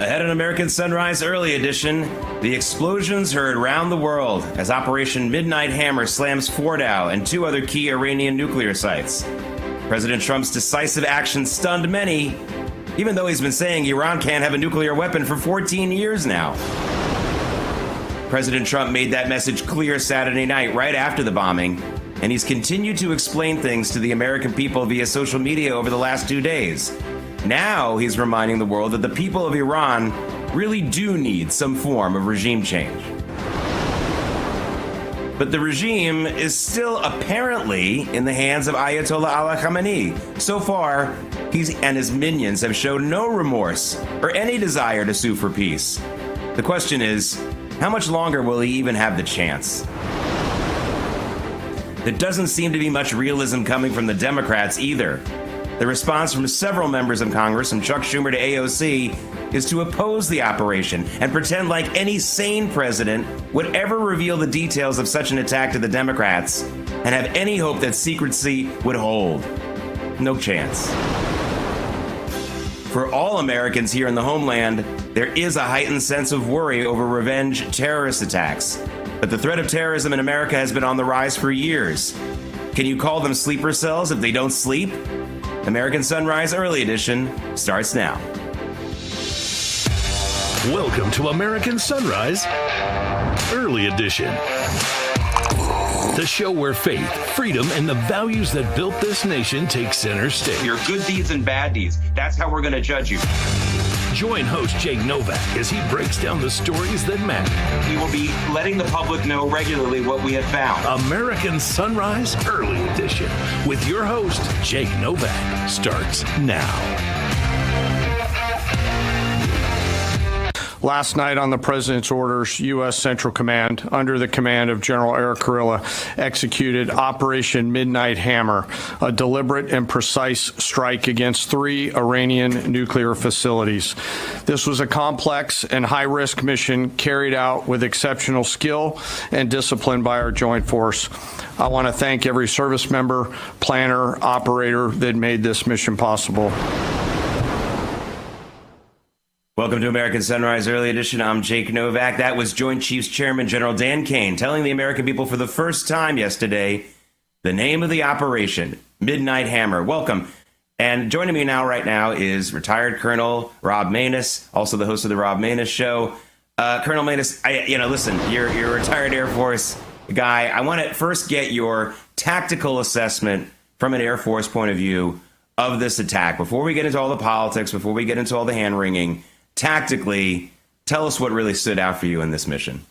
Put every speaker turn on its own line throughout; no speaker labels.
Ahead on American Sunrise Early Edition, the explosions heard around the world as Operation Midnight Hammer slams Fordow and two other key Iranian nuclear sites. President Trump's decisive action stunned many, even though he's been saying Iran can't have a nuclear weapon for 14 years now. President Trump made that message clear Saturday night right after the bombing, and he's continued to explain things to the American people via social media over the last 2 days. Now he's reminding the world that the people of Iran really do need some form of regime change. But the regime is still apparently in the hands of Ayatollah Ali Khamenei. So far, he and his minions have shown no remorse or any desire to sue for peace. The question is, how much longer will he even have the chance? There doesn't seem to be much realism coming from the Democrats either. The response from several members of Congress, from Chuck Schumer to AOC, is to oppose the operation and pretend like any sane president would ever reveal the details of such an attack to the Democrats and have any hope that secrecy would hold. No chance. For all Americans here in the homeland, there is a heightened sense of worry over revenge terrorist attacks. But the threat of terrorism in America has been on the rise for years. Can you call them sleeper cells if they don't sleep? American Sunrise Early Edition starts now.
Welcome to American Sunrise Early Edition. The show where faith, freedom, and the values that built this nation take center stage.
Your good deeds and bad deeds. That's how we're going to judge you.
Join host Jake Novak as he breaks down the stories that matter.
We will be letting the public know regularly what we have found.
American Sunrise Early Edition with your host, Jake Novak, starts now.
Last night, on the President's orders, U.S. Central Command, under the command of General Eric Kurilla, executed Operation Midnight Hammer, a deliberate and precise strike against 3 Iranian nuclear facilities. This was a complex and high-risk mission carried out with exceptional skill and discipline by our joint force. I want to thank every service member, planner, operator that made this mission possible.
Welcome to American Sunrise Early Edition. I'm Jake Novak. That was Joint Chiefs Chairman General Dan Kane telling the American people for the first time yesterday the name of the operation, Midnight Hammer. Welcome. And joining me right now is retired Colonel Rob Maness, also the host of the Rob Maness Show. Colonel Maness, listen, you're a retired Air Force guy. I want to first get your tactical assessment from an Air Force point of view of this attack. Before we get into all the politics, before we get into all the hand-wringing, tactically, tell us what really stood out for you in this mission.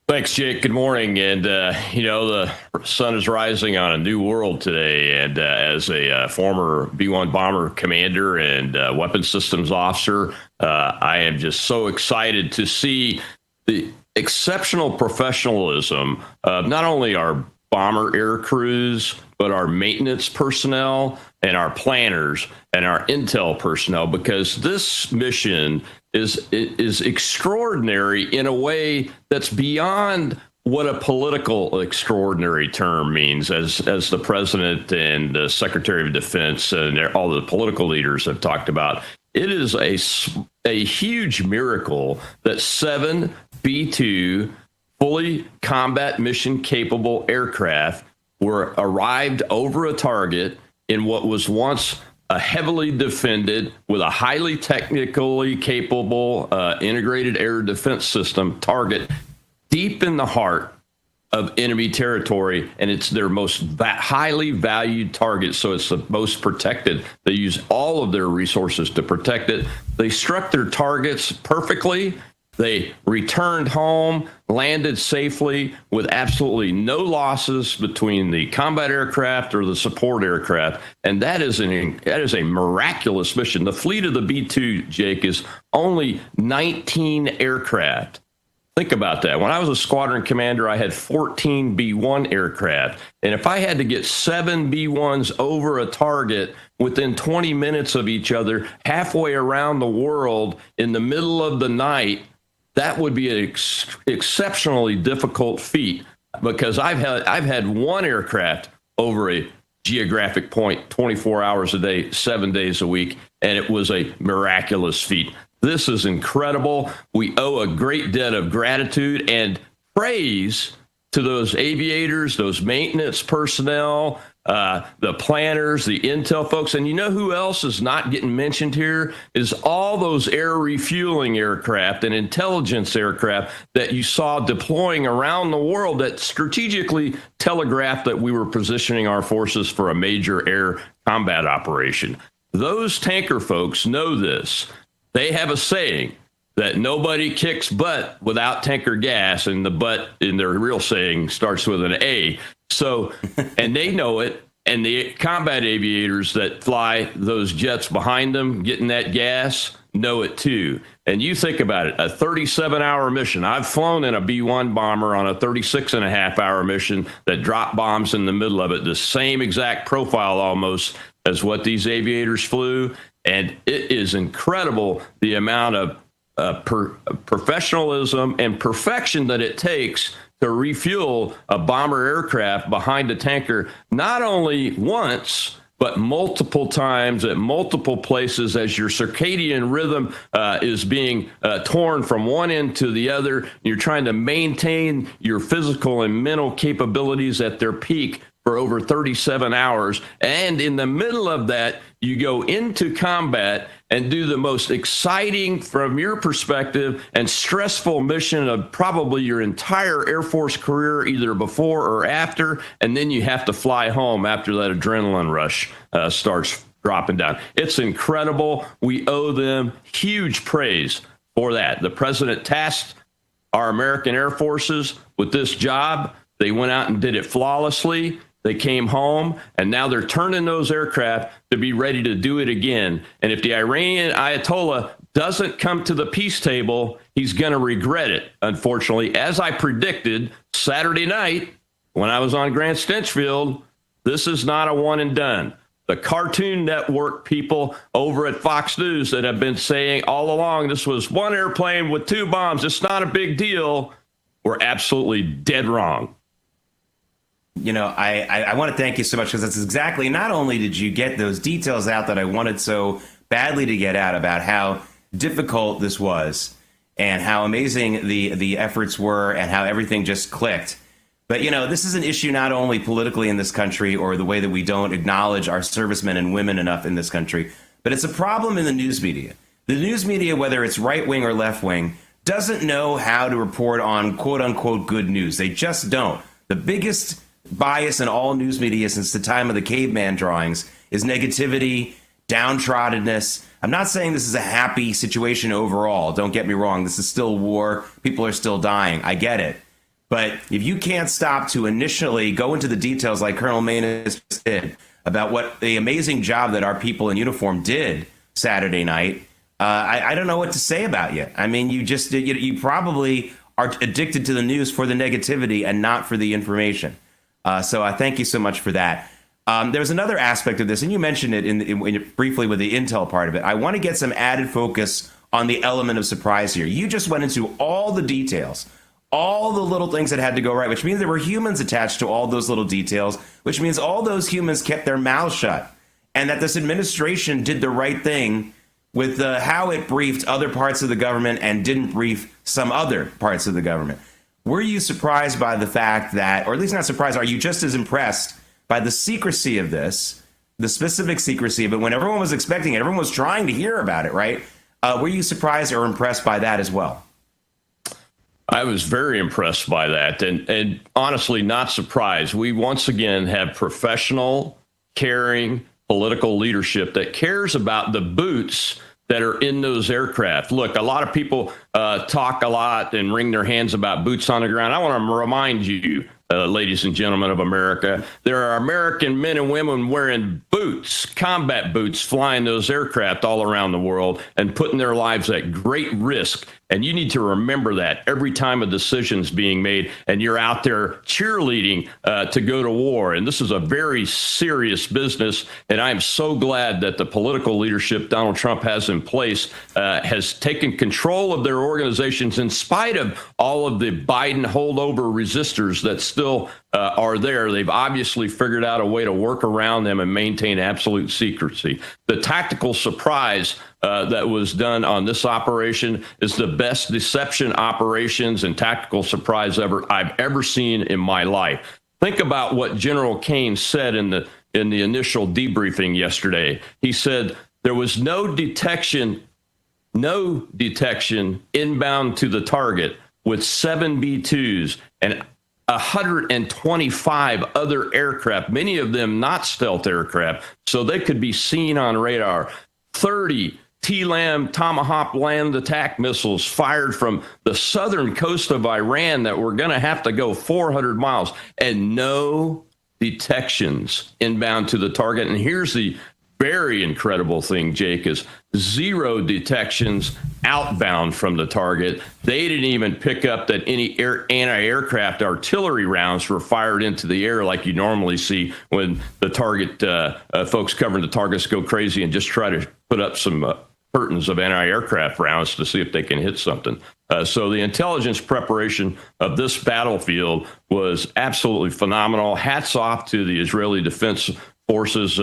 Thanks, Jake. Good morning. And, the sun is rising on a new world today. And as a former B-1 bomber commander and weapons systems officer, I am just so excited to see the exceptional professionalism of not only our bomber air crews, but our maintenance personnel and our planners and our intel personnel, because this mission is extraordinary in a way that's beyond what a political extraordinary term means, as the president and the Secretary of Defense and all the political leaders have talked about. It is a huge miracle that 7 B-2 fully combat mission capable aircraft were arrived over a target in what was once a heavily defended, with a highly technically capable integrated air defense system target deep in the heart of enemy territory, and it's their most highly valued target, so it's the most protected. They use all of their resources to protect it. They struck their targets perfectly. They returned home, landed safely with absolutely no losses between the combat aircraft or the support aircraft. And that is a miraculous mission. The fleet of the B-2, Jake, is only 19 aircraft. Think about that. When I was a squadron commander, I had 14 B-1 aircraft. And if I had to get 7 B-1s over a target within 20 minutes of each other, halfway around the world in the middle of the night, that would be an exceptionally difficult feat, because I've had one aircraft over a geographic point 24 hours a day, 7 days a week. and it was a miraculous feat. This is incredible. We owe a great debt of gratitude and praise to those aviators, those maintenance personnel, the planners, the intel folks. And you know who else is not getting mentioned here is all those air refueling aircraft and intelligence aircraft that you saw deploying around the world that strategically telegraphed that we were positioning our forces for a major air combat operation. Those tanker folks know this. They have a saying that nobody kicks butt without tanker gas, and the butt in their real saying starts with an A. So, and they know it, and the combat aviators that fly those jets behind them getting that gas know it too. And you think about it, a 37-hour mission. I've flown in a B-1 bomber on a 36-and-a-half-hour mission that dropped bombs in the middle of it, the same exact profile almost as what these aviators flew. And it is incredible the amount of professionalism and perfection that it takes to refuel a bomber aircraft behind a tanker, not only once, but multiple times at multiple places as your circadian rhythm is being torn from one end to the other. You're trying to maintain your physical and mental capabilities at their peak for over 37 hours. And in the middle of that, you go into combat and do the most exciting, from your perspective, and stressful mission of probably your entire Air Force career, either before or after. And then you have to fly home after that adrenaline rush starts dropping down. It's incredible. We owe them huge praise for that. The president tasked our American Air Forces with this job. They went out and did it flawlessly. They came home, and now they're turning those aircraft to be ready to do it again. And if the Iranian Ayatollah doesn't come to the peace table, he's going to regret it, unfortunately. As I predicted Saturday night when I was on Grant Stinchfield, this is not a one and done. The Cartoon Network people over at Fox News that have been saying all along this was one airplane with two bombs, it's not a big deal, were absolutely dead wrong.
You know, I want to thank you so much, because that's exactly, not only did you get those details out that I wanted so badly to get out about how difficult this was and how amazing the efforts were and how everything just clicked. But, you know, this is an issue not only politically in this country or the way that we don't acknowledge our servicemen and women enough in this country, but it's a problem in the news media. The news media, whether it's right wing or left wing, doesn't know how to report on quote unquote good news. They just don't. The biggest bias in all news media since the time of the caveman drawings is negativity, downtroddenness. I'm not saying this is a happy situation overall. Don't get me wrong. This is still war. People are still dying. I get it. But if you can't stop to initially go into the details like Colonel Manus did about what the amazing job that our people in uniform did Saturday night, I don't know what to say about you. I mean, you probably are addicted to the news for the negativity and not for the information. So I thank you so much for that. There's another aspect of this, and you mentioned it briefly with the intel part of it. I want to get some added focus on the element of surprise here. You just went into all the details, all the little things that had to go right, which means there were humans attached to all those little details, which means all those humans kept their mouths shut, and that this administration did the right thing with how it briefed other parts of the government and didn't brief some other parts of the government. Were you surprised by the fact that, or at least not surprised, are you just as impressed by the secrecy of this, the specific secrecy of it, when everyone was expecting it, everyone was trying to hear about it, right? Were you surprised or impressed by that as well?
I was very impressed by that, and honestly not surprised. We once again have professional, caring, political leadership that cares about the boots that are in those aircraft. Look, a lot of people talk a lot and wring their hands about boots on the ground. I want to remind you, ladies and gentlemen of America, there are American men and women wearing boots, combat boots, flying those aircraft all around the world and putting their lives at great risk And you need to remember that every time a decision's being made and you're out there cheerleading to go to war. And this is a very serious business. And I'm so glad that the political leadership Donald Trump has in place has taken control of their organizations in spite of all of the Biden holdover resistors that still are there. They've obviously figured out a way to work around them and maintain absolute secrecy. The tactical surprise that was done on this operation is the best deception operations and tactical surprise I've ever seen in my life. Think about what General Kane said in the initial debriefing yesterday. He said there was no detection inbound to the target with 7 B-2s and 125 other aircraft, many of them not stealth aircraft, so they could be seen on radar. 30 TLAM Tomahawk land attack missiles fired from the southern coast of Iran that were going to have to go 400 miles, and no detections inbound to the target. And here's the very incredible thing, Jake, is 0 detections outbound from the target. They didn't even pick up that any anti-aircraft artillery rounds were fired into the air like you normally see when the target folks covering the targets go crazy and just try to put up some curtains of anti-aircraft rounds to see if they can hit something. So the intelligence preparation of this battlefield was absolutely phenomenal. Hats off to the Israeli Defense Forces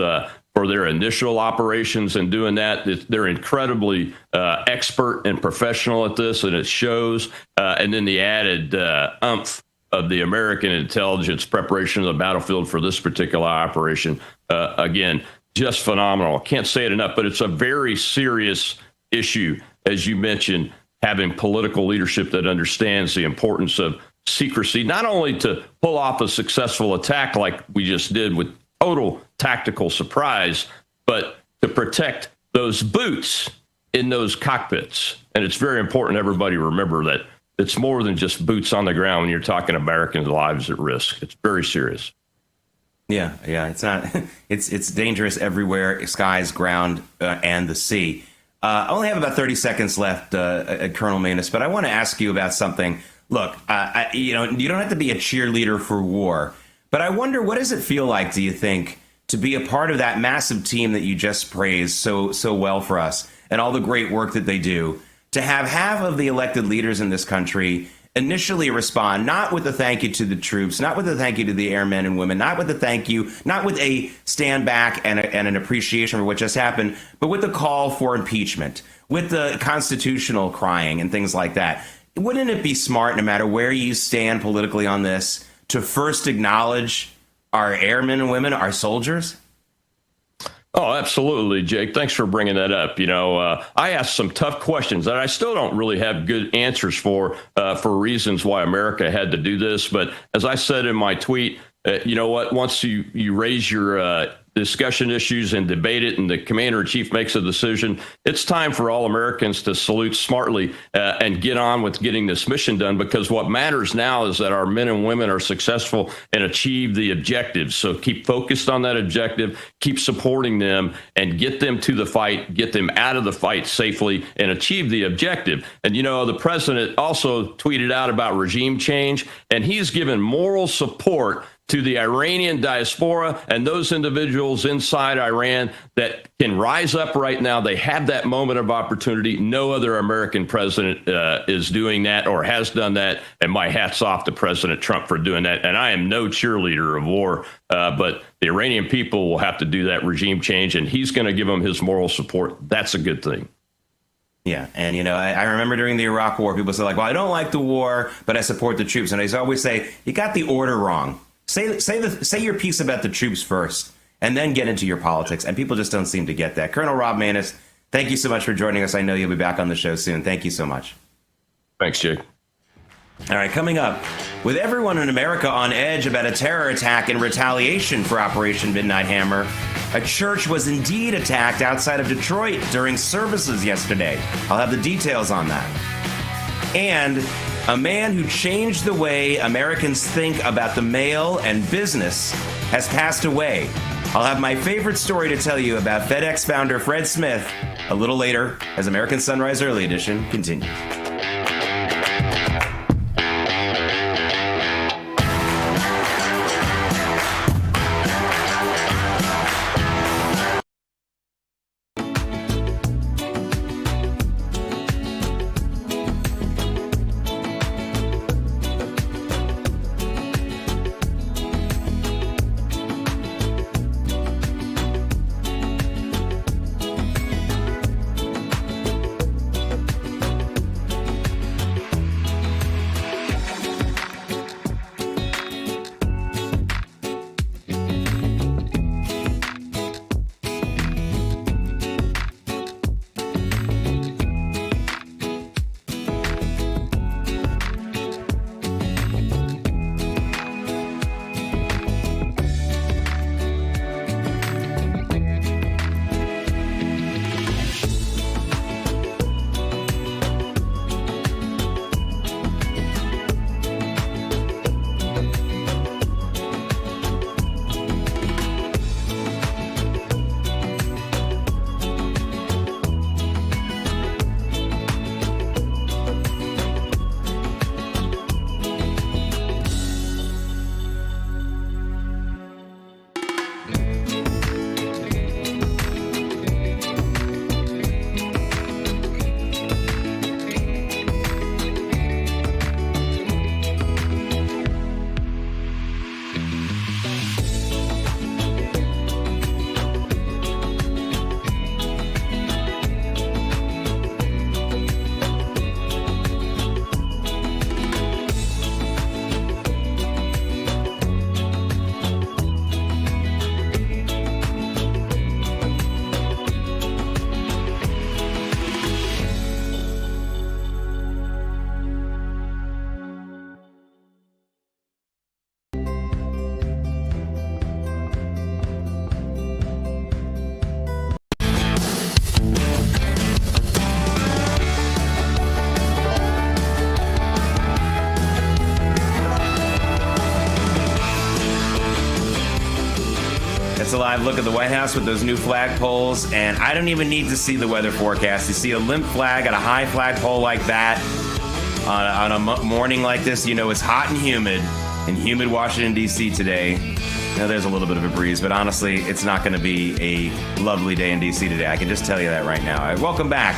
for their initial operations and doing that. They're incredibly expert and professional at this, and it shows. And then the added umph of the American intelligence preparation of the battlefield for this particular operation, again, just phenomenal. Can't say it enough, but it's a very serious issue, as you mentioned, having political leadership that understands the importance of secrecy, not only to pull off a successful attack like we just did with total tactical surprise, but to protect those boots in those cockpits. And it's very important everybody remember that it's more than just boots on the ground when you're talking Americans' lives at risk. It's very serious.
Yeah, it's not. It's dangerous everywhere: skies, ground, and the sea. I only have about 30 seconds left, Colonel Manus, but I want to ask you about something. Look, you don't have to be a cheerleader for war, but I wonder, what does it feel like, do you think, to be a part of that massive team that you just praised so well for us, and all the great work that they do, to have half of the elected leaders in this country initially respond not with a thank you to the troops, not with a thank you to the airmen and women, not with a thank you, not with a stand back and an appreciation for what just happened, but with the call for impeachment, with the constitutional crying and things like that. Wouldn't it be smart, no matter where you stand politically on this, to first acknowledge our airmen and women, our soldiers?
Oh, absolutely, Jake. Thanks for bringing that up. I asked some tough questions that I still don't really have good answers for reasons why America had to do this. But as I said in my tweet, you know what? Once you raise your discussion issues and debate it, and the commander-in-chief makes a decision, it's time for all Americans to salute smartly and get on with getting this mission done, because what matters now is that our men and women are successful and achieve the objectives. So keep focused on that objective, keep supporting them, and get them to the fight, get them out of the fight safely, and achieve the objective. And, the president also tweeted out about regime change, and he's given moral support to the Iranian diaspora and those individuals inside Iran that can rise up right now. They have that moment of opportunity. No other American president is doing that or has done that. And my hat's off to President Trump for doing that. And I am no cheerleader of war, but the Iranian people will have to do that regime change, and he's going to give them his moral support. That's a good thing.
Yeah, and I remember during the Iraq War, people said, well, I don't like the war, but I support the troops. And I always say, you got the order wrong. Say your piece about the troops first, and then get into your politics. And people just don't seem to get that. Colonel Rob Manus, thank you so much for joining us. I know you'll be back on the show soon. Thank you so much.
Thanks, Jake.
All right, coming up, with everyone in America on edge about a terror attack in retaliation for Operation Midnight Hammer, a church was indeed attacked outside of Detroit during services yesterday. I'll have the details on that. And a man who changed the way Americans think about the mail and business has passed away. I'll have my favorite story to tell you about FedEx founder Fred Smith a little later as American Sunrise Early Edition continues. gets a live look at the White House with those new flagpoles, and I don't even need to see the weather forecast. You see a limp flag at a high flagpole like that on a morning like this, you know it's hot and humid Washington, D.C. today. Now, there's a little bit of a breeze, but honestly, it's not going to be a lovely day in D.C. today. I can just tell you that right now. Welcome back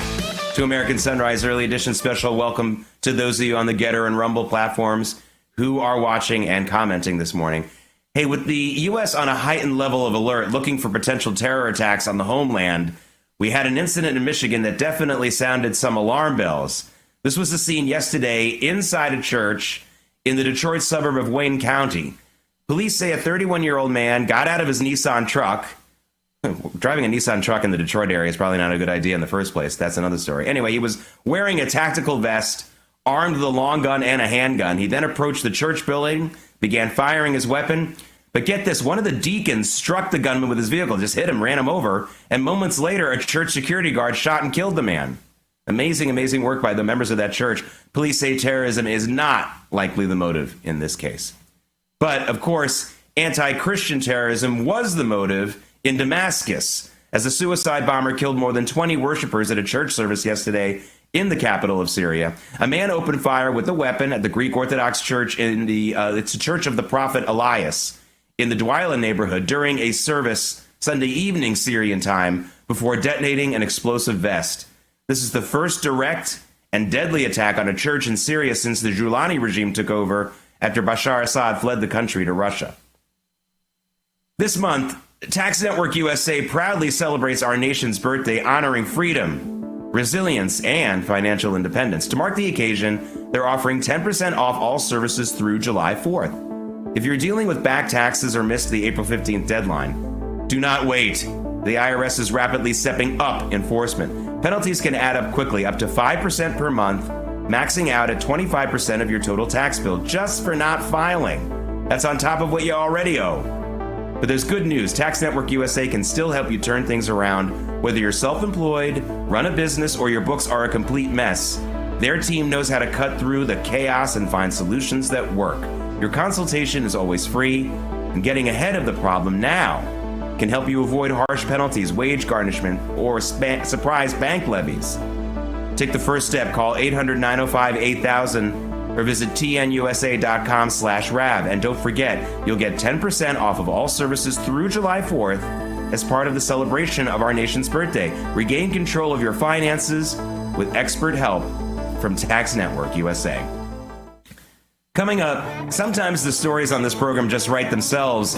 to American Sunrise Early Edition Special. Welcome to those of you on the Getter and Rumble platforms who are watching and commenting this morning. Hey, with the U.S. on a heightened level of alert, looking for potential terror attacks on the homeland, we had an incident in Michigan that definitely sounded some alarm bells. This was the scene yesterday inside a church in the Detroit suburb of Wayne County. Police say a 31-year-old man got out of his Nissan truck. Driving a Nissan truck in the Detroit area is probably not a good idea in the first place. That's another story. Anyway, he was wearing a tactical vest, armed with a long gun and a handgun. He then approached the church building, began firing his weapon. But get this, one of the deacons struck the gunman with his vehicle, just hit him, ran him over, and moments later, a church security guard shot and killed the man. Amazing work by the members of that church. Police say terrorism is not likely the motive in this case. But, of course, anti-Christian terrorism was the motive in Damascus, as a suicide bomber killed more than 20 worshipers at a church service yesterday in the capital of Syria. A man opened fire with a weapon at the Greek Orthodox Church it's a church of the prophet Elias in the Dwyla neighborhood during a service Sunday evening Syrian time before detonating an explosive vest. This is the first direct and deadly attack on a church in Syria since the Giuliani regime took over after Bashar Assad fled the country to Russia. This month, Tax Network USA proudly celebrates our nation's birthday, honoring freedom, resilience, and financial independence. To mark the occasion, they're offering 10% off all services through July 4th. If you're dealing with back taxes or missed the April 15th deadline, do not wait. The IRS is rapidly stepping up enforcement. Penalties can add up quickly, up to 5% per month, maxing out at 25% of your total tax bill just for not filing. That's on top of what you already owe. But there's good news. Tax Network USA can still help you turn things around. Whether you're self-employed, run a business, or your books are a complete mess, their team knows how to cut through the chaos and find solutions that work. Your consultation is always free, and getting ahead of the problem now can help you avoid harsh penalties, wage garnishment, or surprise bank levies. Take the first step. Call 800-905-8000 or visit tnusa.com/RAV. And don't forget, you'll get 10% off of all services through July 4th as part of the celebration of our nation's birthday. Regain control of your finances with expert help from Tax Network USA. Coming up, sometimes the stories on this program just write themselves.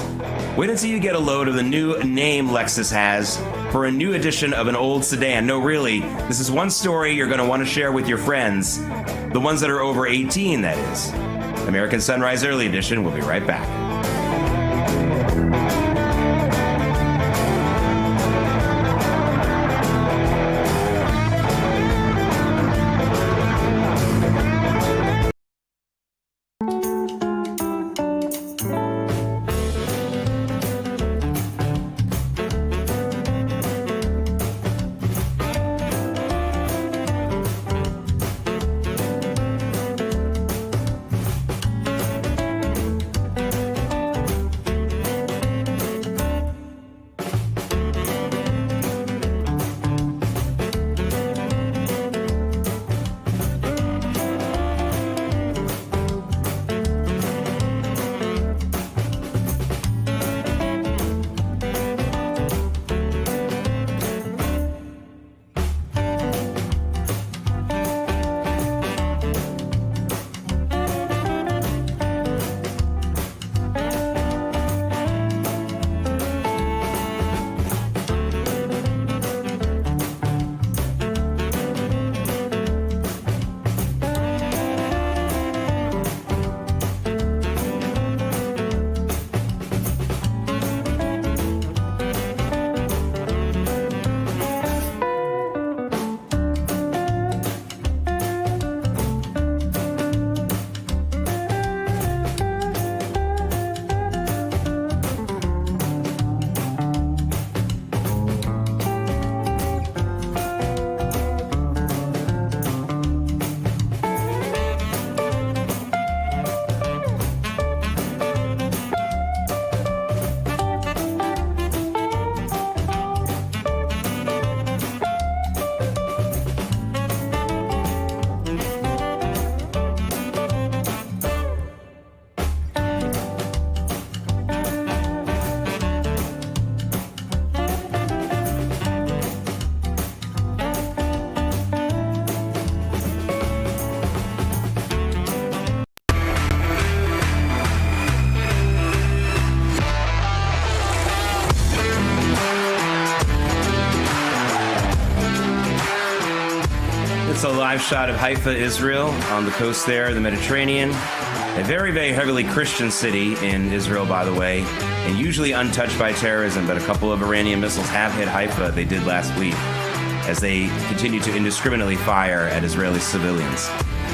Wait until you get a load of the new name Lexus has for a new edition of an old sedan. No, really, this is one story you're going to want to share with your friends, the ones that are over 18, that is. American Sunrise Early Edition. We'll be right back. us a live shot of Haifa, Israel, on the coast there, the Mediterranean. A very, very heavily Christian city in Israel, by the way, and usually untouched by terrorism, but a couple of Iranian missiles have hit Haifa. They did last week as they continue to indiscriminately fire at Israeli civilians.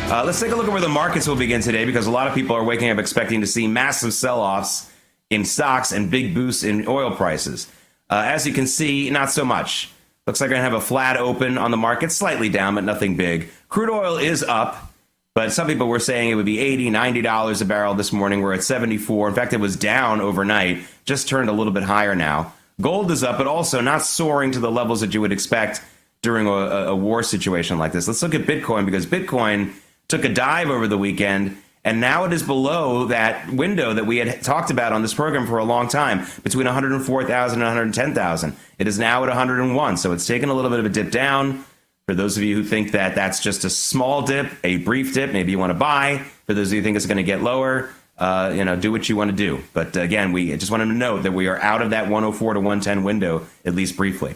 Let's take a look at where the markets will begin today, because a lot of people are waking up expecting to see massive sell-offs in stocks and big boosts in oil prices. As you can see, not so much. Looks like we're going to have a flat open on the market, slightly down, but nothing big. Crude oil is up, but some people were saying it would be $80, $90 a barrel this morning. We're at 74. In fact, it was down overnight, just turned a little bit higher now. Gold is up, but also not soaring to the levels that you would expect during a war situation like this. Let's look at Bitcoin, because Bitcoin took a dive over the weekend, and now it is below that window that we had talked about on this program for a long time, between 104,000 and 110,000. It is now at 101, so it's taken a little bit of a dip down. For those of you who think that that's just a small dip, a brief dip, maybe you want to buy. For those of you who think it's going to get lower, do what you want to do. But again, we just wanted to note that we are out of that 104 to 110 window, at least briefly.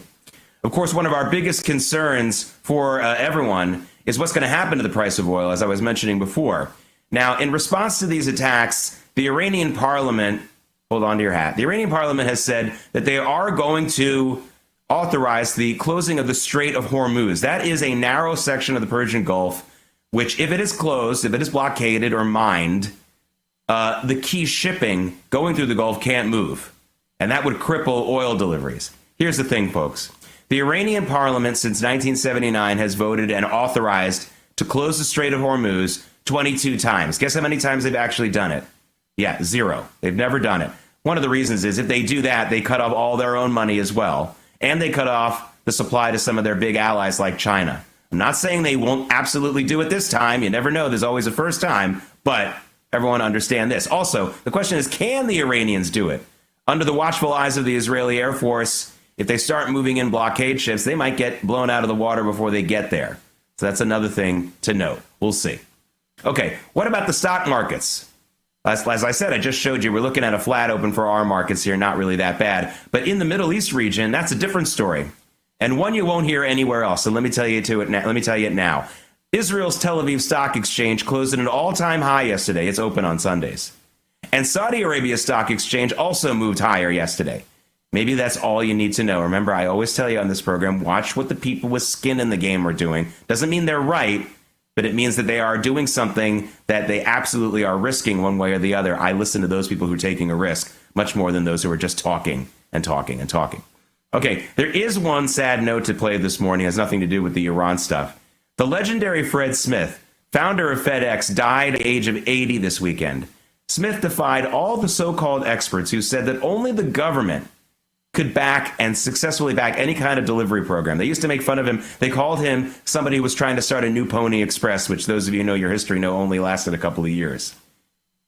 Of course, one of our biggest concerns for everyone is what's going to happen to the price of oil, as I was mentioning before. Now, in response to these attacks, the Iranian parliament, hold on to your hat, the Iranian parliament has said that they are going to authorize the closing of the Strait of Hormuz. That is a narrow section of the Persian Gulf, which, if it is closed, if it is blockaded or mined, the key shipping going through the Gulf can't move. And that would cripple oil deliveries. Here's the thing, folks. The Iranian parliament since 1979 has voted and authorized to close the Strait of Hormuz 22 times. Guess how many times they've actually done it? Yeah, 0. They've never done it. One of the reasons is if they do that, they cut off all their own money as well. And they cut off the supply to some of their big allies like China. I'm not saying they won't absolutely do it this time. You never know. There's always a first time. But everyone understand this. Also, the question is, can the Iranians do it? Under the watchful eyes of the Israeli Air Force, if they start moving in blockade ships, they might get blown out of the water before they get there. So that's another thing to note. We'll see. Okay, what about the stock markets? As I said, I just showed you, we're looking at a flat open for our markets here, not really that bad. But in the Middle East region, that's a different story, and one you won't hear anywhere else. So let me tell you it now. Israel's Tel Aviv Stock Exchange closed at an all-time high yesterday. It's open on Sundays. And Saudi Arabia's stock exchange also moved higher yesterday. Maybe that's all you need to know. Remember, I always tell you on this program, watch what the people with skin in the game are doing. Doesn't mean they're right, but it means that they are doing something that they absolutely are risking one way or the other. I listen to those people who are taking a risk much more than those who are just talking and talking and talking. Okay, there is one sad note to play this morning. It has nothing to do with the Iran stuff. The legendary Fred Smith, founder of FedEx, died at the age of 80 this weekend. Smith defied all the so-called experts who said that only the government could back and successfully back any kind of delivery program. They used to make fun of him. They called him somebody who was trying to start a new Pony Express, which those of you who know your history know only lasted a couple of years.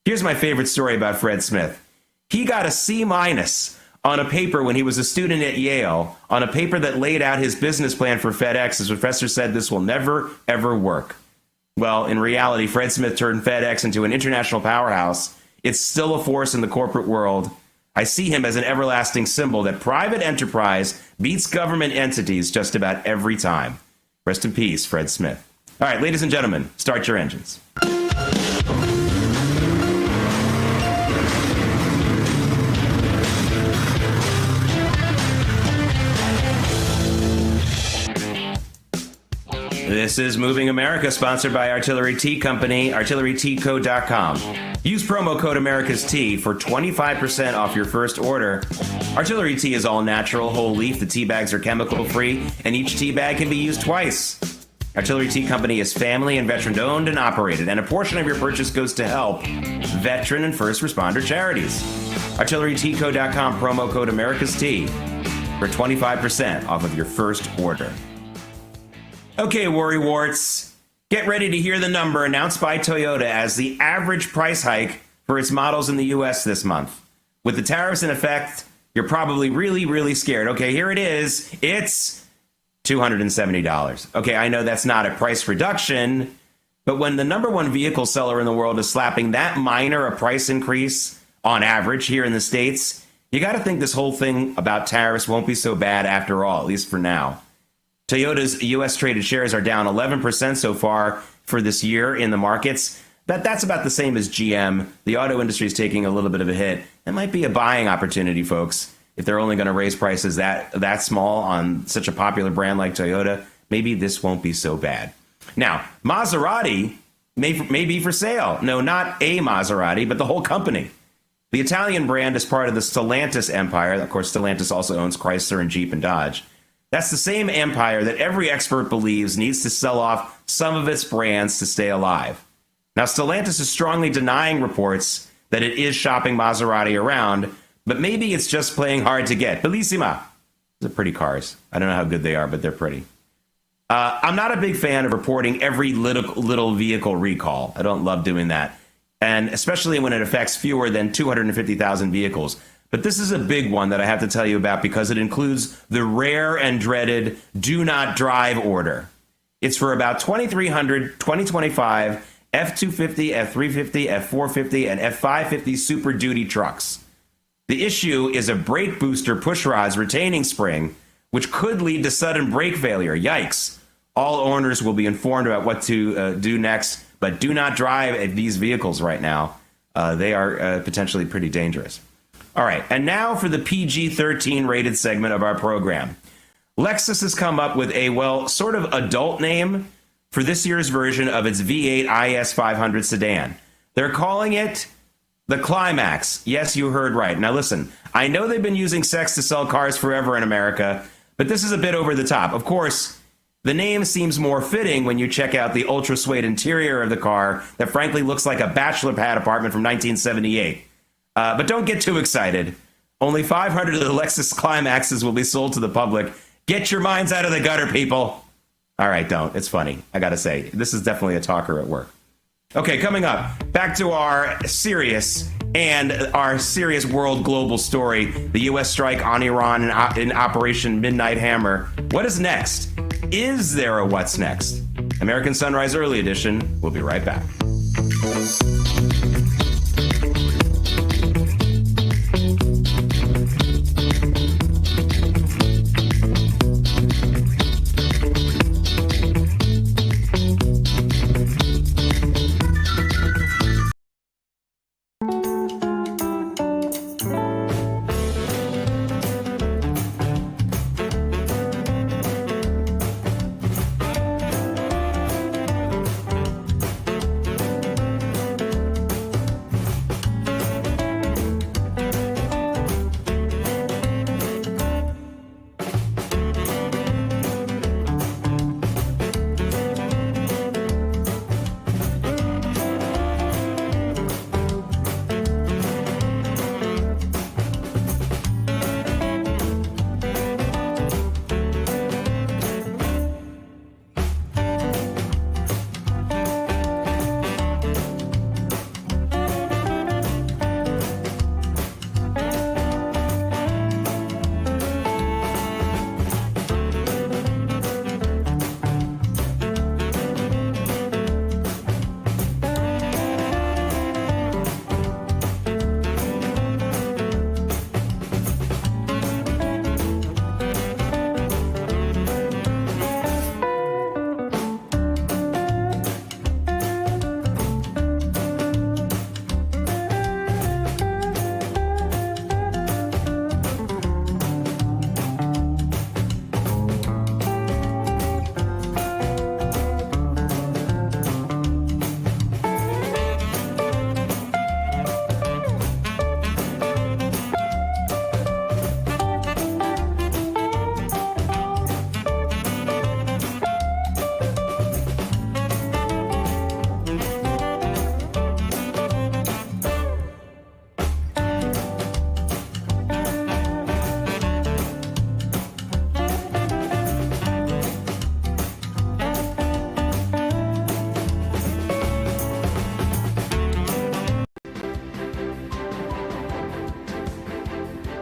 Here's my favorite story about Fred Smith. He got a C- on a paper when he was a student at Yale, on a paper that laid out his business plan for FedEx. His professor said this will never, ever work. Well, in reality, Fred Smith turned FedEx into an international powerhouse. It's still a force in the corporate world. I see him as an everlasting symbol that private enterprise beats government entities just about every time. Rest in peace, Fred Smith. All right, ladies and gentlemen, start your engines. This is Moving America, sponsored by Artillery Tea Company, artilleryteaco.com. Use promo code America's Tea for 25% off your first order. Artillery Tea is all natural, whole leaf. The tea bags are chemical free, and each tea bag can be used twice. Artillery Tea Company is family and veteran owned and operated, and a portion of your purchase goes to help veteran and first responder charities. Artilleryteaco.com, promo code America's Tea for 25% off of your first order. Okay, worrywarts, get ready to hear the number announced by Toyota as the average price hike for its models in the U.S. this month. With the tariffs in effect, you're probably really, really scared. Okay, here it is. It's $270. Okay, I know that's not a price reduction, but when the number one vehicle seller in the world is slapping that minor a price increase on average here in the States, you got to think this whole thing about tariffs won't be so bad after all, at least for now. Toyota's U.S. traded shares are down 11% so far for this year in the markets. That's about the same as GM. The auto industry is taking a little bit of a hit. It might be a buying opportunity, folks. If they're only going to raise prices that small on such a popular brand like Toyota, maybe this won't be so bad. Now, Maserati may be for sale. No, not a Maserati, but the whole company. The Italian brand is part of the Stellantis empire. Of course, Stellantis also owns Chrysler and Jeep and Dodge. That's the same empire that every expert believes needs to sell off some of its brands to stay alive. Now, Stellantis is strongly denying reports that it is shopping Maserati around, but maybe it's just playing hard to get. Bellissima. Those are pretty cars. I don't know how good they are, but they're pretty. I'm not a big fan of reporting every little vehicle recall. I don't love doing that, and especially when it affects fewer than 250,000 vehicles. But this is a big one that I have to tell you about because it includes the rare and dreaded do not drive order. It's for about 2,300 2025 F-250, F-350, F-450, and F-550 Super Duty trucks. The issue is a brake booster pushrod's retaining spring, which could lead to sudden brake failure. Yikes. All owners will be informed about what to do next, but do not drive these vehicles right now. They are potentially pretty dangerous. All right, and now for the PG-13 rated segment of our program. Lexus has come up with a, well, sort of adult name for this year's version of its V8 IS 500 sedan. They're calling it the Climax. Yes, you heard right. Now listen, I know they've been using sex to sell cars forever in America, but this is a bit over the top. Of course, the name seems more fitting when you check out the ultra suede interior of the car that frankly looks like a bachelor pad apartment from 1978. But don't get too excited. Only 500 of the Lexus Climaxes will be sold to the public. Get your minds out of the gutter, people. All right, don't. It's funny. I got to say, this is definitely a talker at work. Okay, coming up, back to our serious world global story, the U.S. strike on Iran in Operation Midnight Hammer. What is next? Is there a what's next? American Sunrise Early Edition. We'll be right back.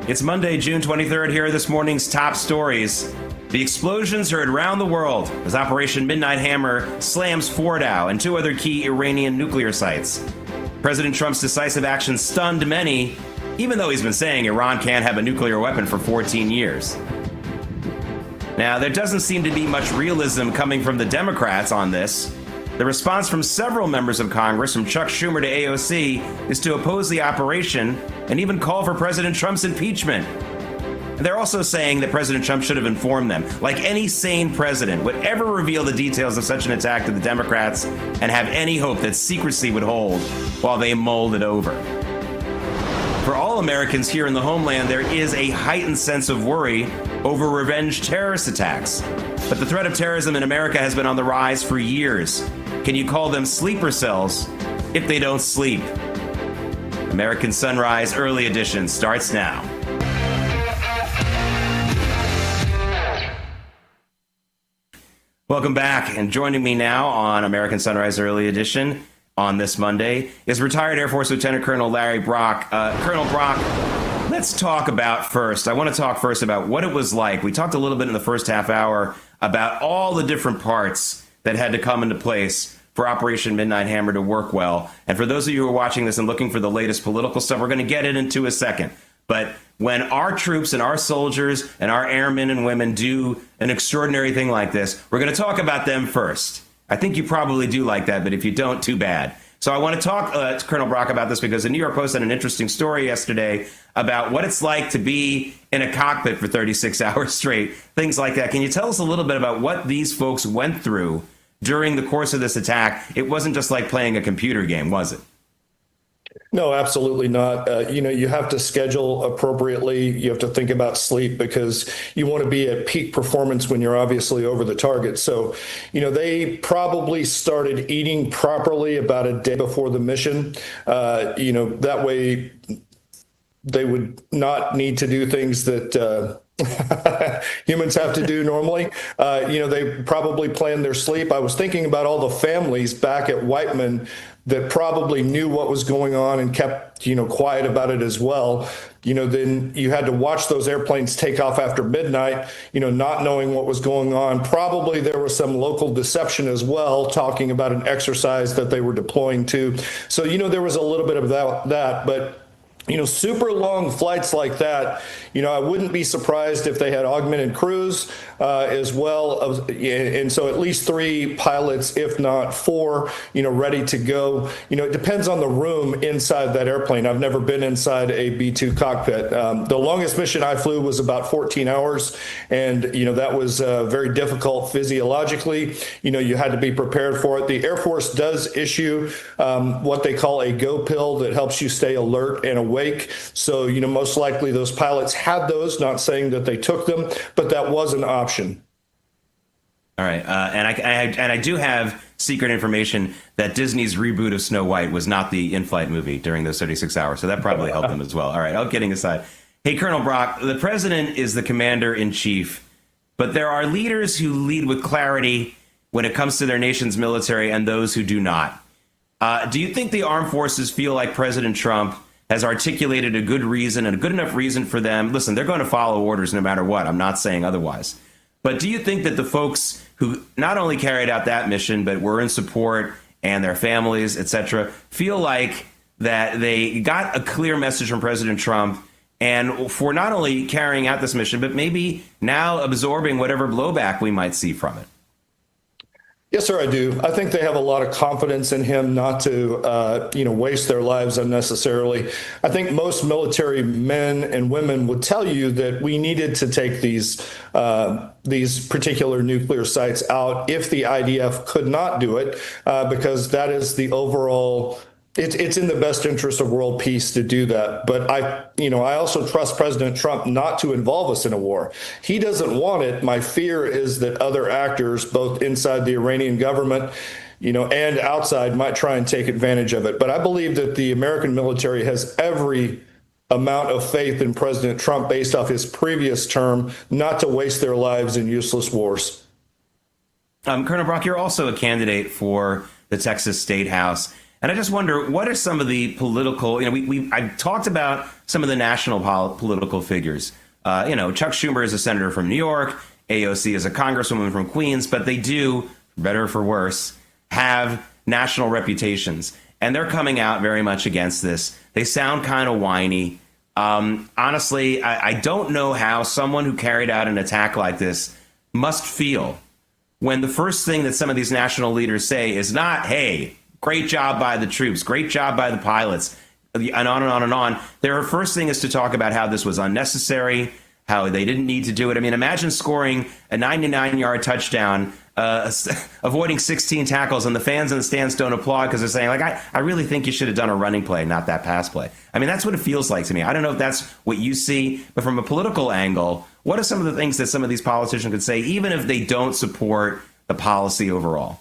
It's Monday, June 23rd. Here are this morning's top stories. The explosions heard around the world as Operation Midnight Hammer slams Fordow and two other key Iranian nuclear sites. President Trump's decisive action stunned many, even though he's been saying Iran can't have a nuclear weapon for 14 years. Now, there doesn't seem to be much realism coming from the Democrats on this. The response from several members of Congress, from Chuck Schumer to AOC, is to oppose the operation and even call for President Trump's impeachment. They're also saying that President Trump should have informed them. Like any sane president would ever reveal the details of such an attack to the Democrats and have any hope that secrecy would hold while they mulled it over. For all Americans here in the homeland, there is a heightened sense of worry over revenge terrorist attacks. But the threat of terrorism in America has been on the rise for years. Can you call them sleeper cells if they don't sleep? American Sunrise Early Edition starts now. Welcome back, and joining me now on American Sunrise Early Edition on this Monday is retired Air Force Lieutenant Colonel Larry Brock. Colonel Brock, let's talk about first. I want to talk first about what it was like. We talked a little bit in the first half hour about all the different parts that had to come into place for Operation Midnight Hammer to work well. And for those of you who are watching this and looking for the latest political stuff, we're going to get it into a second. But when our troops and our soldiers and our airmen and women do an extraordinary thing like this, we're going to talk about them first. I think you probably do like that, but if you don't, too bad. So I want to talk to Colonel Brock about this because the New York Post had an interesting story yesterday about what it's like to be in a cockpit for 36 hours straight, things like that. Can you tell us a little bit about what these folks went through during the course of this attack? It wasn't just like playing a computer game, was it?
No, absolutely not. You have to schedule appropriately. You have to think about sleep because you want to be at peak performance when you're obviously over the target. So, they probably started eating properly about a day before the mission. That way they would not need to do things that humans have to do normally. They probably planned their sleep. I was thinking about all the families back at Whiteman that probably knew what was going on and kept, quiet about it as well. Then you had to watch those airplanes take off after midnight, not knowing what was going on. Probably there was some local deception as well, talking about an exercise that they were deploying to. So, there was a little bit of that, but super long flights like that, I wouldn't be surprised if they had augmented crews as well. And so at least 3 pilots, if not 4, ready to go. It depends on the room inside that airplane. I've never been inside a B-2 cockpit. The longest mission I flew was about 14 hours. And, that was very difficult physiologically. You had to be prepared for it. The Air Force does issue what they call a go pill that helps you stay alert and awake. So, most likely those pilots had those, not saying that they took them, but that was an option.
All right. And I do have secret information that Disney's reboot of Snow White was not the in-flight movie during those 36 hours. So that probably helped them as well. All right. All kidding aside. Hey, Colonel Brock, the president is the commander in chief, but there are leaders who lead with clarity when it comes to their nation's military and those who do not. Do you think the armed forces feel like President Trump has articulated a good reason and a good enough reason for them? Listen, they're going to follow orders no matter what. I'm not saying otherwise. But do you think that the folks who not only carried out that mission, but were in support and their families, et cetera, feel like that they got a clear message from President Trump and for not only carrying out this mission, but maybe now absorbing whatever blowback we might see from it?
Yes, sir, I do. I think they have a lot of confidence in him not to, waste their lives unnecessarily. I think most military men and women would tell you that we needed to take these particular nuclear sites out if the IDF could not do it, because that is the overall. It's in the best interest of world peace to do that. But I also trust President Trump not to involve us in a war. He doesn't want it. My fear is that other actors, both inside the Iranian government, and outside, might try and take advantage of it. But I believe that the American military has every amount of faith in President Trump based off his previous term not to waste their lives in useless wars.
Colonel Brock, you're also a candidate for the Texas State House. And I just wonder, what are some of the political, I talked about some of the national political figures. Chuck Schumer is a senator from New York. AOC is a congresswoman from Queens. But they do, for better or for worse, have national reputations. And they're coming out very much against this. They sound kind of whiny. Honestly, I don't know how someone who carried out an attack like this must feel when the first thing that some of these national leaders say is not, hey, great job by the troops, great job by the pilots, and on and on and on. Their first thing is to talk about how this was unnecessary, how they didn't need to do it. I mean, imagine scoring a 99-yard touchdown, avoiding 16 tackles, and the fans in the stands don't applaud because they're saying, like, I really think you should have done a running play, not that pass play. I mean, that's what it feels like to me. I don't know if that's what you see, but from a political angle, what are some of the things that some of these politicians could say, even if they don't support the policy overall?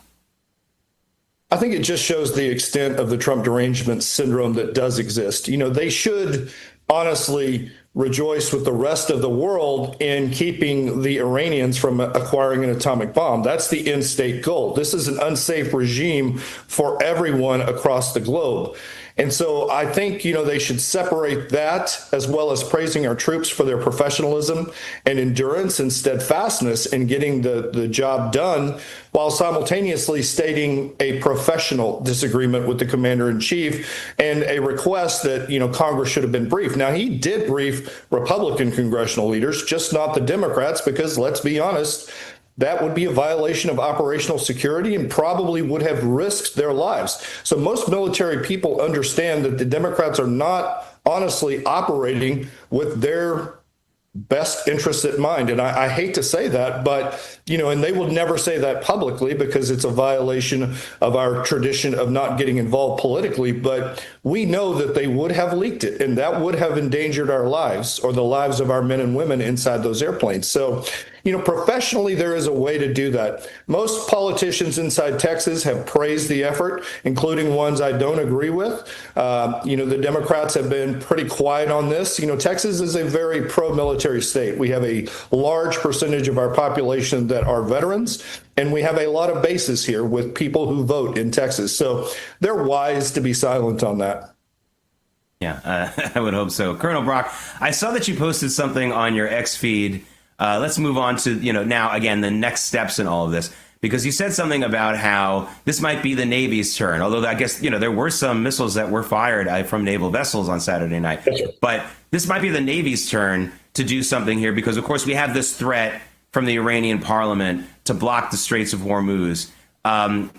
I think it just shows the extent of the Trump derangement syndrome that does exist. You know, they should honestly rejoice with the rest of the world in keeping the Iranians from acquiring an atomic bomb. That's the end state goal. This is an unsafe regime for everyone across the globe. And so I think, you know, they should separate that as well as praising our troops for their professionalism and endurance and steadfastness in getting the job done, while simultaneously stating a professional disagreement with the commander in chief and a request that, you know, Congress should have been briefed. Now, he did brief Republican congressional leaders, just not the Democrats, because let's be honest, that would be a violation of operational security and probably would have risked their lives. So most military people understand that the Democrats are not honestly operating with their best interests at mind. And I hate to say that, but, you know, and they will never say that publicly because it's a violation of our tradition of not getting involved politically. But we know that they would have leaked it, and that would have endangered our lives or the lives of our men and women inside those airplanes. So, you know, professionally, there is a way to do that. Most politicians inside Texas have praised the effort, including ones I don't agree with. You know, the Democrats have been pretty quiet on this. You know, Texas is a very pro-military state. We have a large percentage of our population that are veterans, and we have a lot of bases here with people who vote in Texas. So they're wise to be silent on that.
Yeah, I would hope so. Colonel Brock, I saw that you posted something on your X feed. Let's move on to, you know, now, again, the next steps in all of this, because you said something about how this might be the Navy's turn, although I guess, you know, there were some missiles that were fired from naval vessels on Saturday night. But this might be the Navy's turn to do something here because, of course, we have this threat from the Iranian parliament to block the Straits of Hormuz.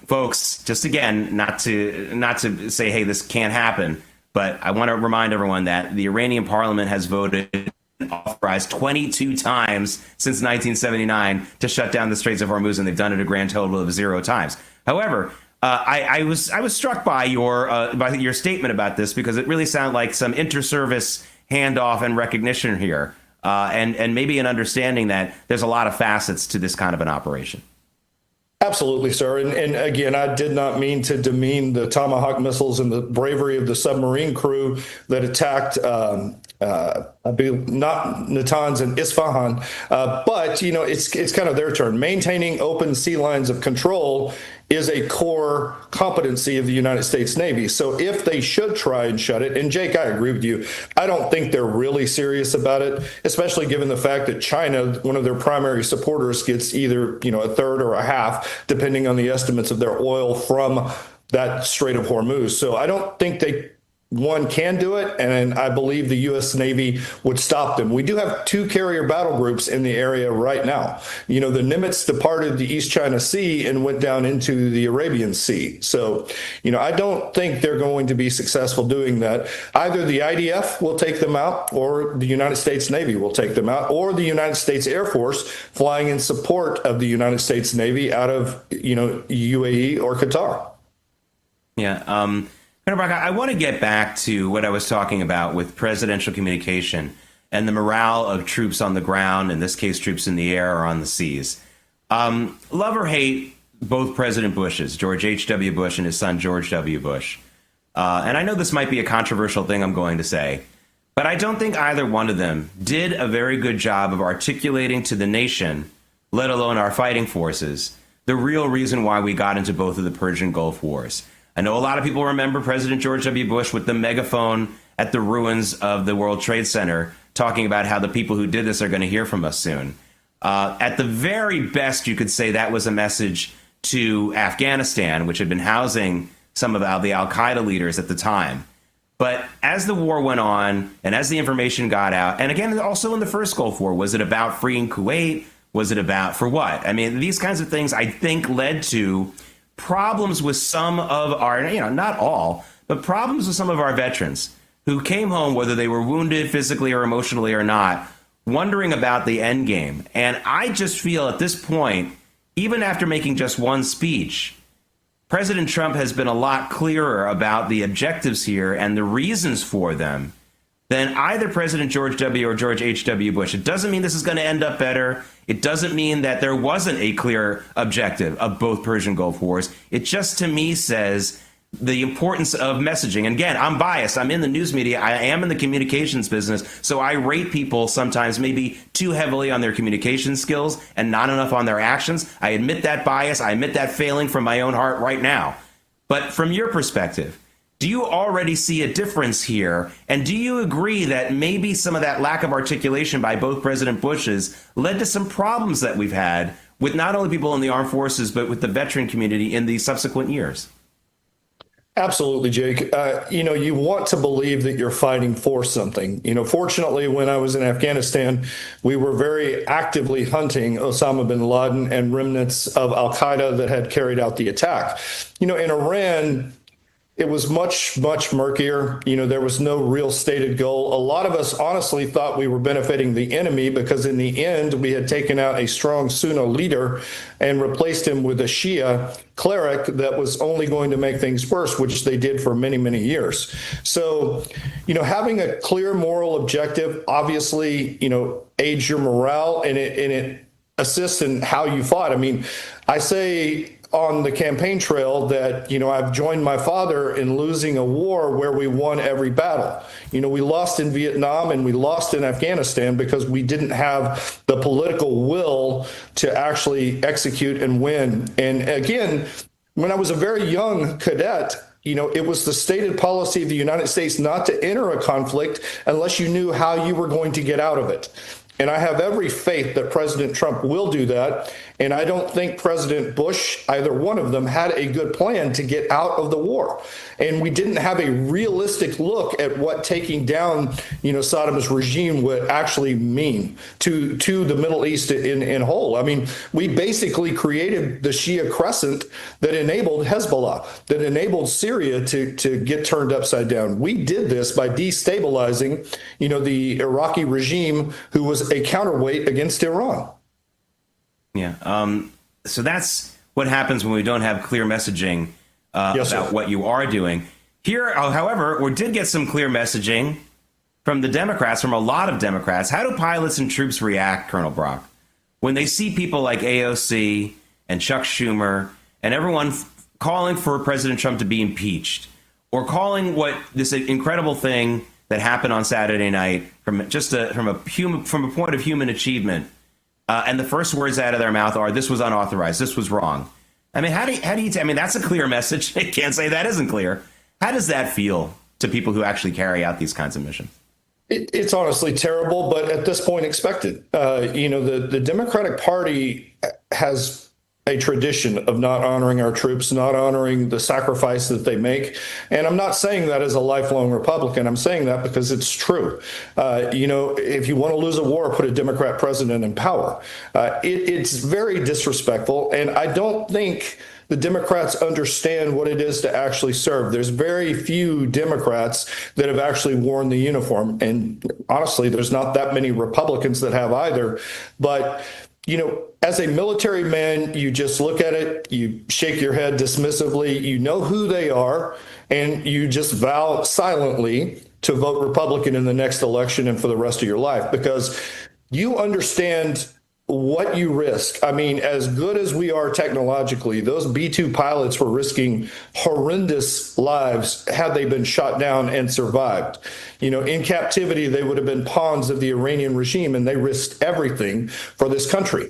Folks, just again, not to say, hey, this can't happen, but I want to remind everyone that the Iranian parliament has voted authorized 22 times since 1979 to shut down the Straits of Hormuz, and they've done it a grand total of 0 times. However, I was struck by your statement about this because it really sounded like some inter-service handoff and recognition here, and maybe an understanding that there's a lot of facets to this kind of an operation.
Absolutely, sir. And again, I did not mean to demean the Tomahawk missiles and the bravery of the submarine crew that attacked I believe not Natanz and Isfahan, but you know it's kind of their turn. Maintaining open sea lines of control is a core competency of the United States Navy. So if they should try and shut it, and Jake, I agree with you, I don't think they're really serious about it, especially given the fact that China, one of their primary supporters, gets either, you know, a third or a half, depending on the estimates of their oil from that Strait of Hormuz. So I don't think they can do it, and I believe the U.S. Navy would stop them. We do have 2 carrier battle groups in the area right now. You know, the Nimitz departed the East China Sea and went down into the Arabian Sea. So, you know, I don't think they're going to be successful doing that. Either the IDF will take them out, or the United States Navy will take them out, or the United States Air Force flying in support of the United States Navy out of, you know, UAE or Qatar.
Yeah. Colonel Brock, I want to get back to what I was talking about with presidential communication and the morale of troops on the ground, in this case, troops in the air or on the seas. Love or hate both President Bushes, George H.W. Bush and his son, George W. Bush. And I know this might be a controversial thing I'm going to say, but I don't think either one of them did a very good job of articulating to the nation, let alone our fighting forces, the real reason why we got into both of the Persian Gulf Wars. I know a lot of people remember President George W. Bush with the megaphone at the ruins of the World Trade Center talking about how the people who did this are going to hear from us soon. At the very best, you could say that was a message to Afghanistan, which had been housing some of the al-Qaeda leaders at the time. But as the war went on and as the information got out, and again, also in the first Gulf War, was it about freeing Kuwait? was it about? For what? I mean, these kinds of things, I think, led to problems with some of our, not all, but problems with some of our veterans who came home, whether they were wounded physically or emotionally or not, wondering about the end game. And I just feel at this point, even after making just one speech, President Trump has been a lot clearer about the objectives here and the reasons for them than either President George W. or George H.W. Bush. It doesn't mean this is going to end up better. It doesn't mean that there wasn't a clear objective of both Persian Gulf Wars. It just, to me, says the importance of messaging. And again, I'm biased. I'm in the news media. I am in the communications business. So I rate people sometimes maybe too heavily on their communication skills and not enough on their actions. I admit that bias. I admit that failing from my own heart right now. But from your perspective, do you already see a difference here? And do you agree that maybe some of that lack of articulation by both President Bushes led to some problems that we've had with not only people in the armed forces, but with the veteran community in the subsequent years?
Absolutely, Jake. You want to believe that you're fighting for something. Fortunately, when I was in Afghanistan, we were very actively hunting Osama bin Laden and remnants of al-Qaeda that had carried out the attack. In Iran, it was much, much murkier. There was no real stated goal. A lot of us honestly thought we were benefiting the enemy because in the end, we had taken out a strong Sunni leader and replaced him with a Shia cleric that was only going to make things worse, which they did for many, many years. So, having a clear moral objective, obviously, aids your morale and it assists in how you fought. I mean, I say on the campaign trail that, I've joined my father in losing a war where we won every battle. We lost in Vietnam and we lost in Afghanistan because we didn't have the political will to actually execute and win. And again, when I was a very young cadet, it was the stated policy of the United States not to enter a conflict unless you knew how you were going to get out of it. And I have every faith that President Trump will do that. And I don't think President Bush, either one of them, had a good plan to get out of the war. And we didn't have a realistic look at what taking down, Saddam's regime would actually mean to the Middle East in whole. I mean, we basically created the Shia crescent that enabled Hezbollah, that enabled Syria to get turned upside down. We did this by destabilizing, the Iraqi regime, who was a counterweight against Iran.
Yeah. So that's what happens when we don't have clear messaging about what you are doing. Here, however, we did get some clear messaging from the Democrats, from a lot of Democrats. How do pilots and troops react, Colonel Brock, when they see people like AOC and Chuck Schumer and everyone calling for President Trump to be impeached, or calling what this incredible thing that happened on Saturday night from a point of human achievement, and the first words out of their mouth are, "This was unauthorized. This was wrong." I mean, how do you? I mean, that's a clear message. I can't say that isn't clear. How does that feel to people who actually carry out these kinds of missions?
It's honestly terrible, but at this point, expected. The Democratic Party has a tradition of not honoring our troops, not honoring the sacrifice that they make. And I'm not saying that as a lifelong Republican. I'm saying that because it's true. If you want to lose a war, put a Democrat president in power. It's very disrespectful. And I don't think the Democrats understand what it is to actually serve. There's very few Democrats that have actually worn the uniform. And honestly, there's not that many Republicans that have either. But as a military man, you just look at it, you shake your head dismissively, you know who they are, and you just vow silently to vote Republican in the next election and for the rest of your life, because you understand what you risk. I mean, as good as we are technologically, those B-2 pilots were risking horrendous lives had they been shot down and survived. In captivity, they would have been pawns of the Iranian regime, and they risked everything for this country.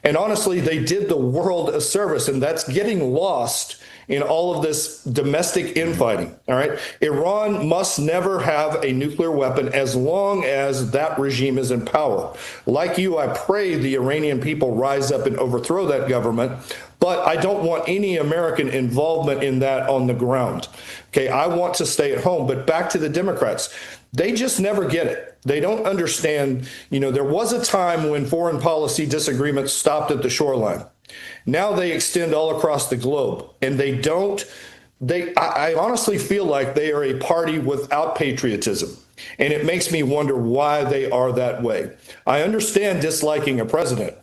And honestly, they did the world a service, and that's getting lost in all of this domestic infighting. All right. Iran must never have a nuclear weapon as long as that regime is in power. Like you, I pray the Iranian people rise up and overthrow that government. but I don't want any American involvement in that on the ground. Okay, I want to stay at home. But back to the Democrats, they just never get it. They don't understand. There was a time when foreign policy disagreements stopped at the shoreline. Now they extend all across the globe, and they don't. I honestly feel like they are a party without patriotism, and it makes me wonder why they are that way. I understand disliking a president,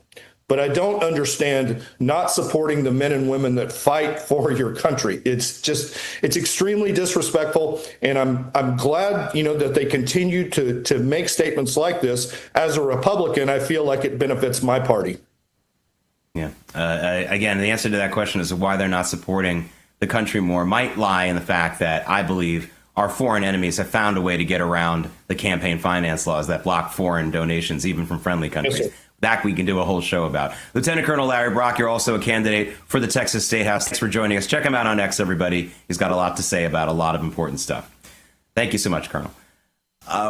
but I don't understand not supporting the men and women that fight for your country. It's extremely disrespectful, and I'm glad that they continue to make statements like this. As a Republican, I feel like it benefits my party.
Yeah. Again, the answer to that question is why they're not supporting the country more might lie in the fact that I believe our foreign enemies have found a way to get around the campaign finance laws that block foreign donations, even from friendly countries.
Yes,
that we can do a whole show about. Lieutenant Colonel Larry Brock, you're also a candidate for the Texas State House. Thanks for joining us. Check him out on X, everybody. He's got a lot to say about a lot of important stuff. Thank you so much, Colonel.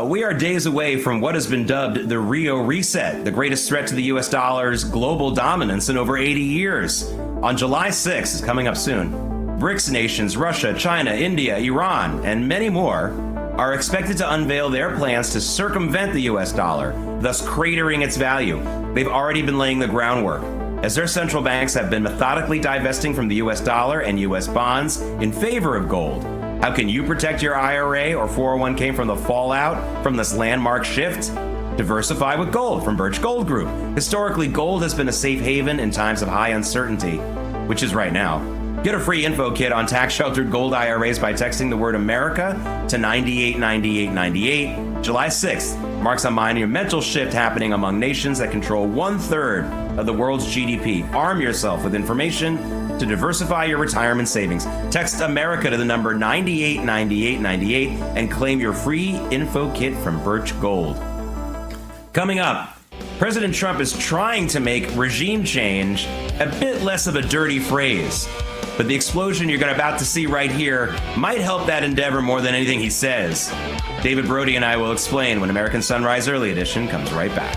We are days away from what has been dubbed the Rio Reset, the greatest threat to the U.S. dollar's global dominance in over 80 years. On July 6th, is coming up soon, BRICS nations, Russia, China, India, Iran, and many more are expected to unveil their plans to circumvent the U.S. dollar, thus cratering its value. They've already been laying the groundwork, as their central banks have been methodically divesting from the U.S. dollar and U.S. bonds in favor of gold. How can you protect your IRA or 401k from the fallout from this landmark shift? Diversify with gold from Birch Gold Group. Historically, gold has been a safe haven in times of high uncertainty, which is right now. Get a free info kit on tax-sheltered gold IRAs by texting the word America to 989898. July 6th marks a monumental shift happening among nations that control 1/3 of the world's GDP. Arm yourself with information to diversify your retirement savings. Text America to the number 989898 and claim your free info kit from Birch Gold. Coming up, President Trump is trying to make regime change a bit less of a dirty phrase. But the explosion you're about to see right here might help that endeavor more than anything he says. David Brody and I will explain when American Sunrise Early Edition comes right back.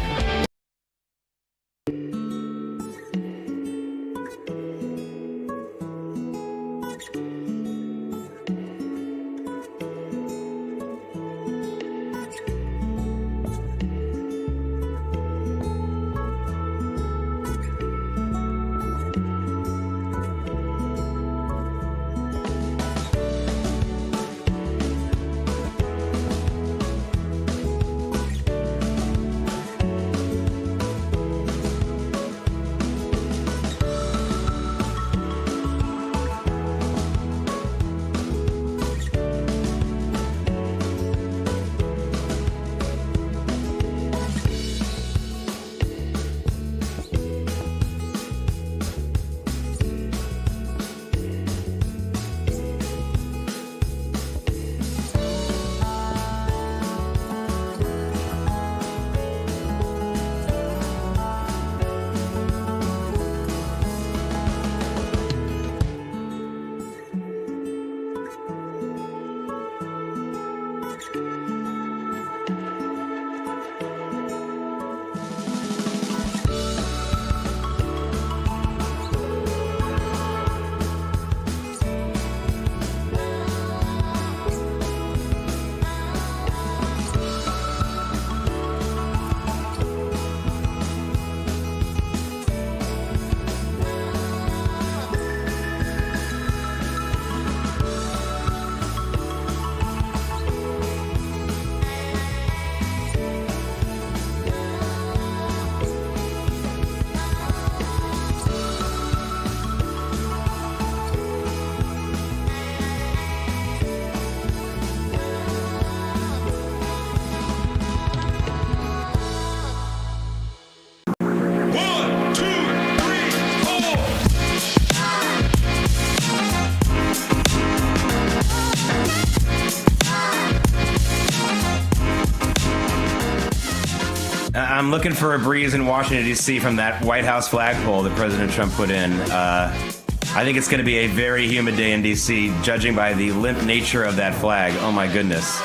I'm looking for a breeze in Washington, D.C. from that White House flagpole that President Trump put in. I think it's going to be a very humid day in D.C., judging by the limp nature of that flag. Oh, my goodness.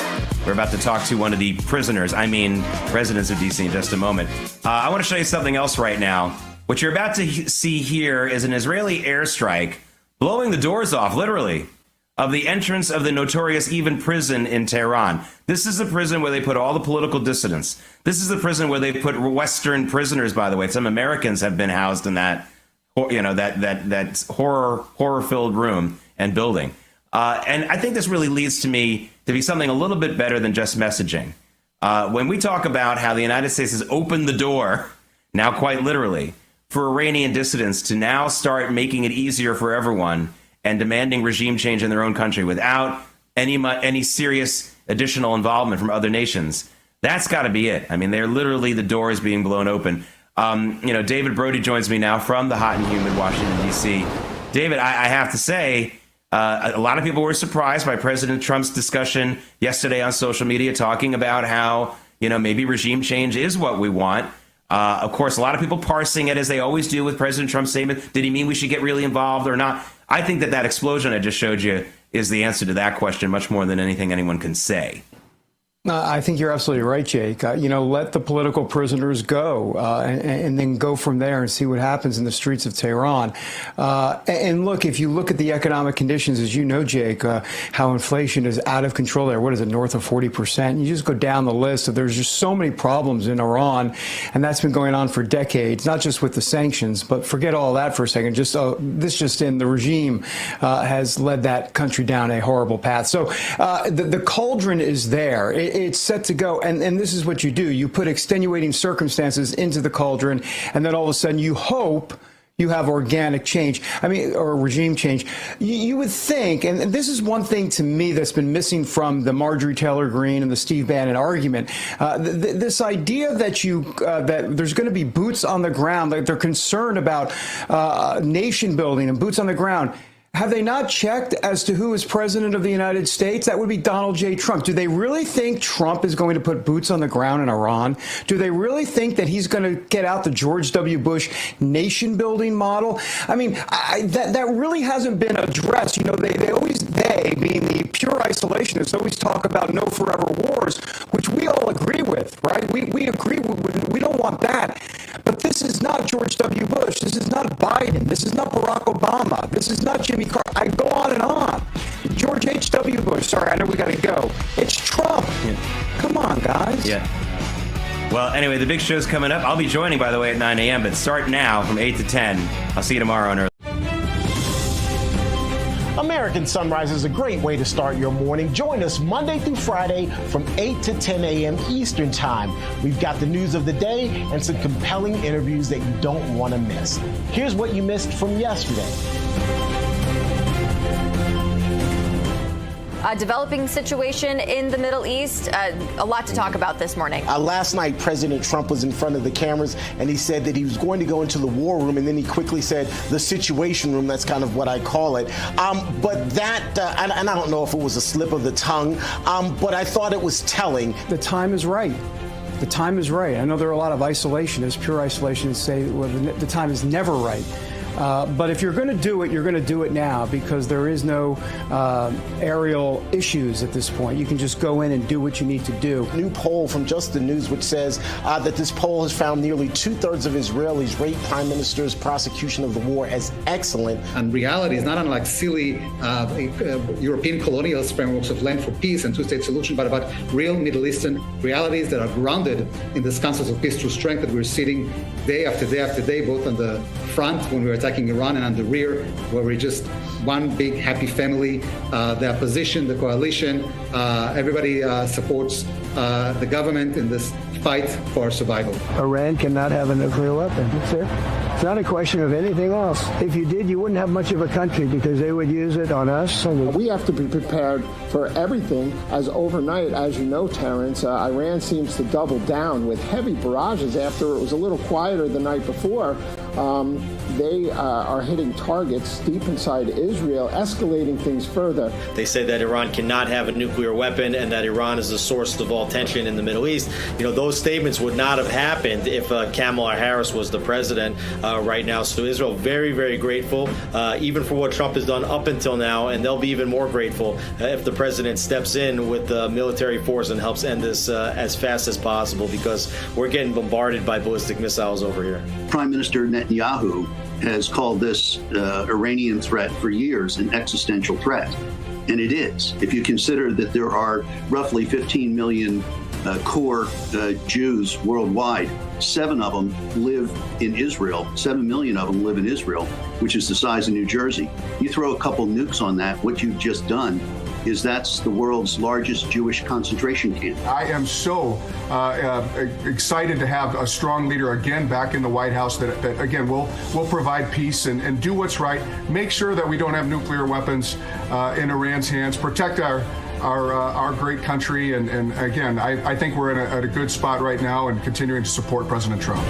We're about to talk to one of the residents of D.C. in just a moment. I want to show you something else right now. What you're about to see here is an Israeli airstrike blowing the doors off, literally, of the entrance of the notorious Even prison in Tehran. This is the prison where they put all the political dissidents. This is the prison where they put Western prisoners, by the way. Some Americans have been housed in that, that horror-filled room and building. And I think this really leads to me to be something a little bit better than just messaging. When we talk about how the United States has opened the door, now quite literally, for Iranian dissidents to now start making it easier for everyone and demanding regime change in their own country without any serious additional involvement from other nations, that's got to be it. I mean, they're literally, the door is being blown open. David Brody joins me now from the hot and humid Washington, D.C. David, I have to say, a lot of people were surprised by President Trump's discussion yesterday on social media, talking about how, maybe regime change is what we want. Of course, a lot of people parsing it as they always do with President Trump's statement. Did he mean we should get really involved or not? I think that explosion I just showed you is the answer to that question much more than anything anyone can say.
I think you're absolutely right, Jake. Let the political prisoners go and then go from there and see what happens in the streets of Tehran. And look, if you look at the economic conditions, as you know, Jake, how inflation is out of control there. What is it, north of 40%? You just go down the list. There's just so many problems in Iran, and that's been going on for decades, not just with the sanctions, but forget all that for a second. This in the regime has led that country down a horrible path. So the cauldron is there. It's set to go. And this is what you do. You put extenuating circumstances into the cauldron, and then all of a sudden you hope you have organic change, or regime change. You would think, and this is one thing to me that's been missing from the Marjorie Taylor Greene and the Steve Bannon argument, this idea that there's going to be boots on the ground, like they're concerned about nation building and boots on the ground. Have they not checked as to who is president of the United States? That would be Donald J. Trump. Do they really think Trump is going to put boots on the ground in Iran? Do they really think that he's going to get out the George W. Bush nation-building model? That really hasn't been addressed. They, being the pure isolationists, always talk about no forever wars, which we all agree with, right? We agree we don't want that. But this is not George W. Bush. This is not Biden. This is not Barack Obama. This is not Jimmy Carter. I go on and on. George H.W. Bush. Sorry, I know we got to go. It's Trump. Yeah. Come on, guys.
Yeah. Well, anyway, the big show's coming up. I'll be joining, by the way, at 9 a.m., but start now from 8 to 10. I'll see you tomorrow on Early.
American Sunrise is a great way to start your morning. Join us Monday through Friday from 8 to 10 a.m. Eastern Time. We've got the news of the day and some compelling interviews that you don't want to miss. Here's what you missed from yesterday.
A developing situation in the Middle East. A lot to talk about this morning.
Last night, President Trump was in front of the cameras, and he said that he was going to go into the war room, and then he quickly said the situation room. That's kind of what I call it. But that, and I don't know if it was a slip of the tongue, but I thought it was telling.
The time is right. The time is right. I know there are a lot of isolationists, pure isolationists, say, well, the time is never right. But if you're going to do it, you're going to do it now, because there is no aerial issues at this point. You can just go in and do what you need to do.
New poll from Just the News, which says that this poll has found nearly 2/3 of Israelis rate Prime Minister's prosecution of the war as excellent.
And reality is not unlike silly European colonial frameworks of land for peace and two-state solution, but about real Middle Eastern realities that are grounded in this concept of peace through strength that we're seeing day after day after day, both on the front when we're attacking Iran and on the rear where we're just one big happy family. The opposition, the coalition, everybody supports the government in this fight for our survival.
Iran cannot have a nuclear weapon. That's it. It's not a question of anything else. If you did, you wouldn't have much of a country, because they would use it on us.
We have to be prepared for everything, as overnight, as you know, Terrance, Iran seems to double down with heavy barrages after it was a little quieter the night before. They are hitting targets deep inside Israel, escalating things further.
They say that Iran cannot have a nuclear weapon and that Iran is the source of all tension in the Middle East. Those statements would not have happened if Kamala Harris was the president. right now. So Israel very, very grateful, even for what Trump has done up until now, and they'll be even more grateful if the president steps in with the military force and helps end this as fast as possible, because we're getting bombarded by ballistic missiles over here.
Prime Minister Netanyahu has called this Iranian threat for years an existential threat. And it is. If you consider that there are roughly 15 million core Jews worldwide, 7 of them live in Israel, 7 million of them live in Israel, which is the size of New Jersey. You throw a couple nukes on that, what you've just done is that's the world's largest Jewish concentration camp.
I am so excited to have a strong leader again back in the White House that again will provide peace and do what's right, make sure that we don't have nuclear weapons in Iran's hands, protect our great country, and again, I think we're at a good spot right now and continuing to support President Trump.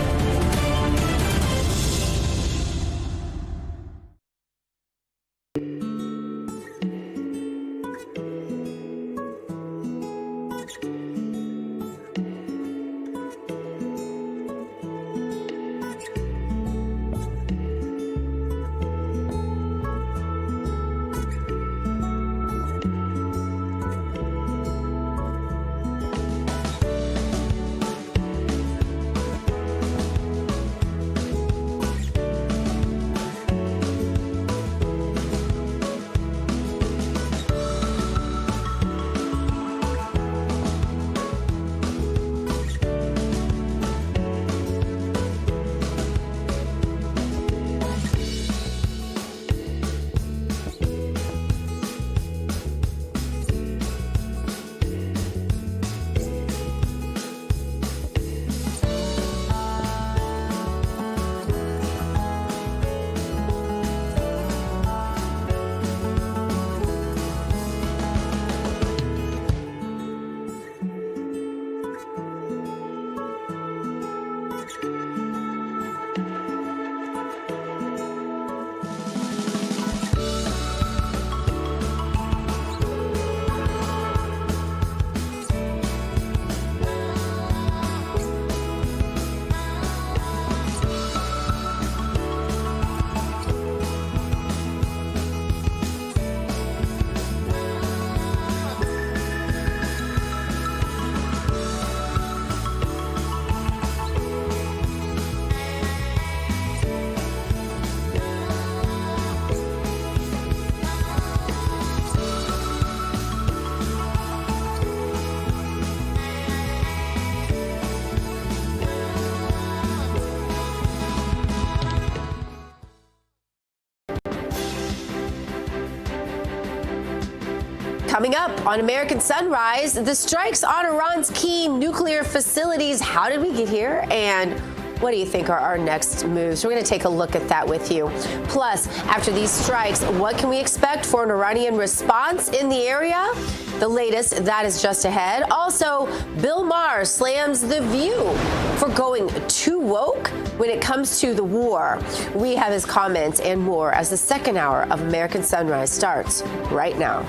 Coming up on American Sunrise, the strikes on Iran's key nuclear facilities. How did we get here? And what do you think are our next moves? We're going to take a look at that with you. Plus, after these strikes, what can we expect for an Iranian response in the area? The latest, that is just ahead. Also, Bill Maher slams The View for going too woke when it comes to the war. We have his comments and more as the second hour of American Sunrise starts right now.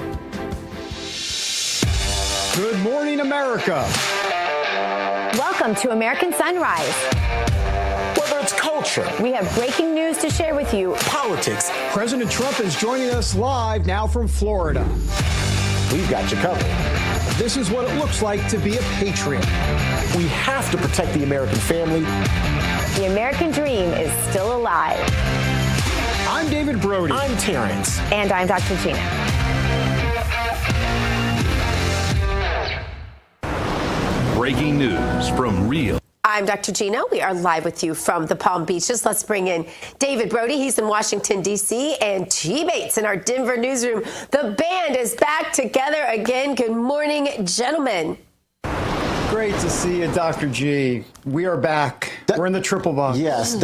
Good morning, America.
Welcome to American Sunrise.
Whether it's culture,
we have breaking news to share with you.
Politics. President Trump is joining us live now from Florida.
We've got you covered.
This is what it looks like to be a patriot.
We have to protect the American family.
The American dream is still alive.
I'm David Brody.
I'm Terrance.
And I'm Dr. Gina.
Breaking news from Real.
I'm Dr. Gina. We are live with you from the Palm Beaches. Let's bring in David Brody. He's in Washington, D.C., and G. Bates in our Denver newsroom. The band is back together again. Good morning, gentlemen.
Great to see you, Dr. G. We are back. We're in the triple bunk.
Yes,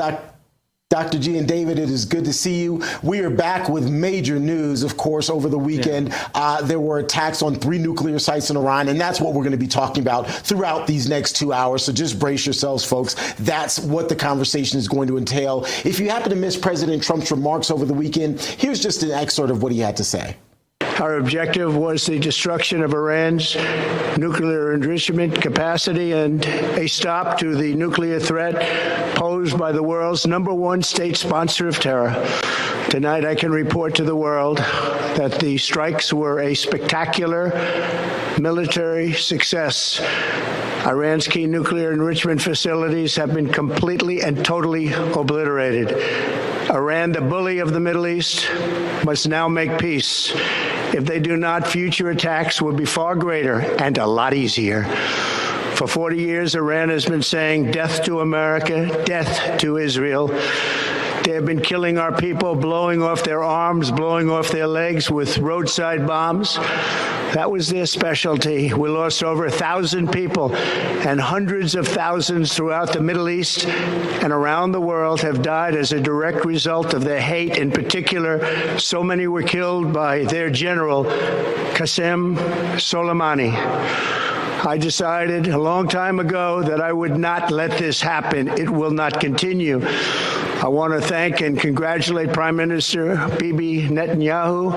Dr. G and David, it is good to see you. We are back with major news, of course, over the weekend. There were attacks on 3 nuclear sites in Iran, and that's what we're going to be talking about throughout these next 2 hours. So just brace yourselves, folks. That's what the conversation is going to entail. If you happen to miss President Trump's remarks over the weekend, here's just an excerpt of what he had to say.
Our objective was the destruction of Iran's nuclear enrichment capacity and a stop to the nuclear threat posed by the world's #1 state sponsor of terror. Tonight, I can report to the world that the strikes were a spectacular military success. Iran's key nuclear enrichment facilities have been completely and totally obliterated. Iran, the bully of the Middle East, must now make peace. If they do not, future attacks will be far greater and a lot easier. For 40 years, Iran has been saying death to America, death to Israel. They have been killing our people, blowing off their arms, blowing off their legs with roadside bombs. That was their specialty. We lost over 1,000 people, and hundreds of thousands throughout the Middle East and around the world have died as a direct result of their hate. In particular, so many were killed by their general, Qasem Soleimani. I decided a long time ago that I would not let this happen. It will not continue. I want to thank and congratulate Prime Minister Bibi Netanyahu.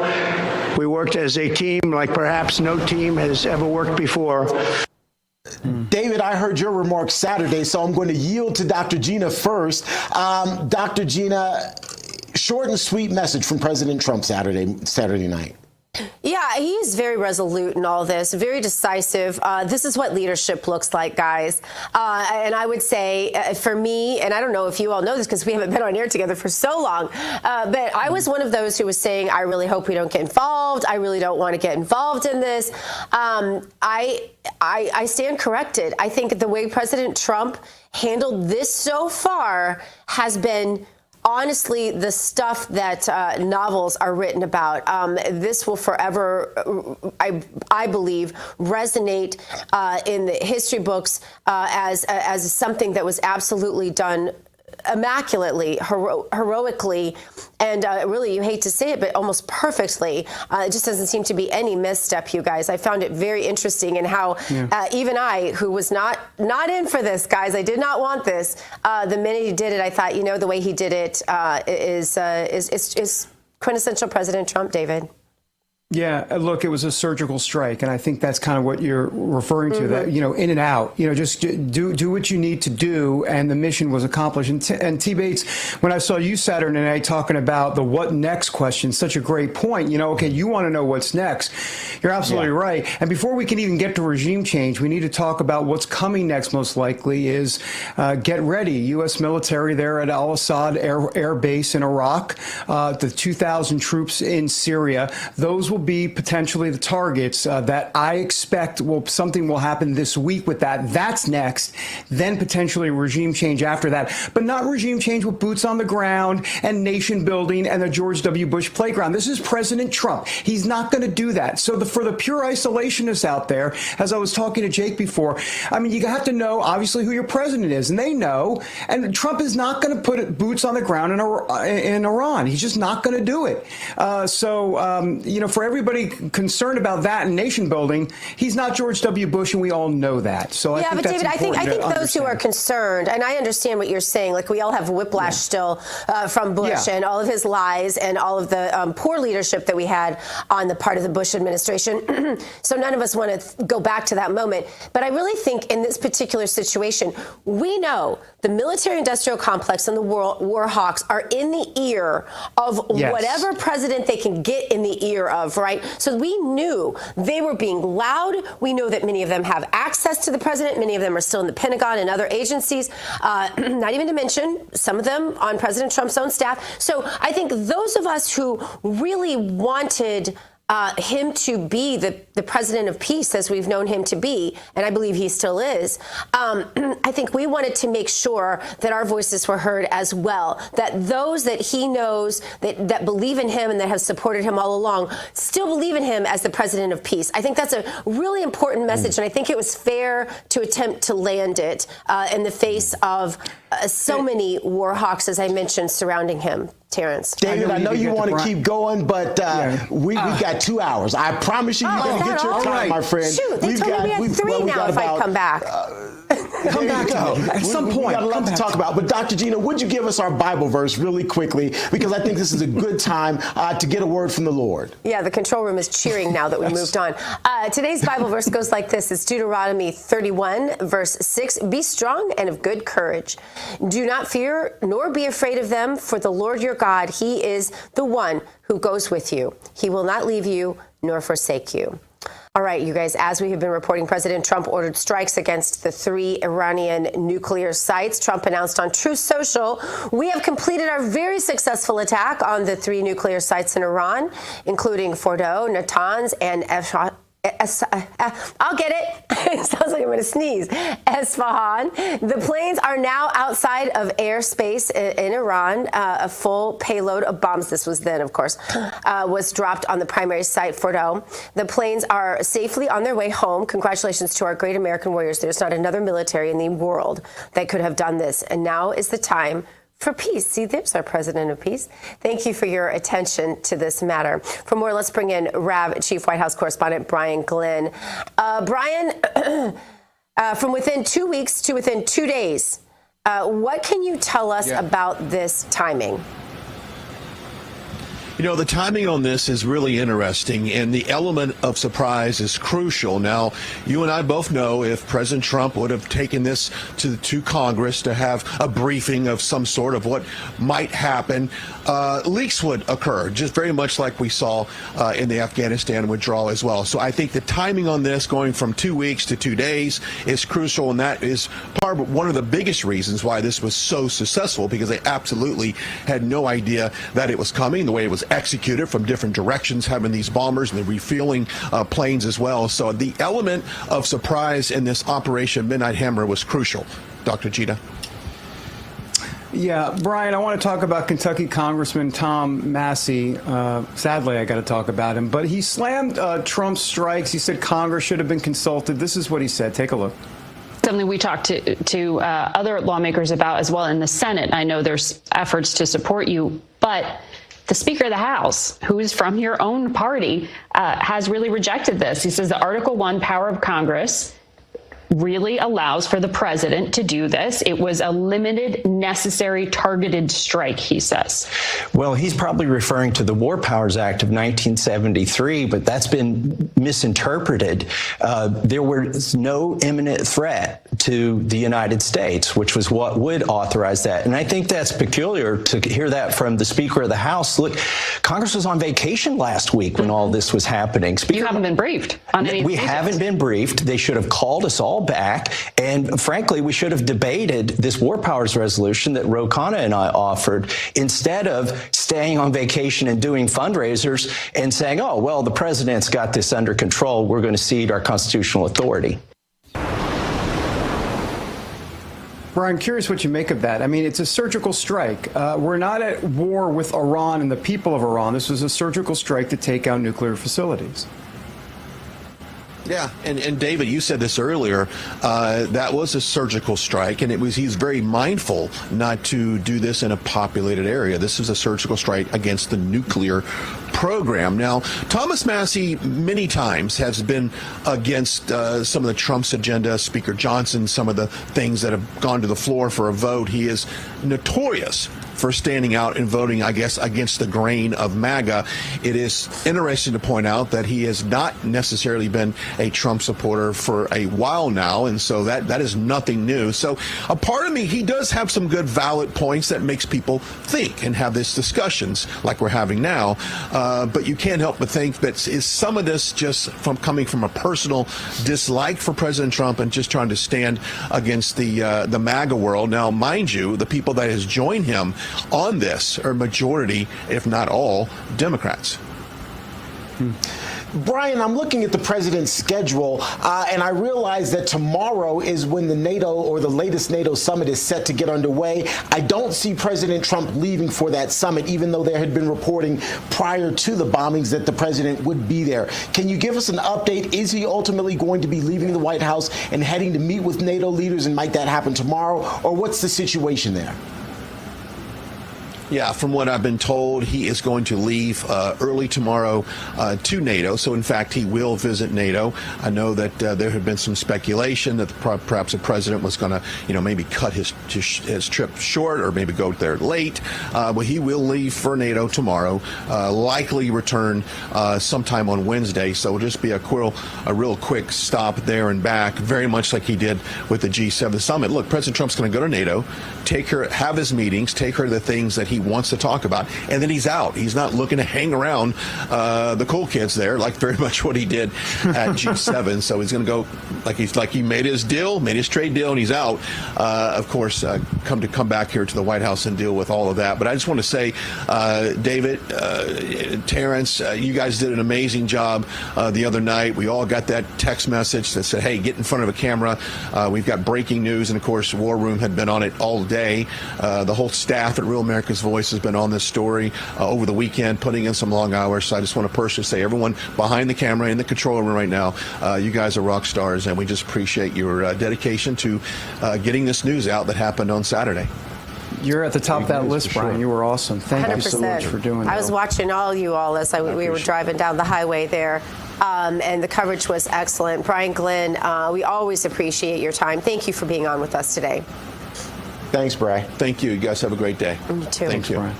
We worked as a team like perhaps no team has ever worked before.
David, I heard your remarks Saturday, so I'm going to yield to Dr. Gina first. Dr. Gina, short and sweet message from President Trump Saturday night.
Yeah, he's very resolute in all this, very decisive. This is what leadership looks like, guys. And I would say for me, and I don't know if you all know this because we haven't been on air together for so long, but I was one of those who was saying, I really hope we don't get involved. I really don't want to get involved in this. I stand corrected. I think the way President Trump handled this so far has been honestly the stuff that novels are written about. This will forever, I believe, resonate in the history books as something that was absolutely done immaculately, heroically, and really, you hate to say it, but almost perfectly. It just doesn't seem to be any misstep, you guys. I found it very interesting in how even I, who was not in for this, guys, I did not want this. The minute he did it, I thought, the way he did it is quintessential President Trump, David.
Yeah, look, it was a surgical strike, and I think that's kind of what you're referring to, that, in and out, just do what you need to do, and the mission was accomplished. And T. Bates, when I saw you Saturday night talking about the what next question, such a great point, okay, you want to know what's next. You're absolutely right. And before we can even get to regime change, we need to talk about what's coming next, most likely, is get ready. U.S. military there at Al-Assad Air Base in Iraq, the 2,000 troops in Syria, those will be potentially the targets that I expect something will happen this week with that. That's next. Then potentially regime change after that. But not regime change with boots on the ground and nation building and the George W. Bush playground. This is President Trump. He's not going to do that. So for the pure isolationists out there, as I was talking to Jake before, you have to know, obviously, who your president is. And they know. And Trump is not going to put boots on the ground in Iran. He's just not going to do it. For everybody concerned about that and nation building, he's not George W. Bush, and we all know that. So I think
David, I think those who are concerned, and I understand what you're saying, like we all have whiplash still from Bush and all of his lies and all of the poor leadership that we had on the part of the Bush administration. So none of us want to go back to that moment. But I really think in this particular situation, we know the military-industrial complex and the war hawks are in the ear of whatever president they can get in the ear of, right? So we knew they were being loud. We know that many of them have access to the president. Many of them are still in the Pentagon and other agencies, not even to mention some of them on President Trump's own staff. So I think those of us who really wanted him to be the president of peace, as we've known him to be, and I believe he still is, I think we wanted to make sure that our voices were heard as well, that those that he knows that believe in him and that have supported him all along still believe in him as the president of peace. I think that's a really important message, and I think it was fair to attempt to land it in the face of so many war hawks, as I mentioned, surrounding him. Terrance.
David, I know you want to keep going, but we got 2 hours. I promise you, you're going to get your time, my friend.
Shoot, they told me we had 3 now if I come back.
Come back to me. At some point.
We got a lot to talk about. But Dr. Gina, would you give us our Bible verse really quickly? Because I think this is a good time to get a word from the Lord.
Yeah, the control room is cheering now that we moved on. Today's Bible verse goes like this. It's Deuteronomy 31, verse 6. Be strong and of good courage. Do not fear nor be afraid of them, for the Lord your God, he is the one who goes with you. He will not leave you nor forsake you. All right, you guys, as we have been reporting, President Trump ordered strikes against the 3 Iranian nuclear sites. Trump announced on Truth Social, we have completed our very successful attack on the 3 nuclear sites in Iran, including Fordo, Natanz, and I'll get it. It sounds like I'm going to sneeze. Esfahan. The planes are now outside of airspace in Iran. A full payload of bombs, this was then, of course, was dropped on the primary site, Fordo. The planes are safely on their way home. Congratulations to our great American warriors. There's not another military in the world that could have done this. And now is the time for peace. See, there's our president of peace. Thank you for your attention to this matter. For more, let's bring in RAV Chief White House Correspondent Brian Glenn. Brian, from within 2 weeks to within 2 days, what can you tell us about this timing?
You know, the timing on this is really interesting, and the element of surprise is crucial. Now, you and I both know if President Trump would have taken this to Congress to have a briefing of some sort of what might happen, leaks would occur, just very much like we saw in the Afghanistan withdrawal as well. So I think the timing on this going from 2 weeks to 2 days is crucial, and that is one of the biggest reasons why this was so successful, because they absolutely had no idea that it was coming, the way it was executed from different directions, having these bombers and the refueling planes as well. So the element of surprise in this Operation Midnight Hammer was crucial. Dr. Gina.
Yeah, Brian, I want to talk about Kentucky Congressman Tom Massey. Sadly, I got to talk about him, but he slammed Trump's strikes. He said Congress should have been consulted. This is what he said. Take a look.
Something we talked to other lawmakers about as well in the Senate. I know there's efforts to support you, but the Speaker of the House, who is from your own party, has really rejected this. He says the Article 1 power of Congress really allows for the president to do this. It was a limited, necessary, targeted strike, he says.
Well, he's probably referring to the War Powers Act of 1973, but that's been misinterpreted. There was no imminent threat to the United States, which was what would authorize that. And I think that's peculiar to hear that from the Speaker of the House. Look, Congress was on vacation last week when all this was happening.
You haven't been briefed on any.
We haven't been briefed. They should have called us all back. And frankly, we should have debated this War Powers resolution that Ro Khanna and I offered instead of staying on vacation and doing fundraisers and saying, oh, well, the president's got this under control. We're going to cede our constitutional authority.
Brian, curious what you make of that. I mean, it's a surgical strike. We're not at war with Iran and the people of Iran. This was a surgical strike to take out nuclear facilities.
Yeah, and David, you said this earlier, that was a surgical strike, and he's very mindful not to do this in a populated area. This is a surgical strike against the nuclear program. Now, Thomas Massey many times has been against some of the Trump's agenda, Speaker Johnson, some of the things that have gone to the floor for a vote. He is notorious for standing out and voting, I guess, against the grain of MAGA. It is interesting to point out that he has not necessarily been a Trump supporter for a while now, and so that is nothing new. So a part of me, he does have some good valid points that makes people think and have these discussions like we're having now. But you can't help but think that is some of this just from coming from a personal dislike for President Trump and just trying to stand against the MAGA world. Now, mind you, the people that has joined him on this are majority, if not all, Democrats.
Brian, I'm looking at the president's schedule, and I realize that tomorrow is when the NATO or the latest NATO summit is set to get underway. I don't see President Trump leaving for that summit, even though there had been reporting prior to the bombings that the president would be there. Can you give us an update? Is he ultimately going to be leaving the White House and heading to meet with NATO leaders, and might that happen tomorrow? Or what's the situation there?
Yeah, from what I've been told, he is going to leave early tomorrow to NATO. So, in fact, he will visit NATO. I know that there had been some speculation that perhaps the president was going to, maybe cut his trip short or maybe go there late. But he will leave for NATO tomorrow, likely return sometime on Wednesday. So it'll just be a real quick stop there and back, very much like he did with the G7 summit. Look, President Trump's going to go to NATO, have his meetings, take her to the things that he wants to talk about, and then he's out. He's not looking to hang around the cool kids there, like very much what he did at G7. So he's going to go like he made his deal, made his trade deal, and he's out. Of course, come back here to the White House and deal with all of that. But I just want to say, David, Terrance, you guys did an amazing job the other night. We all got that text message that said, "Hey, get in front of a camera." We've got breaking news, and of course, War Room had been on it all day. The whole staff at Real America's Voice has been on this story over the weekend, putting in some long hours. So I just want to personally say, everyone behind the camera in the control room right now, you guys are rock stars, and we just appreciate your dedication to getting this news out that happened on Saturday.
You're at the top of that list, Brian. You were awesome. Thank
100%.
you so much for doing that.
I was watching all this. We were driving down the highway there, and the coverage was excellent. Brian Glenn, we always appreciate your time. Thank you for being on with us today.
Thanks, Bri. Thank you. You guys have a great day.
You too.
Thank you.
Brian.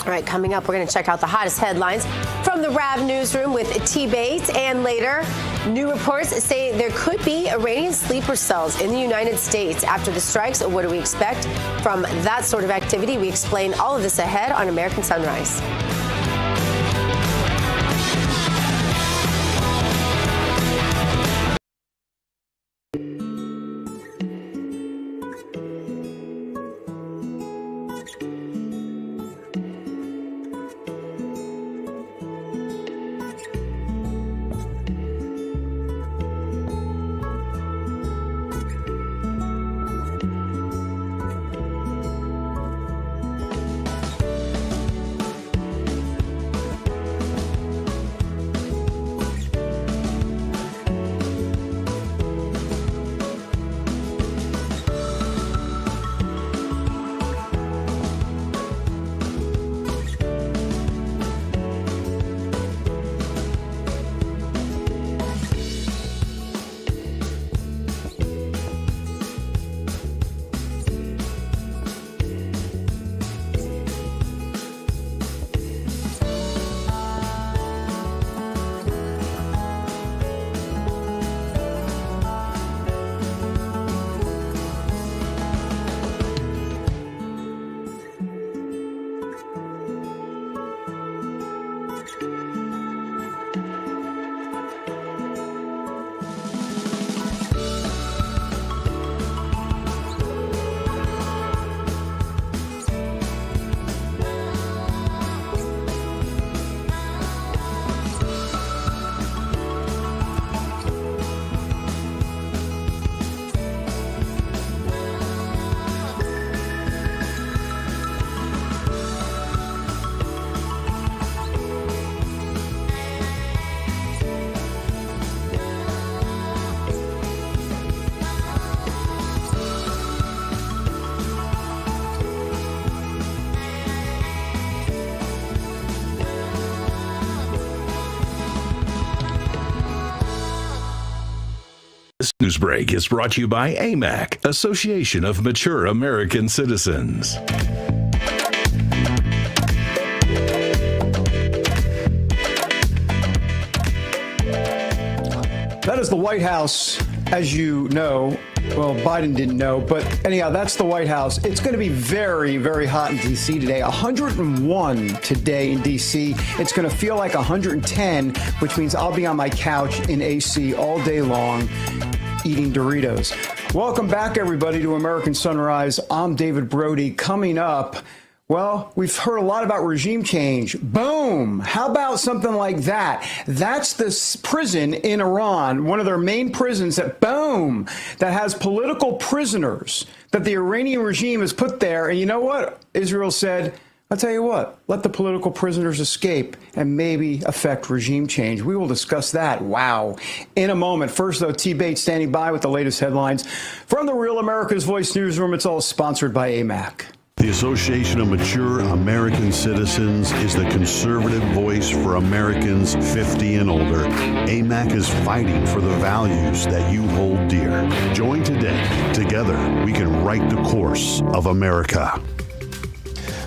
All right, coming up, we're going to check out the hottest headlines from the RAV newsroom with T. Bates. And later, new reports say there could be Iranian sleeper cells in the United States after the strikes. What do we expect from that sort of activity? We explain all of this ahead on American Sunrise.
This news break is brought to you by AMAC, Association of Mature American Citizens.
That is the White House, as you know. Well, Biden didn't know, but anyhow, that's the White House. It's going to be very, very hot in D.C. today. 101 today in D.C. It's going to feel like 110, which means I'll be on my couch in AC all day long eating Doritos. Welcome back, everybody, to American Sunrise. I'm David Brody. Coming up, well, we've heard a lot about regime change. Boom! How about something like that? That's the prison in Iran, one of their main prisons that, boom, that has political prisoners that the Iranian regime has put there. And you know what? Israel said, I'll tell you what, let the political prisoners escape and maybe affect regime change. We will discuss that. Wow. In a moment. First, though, T. Bates standing by with the latest headlines from the Real America's Voice newsroom. It's all sponsored by AMAC.
The Association of Mature American Citizens is the conservative voice for Americans 50 and older. AMAC is fighting for the values that you hold dear. Join today. Together, we can write the course of America.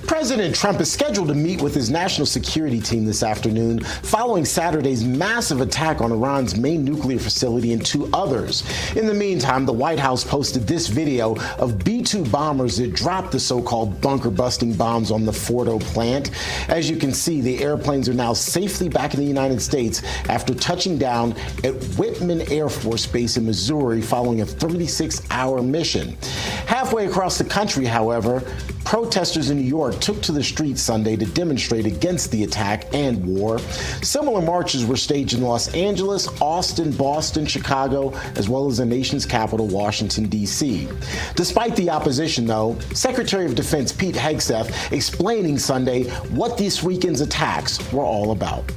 President Trump is scheduled to meet with his national security team this afternoon following Saturday's massive attack on Iran's main nuclear facility and 2 others. In the meantime, the White House posted this video of B-2 bombers that dropped the so-called bunker-busting bombs on the Fordo plant. As you can see, the airplanes are now safely back in the United States after touching down at Whitman Air Force Base in Missouri following a 36-hour mission. Halfway across the country, however, protesters in New York took to the streets Sunday to demonstrate against the attack and war. Similar marches were staged in Los Angeles, Austin, Boston, Chicago, as well as the nation's capital, Washington, D.C. Despite the opposition, though, Secretary of Defense Pete Hegseth explaining Sunday what this weekend's attacks were all about.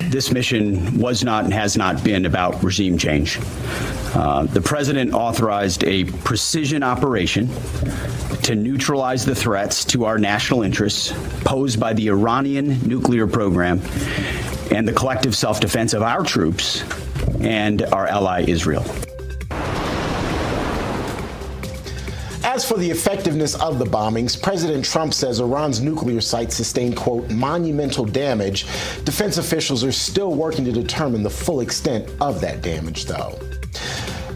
This mission was not and has not been about regime change. The president authorized a precision operation to neutralize the threats to our national interests posed by the Iranian nuclear program and the collective self-defense of our troops and our ally Israel.
As for the effectiveness of the bombings, President Trump says Iran's nuclear site sustained, quote, monumental damage. Defense officials are still working to determine the full extent of that damage, though.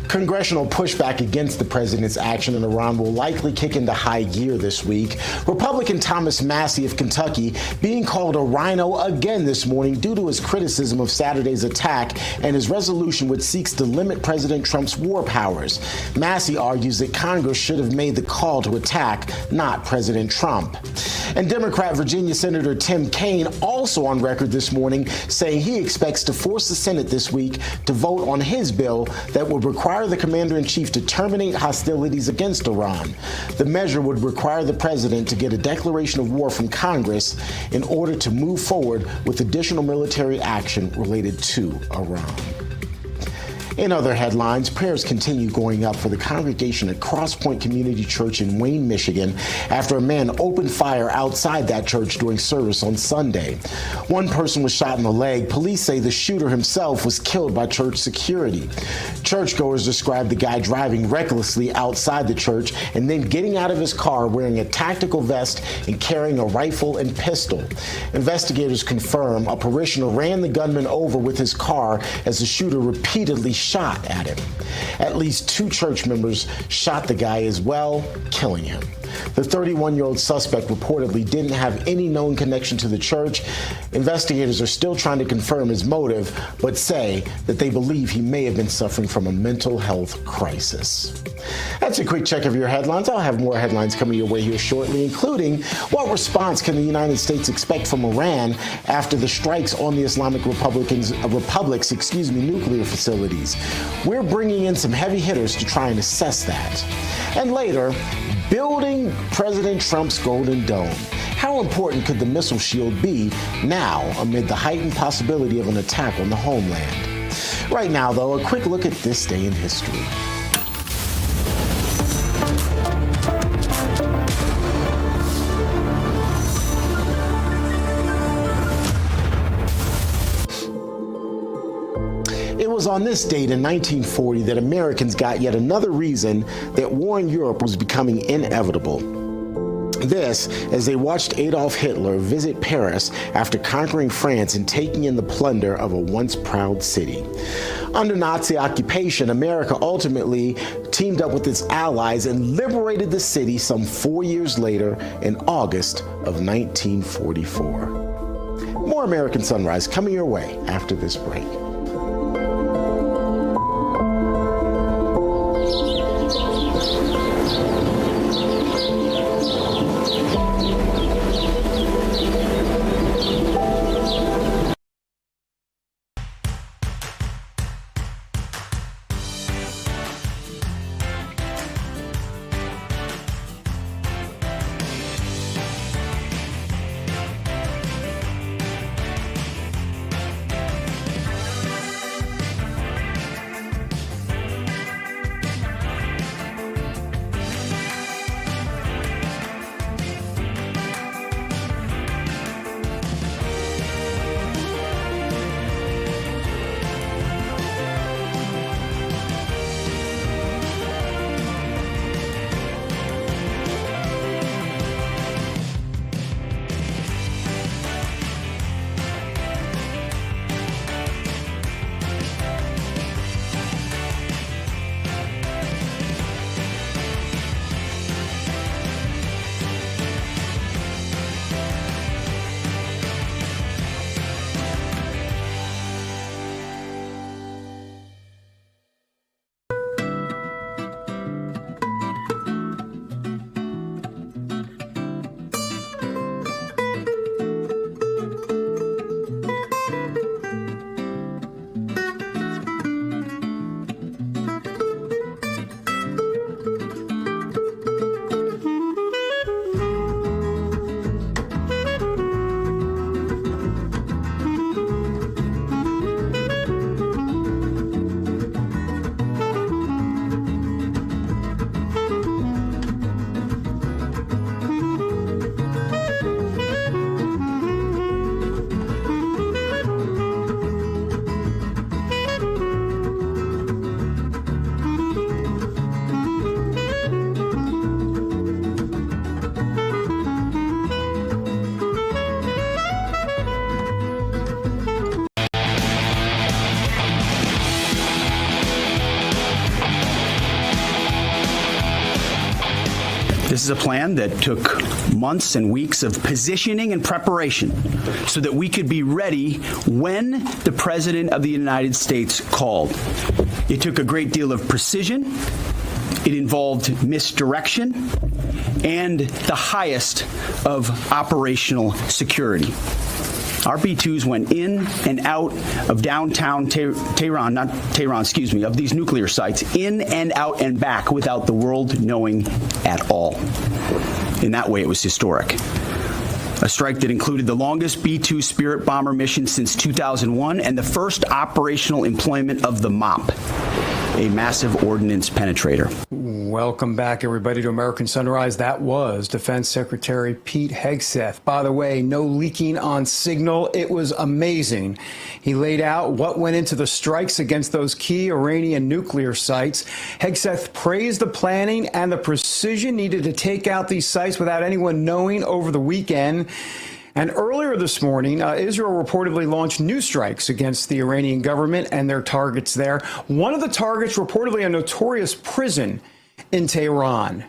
Congressional pushback against the president's action in Iran will likely kick into high gear this week. Republican Thomas Massie of Kentucky being called a rhino again this morning due to his criticism of Saturday's attack and his resolution which seeks to limit President Trump's war powers. Massie argues that Congress should have made the call to attack, not President Trump. And Democrat Virginia Senator Tim Kaine also on record this morning saying he expects to force the Senate this week to vote on his bill that would require the commander-in-chief to terminate hostilities against Iran. The measure would require the president to get a declaration of war from Congress in order to move forward with additional military action related to Iran. In other headlines, prayers continue going up for the congregation at Crosspoint Community Church in Wayne, Michigan, after a man opened fire outside that church during service on Sunday. One person was shot in the leg. Police say the shooter himself was killed by church security. Churchgoers described the guy driving recklessly outside the church and then getting out of his car wearing a tactical vest and carrying a rifle and pistol. Investigators confirm a parishioner ran the gunman over with his car as the shooter repeatedly shot at him. At least 2 church members shot the guy as well, killing him. The 31-year-old suspect reportedly didn't have any known connection to the church. Investigators are still trying to confirm his motive, but say that they believe he may have been suffering from a mental health crisis. That's a quick check of your headlines. I'll have more headlines coming your way here shortly, including what response can the United States expect from Iran after the strikes on the Islamic Republic's nuclear facilities. We're bringing in some heavy hitters to try and assess that. And later, building President Trump's Golden Dome. How important could the missile shield be now amid the heightened possibility of an attack on the homeland? Right now, though, a quick look at this day in history. It was on this date in 1940 that Americans got yet another reason that war in Europe was becoming inevitable. This, as they watched Adolf Hitler visit Paris after conquering France and taking in the plunder of a once proud city. Under Nazi occupation, America ultimately teamed up with its allies and liberated the city some 4 years later in August of 1944. More American Sunrise coming your way after this break.
This is a plan that took months and weeks of positioning and preparation so that we could be ready when the President of the United States called. It took a great deal of precision. It involved misdirection and the highest of operational security. Our B-2s went in and out of downtown Tehran, of these nuclear sites, in and out and back without the world knowing at all. In that way, it was historic. A strike that included the longest B-2 Spirit bomber mission since 2001 and the first operational employment of the MOP, a massive ordnance penetrator.
Welcome back, everybody, to American Sunrise. That was Defense Secretary Pete Hegseth. By the way, no leaking on signal. It was amazing. He laid out what went into the strikes against those key Iranian nuclear sites. Hegseth praised the planning and the precision needed to take out these sites without anyone knowing over the weekend. And earlier this morning, Israel reportedly launched new strikes against the Iranian government and their targets there. One of the targets reportedly a notorious prison in Tehran.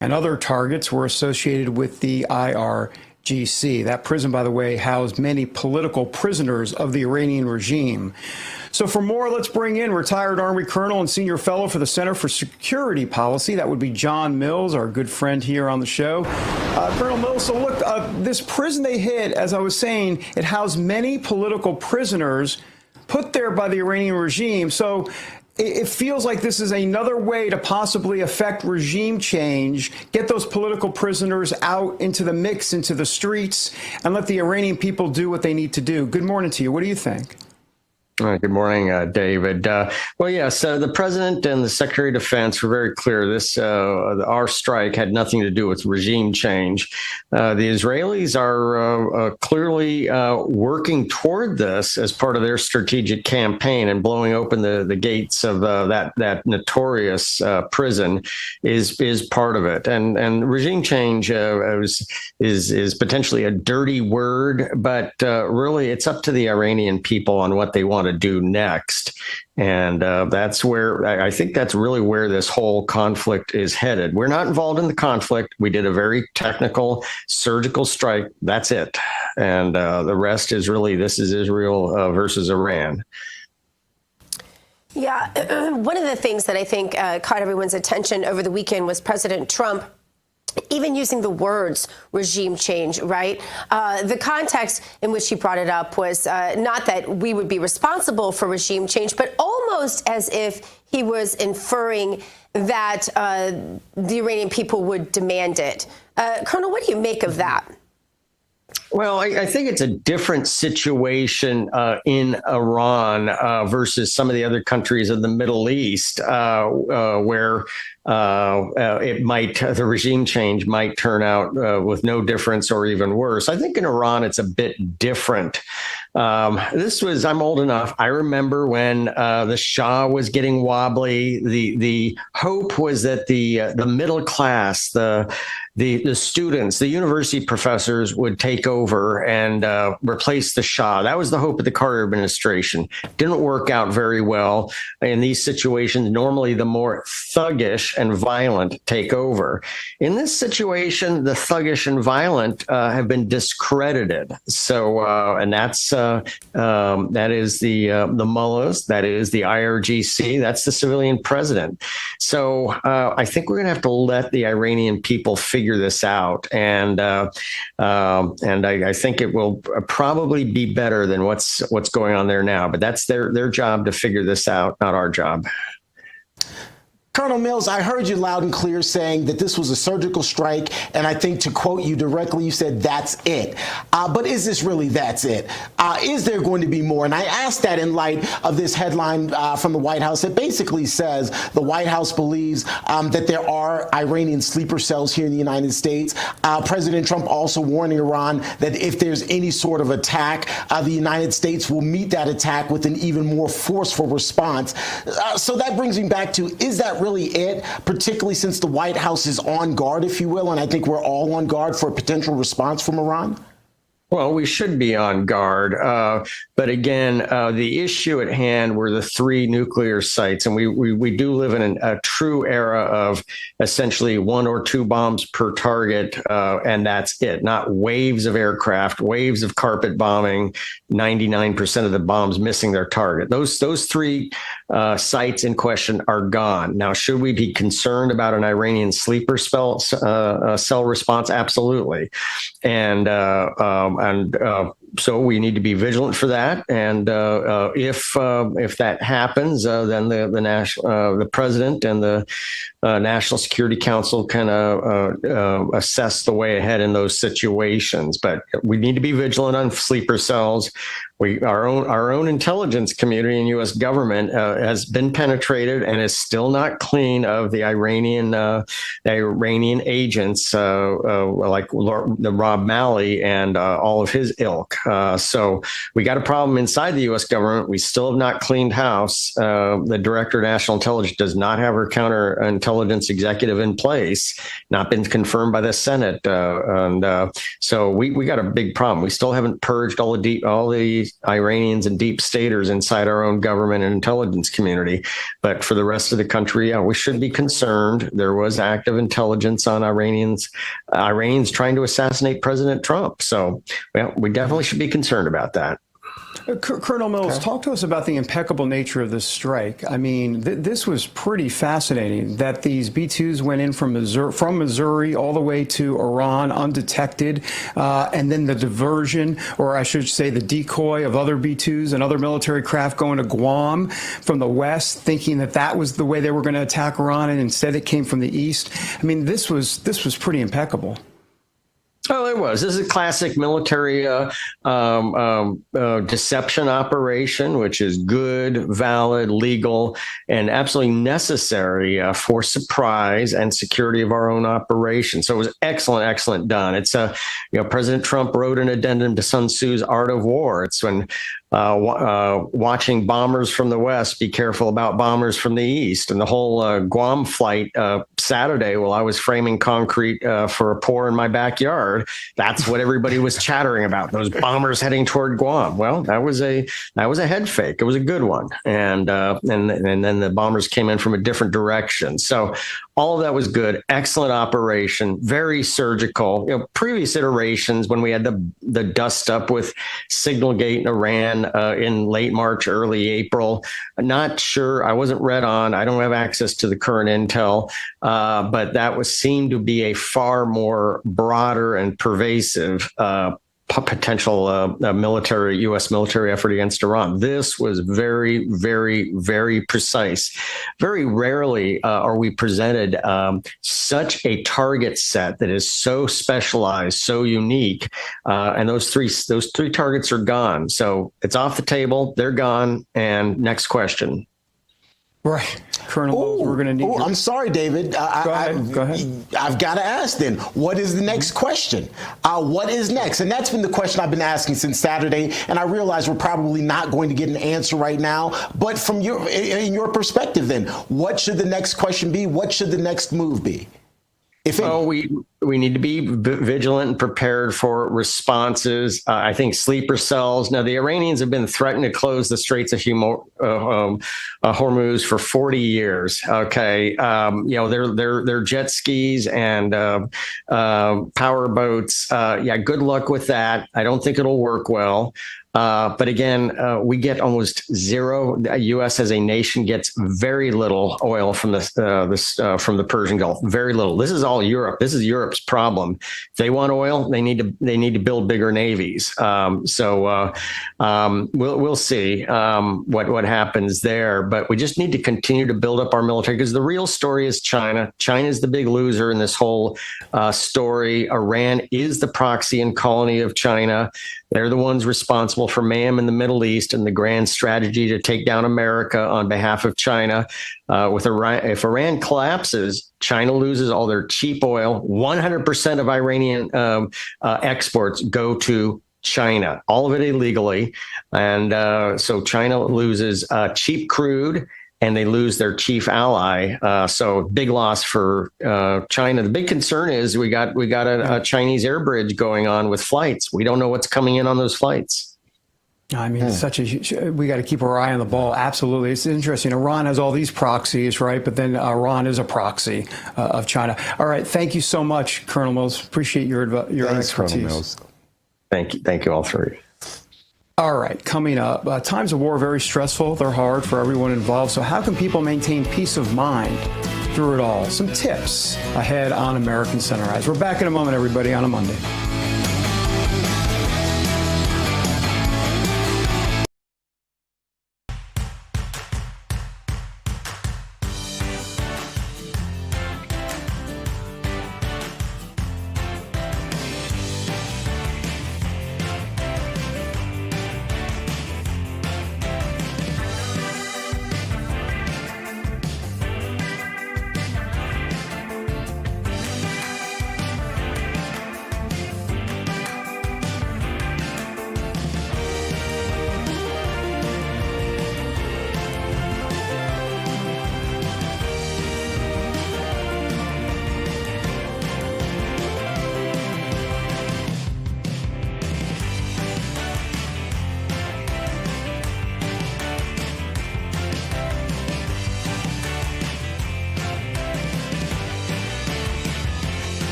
And other targets were associated with the IRGC. That prison, by the way, housed many political prisoners of the Iranian regime. So for more, let's bring in retired Army Colonel and Senior Fellow for the Center for Security Policy. That would be John Mills, our good friend here on the show. Colonel Mills, so look, this prison they hit, as I was saying, it housed many political prisoners put there by the Iranian regime. So it feels like this is another way to possibly affect regime change, get those political prisoners out into the mix, into the streets, and let the Iranian people do what they need to do. Good morning to you. What do you think?
Good morning, David. Well, yeah, so the president and the Secretary of Defense were very clear. Our strike had nothing to do with regime change. The Israelis are clearly working toward this as part of their strategic campaign, and blowing open the gates of that notorious prison is part of it. And regime change is potentially a dirty word, but really it's up to the Iranian people on what they want to do next. And that's where I think that's really where this whole conflict is headed. We're not involved in the conflict. We did a very technical surgical strike. That's it. And the rest is really, this is Israel versus Iran.
Yeah, one of the things that I think caught everyone's attention over the weekend was President Trump even using the words regime change, right? The context in which he brought it up was not that we would be responsible for regime change, but almost as if he was inferring that the Iranian people would demand it. Colonel, what do you make of that?
Well, I think it's a different situation in Iran versus some of the other countries of the Middle East where the regime change might turn out with no difference or even worse. I think in Iran, it's a bit different. I'm old enough. I remember when the Shah was getting wobbly. The hope was that the middle class, the students, the university professors would take over and replace the Shah. That was the hope of the Carter administration. Didn't work out very well. In these situations, normally the more thuggish and violent take over. In this situation, the thuggish and violent have been discredited. So, and that's that is the mullahs, that is the IRGC, that's the civilian president. So I think we're going to have to let the Iranian people figure this out, and I think it will probably be better than what's going on there now. But that's their job to figure this out, not our job.
Colonel Mills, I heard you loud and clear saying that this was a surgical strike, and I think to quote you directly, you said that's it. But is this really that's it? Is there going to be more? And I asked that in light of this headline from the White House that basically says the White House believes that there are Iranian sleeper cells here in the United States. President Trump also warning Iran that if there's any sort of attack, the United States will meet that attack with an even more forceful response. So that brings me back to, is that really it, particularly since the White House is on guard, if you will, and I think we're all on guard for a potential response from Iran?
Well, we should be on guard. But again, the issue at hand were the 3 nuclear sites. And we do live in a true era of essentially 1 or 2 bombs per target. And that's it, not waves of aircraft, waves of carpet bombing, 99% of the bombs missing their target. Those 3 sites in question are gone. Now, should we be concerned about an Iranian sleeper cell response? Absolutely. So we need to be vigilant for that. And if that happens, then the president and the National Security Council can assess the way ahead in those situations. But we need to be vigilant on sleeper cells. Our own intelligence community and U.S. government has been penetrated and is still not clean of the Iranian agents like the Rob Malley and all of his ilk. So we got a problem inside the U.S. government. We still have not cleaned house. The Director of National Intelligence does not have her counterintelligence executive in place, not been confirmed by the Senate. So we got a big problem. We still haven't purged all the Iranians and deep staters inside our own government and intelligence community. But for the rest of the country, we should be concerned. There was active intelligence on Iranians trying to assassinate President Trump. So we definitely should be concerned about that.
Colonel Mills, talk to us about the impeccable nature of this strike. I mean, this was pretty fascinating that these B-2s went in from Missouri all the way to Iran undetected, and then the diversion, or I should say the decoy of other B-2s and other military craft going to Guam from the west, thinking that was the way they were going to attack Iran, and instead it came from the east. I mean, this was pretty impeccable.
Oh, it was. This is a classic military deception operation, which is good, valid, legal, and absolutely necessary for surprise and security of our own operation. So it was excellent done. It's President Trump wrote an addendum to Sun Tzu's Art of War. It's when watching bombers from the west, be careful about bombers from the east. And the whole Guam flight Saturday, while I was framing concrete for a pour in my backyard, that's what everybody was chattering about, those bombers heading toward Guam. Well, that was a head fake. It was a good one. And then the bombers came in from a different direction. So all of that was good. Excellent operation, very surgical. Previous iterations, when we had the dust up with Signalgate in Iran in late March, early April, not sure. I wasn't read on. I don't have access to the current intel, but that seemed to be a far more broader and pervasive potential U.S. military effort against Iran. This was very, very, very precise. Very rarely are we presented such a target set that is so specialized, so unique, and those three targets are gone. So it's off the table. They're gone. And next question.
Right. Colonel Mills, we're going to need
I'm sorry, David.
Go ahead.
I've got to ask then, what is the next question? What is next? And that's been the question I've been asking since Saturday. And I realize we're probably not going to get an answer right now. But from in your perspective then, what should the next question be? What should the next move be?
We need to be vigilant and prepared for responses. I think sleeper cells. Now, the Iranians have been threatening to close the Straits of Hormuz for 40 years. Okay, they're jet skis and power boats. Good luck with that. I don't think it'll work well. But again, we get almost zero. The U.S. as a nation gets very little oil from the Persian Gulf. Very little. This is all Europe. This is Europe's problem. If they want oil, they need to build bigger navies. We'll see what happens there. But we just need to continue to build up our military, because the real story is China. China is the big loser in this whole story. Iran is the proxy and colony of China. They're the ones responsible for mayhem in the Middle East and the grand strategy to take down America on behalf of China. With Iran, if Iran collapses, China loses all their cheap oil. 100% of Iranian exports go to China, all of it illegally. And so China loses cheap crude, and they lose their chief ally. So big loss for China. The big concern is we got a Chinese air bridge going on with flights. We don't know what's coming in on those flights.
I mean, we got to keep our eye on the ball. Absolutely. It's interesting. Iran has all these proxies, right? But then Iran is a proxy of China. All right. Thank you so much, Colonel Mills. Appreciate your expertise.
Colonel Mills. Thank you. Thank you all three.
All right. Coming up, times of war are very stressful. They're hard for everyone involved. So how can people maintain peace of mind through it all? Some tips ahead on American Sunrise. We're back in a moment, everybody, on a Monday.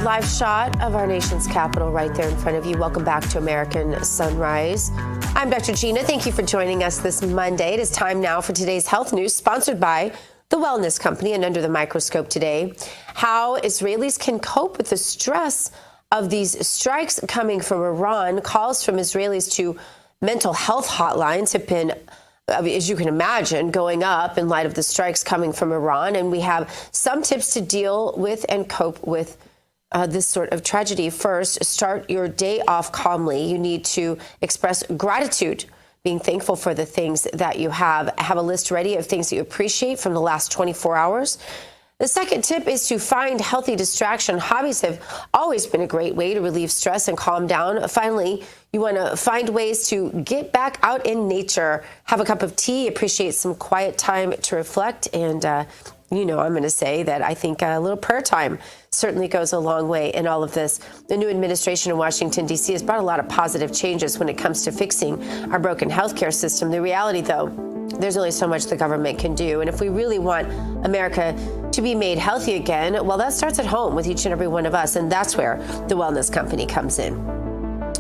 Live shot of our nation's capital right there in front of you. Welcome back to American Sunrise. I'm Dr. Gina. Thank you for joining us this Monday. It is time now for today's health news, sponsored by The Wellness Company and Under the Microscope today. How Israelis can cope with the stress of these strikes coming from Iran. Calls from Israelis to mental health hotlines have been, as you can imagine, going up in light of the strikes coming from Iran. And we have some tips to deal with and cope with this sort of tragedy. First, start your day off calmly. You need to express gratitude, being thankful for the things that you have. Have a list ready of things that you appreciate from the last 24 hours. The second tip is to find healthy distraction. Hobbies have always been a great way to relieve stress and calm down. Finally, you want to find ways to get back out in nature. Have a cup of tea, appreciate some quiet time to reflect, and I'm going to say that I think a little prayer time certainly goes a long way in all of this. The new administration in Washington, D.C. has brought a lot of positive changes when it comes to fixing our broken healthcare system. The reality, though, there's only so much the government can do. And if we really want America to be made healthy again, well, that starts at home with each and every one of us. And that's where the Wellness Company comes in.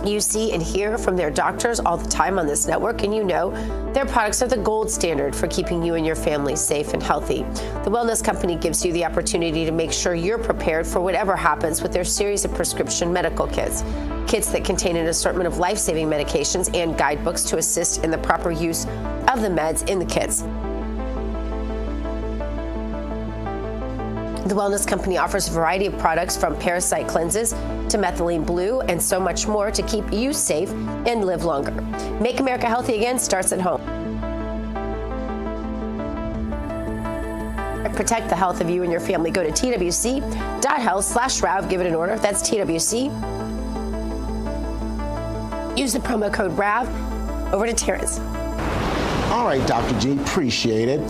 You see and hear from their doctors all the time on this network, and you know their products are the gold standard for keeping you and your family safe and healthy. The Wellness Company gives you the opportunity to make sure you're prepared for whatever happens with their series of prescription medical kits. Kits that contain an assortment of life-saving medications and guidebooks to assist in the proper use of the meds in the kits. The Wellness Company offers a variety of products from parasite cleanses to methylene blue and so much more to keep you safe and live longer. Make America healthy again starts at home. Protect the health of you and your family. Go to twc.health/RAV. Give it an order. That's TWC. Use the promo code RAV. Over to Terrance.
All right, Dr. G, appreciate it.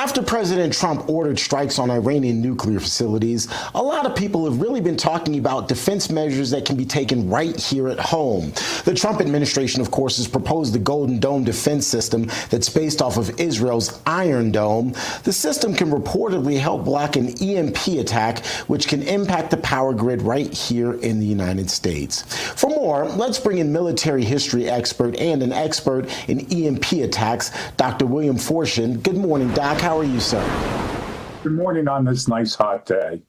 After President Trump ordered strikes on Iranian nuclear facilities, a lot of people have really been talking about defense measures that can be taken right here at home. The Trump administration, of course, has proposed the Golden Dome defense system that's based off of Israel's Iron Dome. The system can reportedly help block an EMP attack, which can impact the power grid right here in the United States. For more, let's bring in military history expert and an expert in EMP attacks, Dr. William Fortune. Good morning, Doc. How are you, sir?
Good morning on this nice hot day.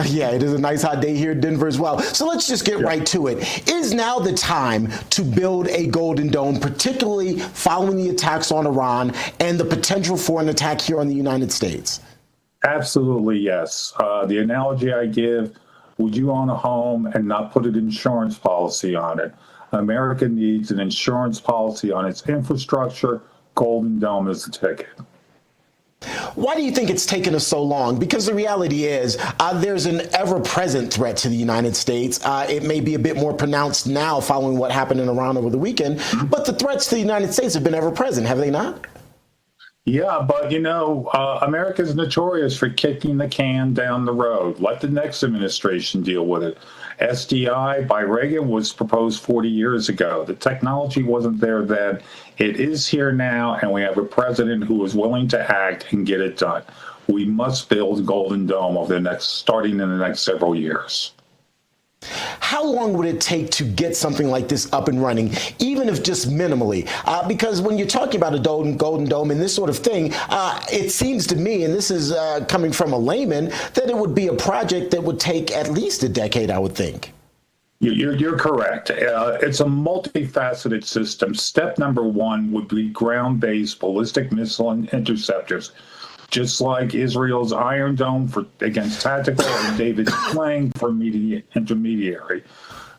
Yeah, it is a nice hot day here in Denver as well. So let's just get right to it. Is now the time to build a Golden Dome, particularly following the attacks on Iran and the potential for an attack here on the United States?
Absolutely, yes. The analogy I give, would you own a home and not put an insurance policy on it? America needs an insurance policy on its infrastructure. Golden Dome is the ticket.
Why do you think it's taken us so long? Because the reality is there's an ever-present threat to the United States. It may be a bit more pronounced now following what happened in Iran over the weekend, but the threats to the United States have been ever-present, have they not?
Yeah, but America's notorious for kicking the can down the road. Let the next administration deal with it. SDI by Reagan was proposed 40 years ago. The technology wasn't there then. It is here now, and we have a president who is willing to act and get it done. We must build Golden Dome starting in the next several years.
How long would it take to get something like this up and running, even if just minimally? Because when you're talking about a Golden Dome and this sort of thing, it seems to me, and this is coming from a layman, that it would be a project that would take at least a decade, I would think.
You're correct. It's a multifaceted system. Step number one would be ground-based ballistic missile interceptors, just like Israel's Iron Dome against tactical and David's Sling for intermediary.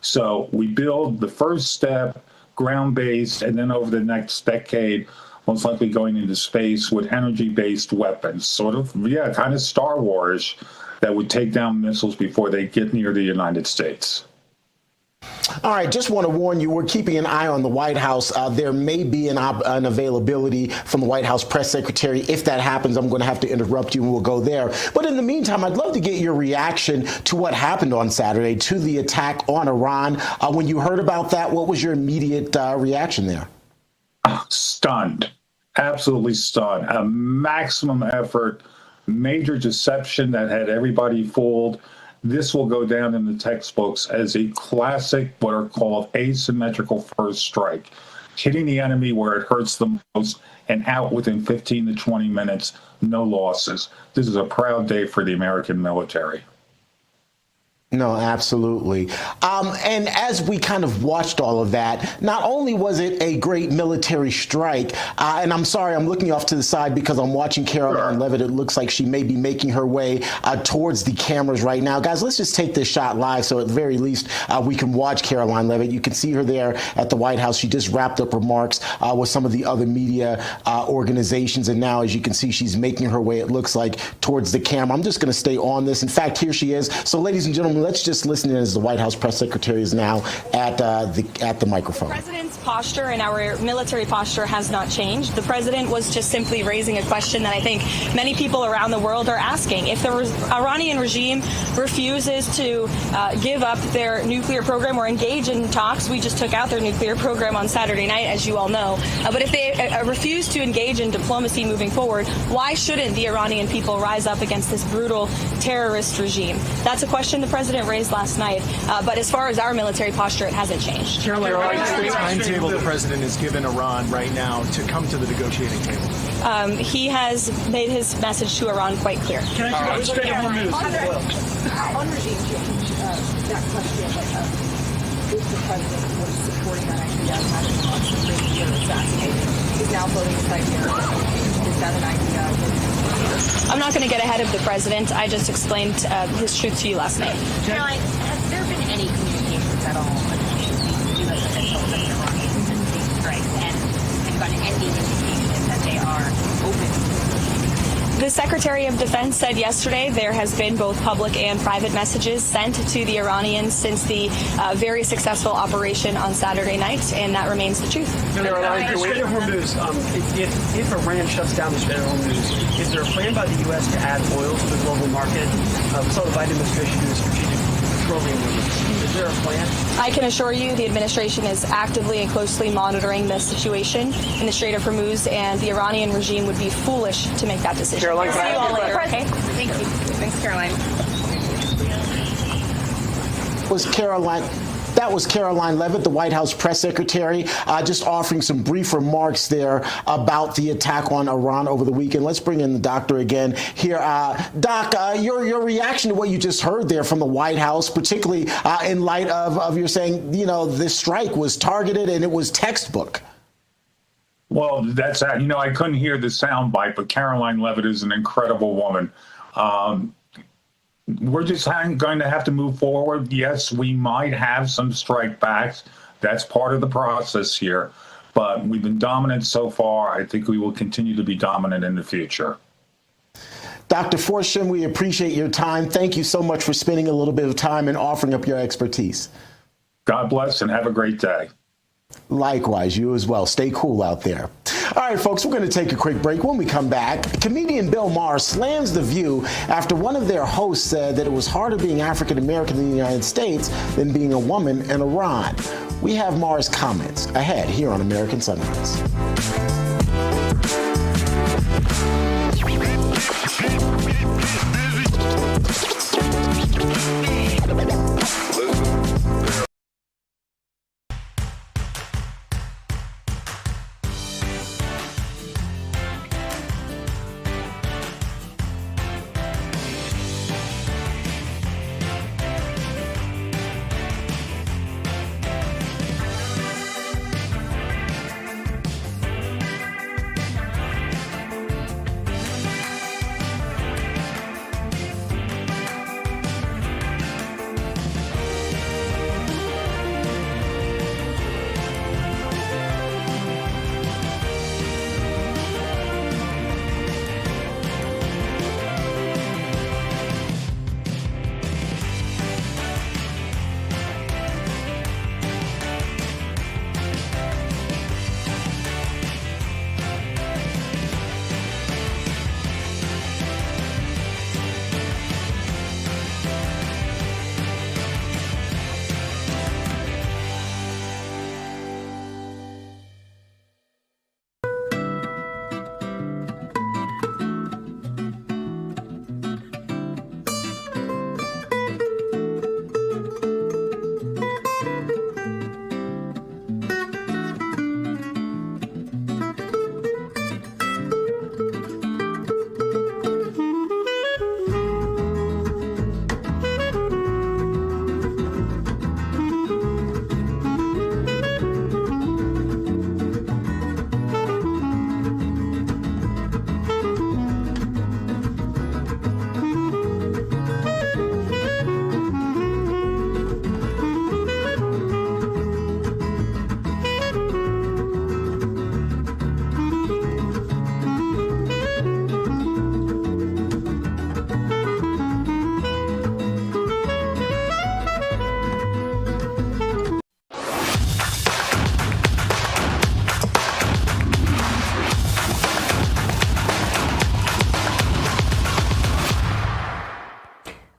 So we build the first step, ground-based, and then over the next decade, most likely going into space with energy-based weapons, kind of Star Wars, that would take down missiles before they get near the United States.
All right, just want to warn you, we're keeping an eye on the White House. There may be an availability from the White House press secretary. If that happens, I'm going to have to interrupt you and we'll go there. But in the meantime, I'd love to get your reaction to what happened on Saturday, to the attack on Iran. When you heard about that, what was your immediate reaction there?
Stunned, absolutely stunned. A maximum effort, major deception that had everybody fooled. This will go down in the textbooks as a classic, what are called asymmetrical first strike, hitting the enemy where it hurts the most and out within 15 to 20 minutes, no losses. This is a proud day for the American military.
No, absolutely. And as we kind of watched all of that, not only was it a great military strike, and I'm sorry, I'm looking off to the side because I'm watching Caroline Levitt. It looks like she may be making her way towards the cameras right now. Guys, let's just take this shot live so at the very least we can watch Caroline Levitt. You can see her there at the White House. She just wrapped up remarks with some of the other media organizations. And now, as you can see, she's making her way, it looks like, towards the camera. I'm just going to stay on this. In fact, here she is. So, ladies and gentlemen, let's just listen in as the White House press secretary is now at the microphone.
The president's posture and our military posture has not changed. The president was just simply raising a question that I think many people around the world are asking. If the Iranian regime refuses to give up their nuclear program or engage in talks, we just took out their nuclear program on Saturday night, as you all know. But if they refuse to engage in diplomacy moving forward, why shouldn't the Iranian people rise up against this brutal terrorist regime? That's a question the president raised last night. But as far as our military posture, it hasn't changed.
Caroline, what's the timetable the president has given Iran right now to come to the negotiating table?
He has made his message to Iran quite clear.
Can I just get one minute?
On regime change, that question if the president was supporting that idea of having Iran assassinated is now floating inside here. Is that an idea?
I'm not going to get ahead of the president. I just explained his truth to you last night.
Caroline, has there been any communications at all between the U.S. officials and the Iranians since these strikes? And have you gotten any indication that they are open to
The Secretary of Defense said yesterday there has been both public and private messages sent to the Iranians since the very successful operation on Saturday night, and that remains the truth.
If Iran shuts down the Strait of Hormuz, is there a plan by the U.S. to add oil to the global market? We saw the Biden administration do a strategic petroleum release. Is there a plan?
I can assure you the administration is actively and closely monitoring the situation in the Strait of Hormuz, and the Iranian regime would be foolish to make that decision.
Caroline,
See you all later, okay?
Thank you. Thanks, Caroline.
That was Caroline Leavitt, the White House press secretary, just offering some brief remarks there about the attack on Iran over the weekend. Let's bring in the doctor again here. Doc, your reaction to what you just heard there from the White House, particularly in light of your saying, this strike was targeted and it was textbook.
Well, that's I couldn't hear the sound bite, but Caroline Leavitt is an incredible woman. We're just going to have to move forward. Yes, we might have some strike backs. That's part of the process here. But we've been dominant so far. I think we will continue to be dominant in the future.
Dr. Forsham, we appreciate your time. Thank you so much for spending a little bit of time and offering up your expertise.
God bless and have a great day.
Likewise, you as well. Stay cool out there. All right, folks, we're going to take a quick break. When we come back, comedian Bill Maher slams The View after one of their hosts said that it was harder being African-American in the United States than being a woman in Iran. We have Maher's comments ahead here on American Sunrise.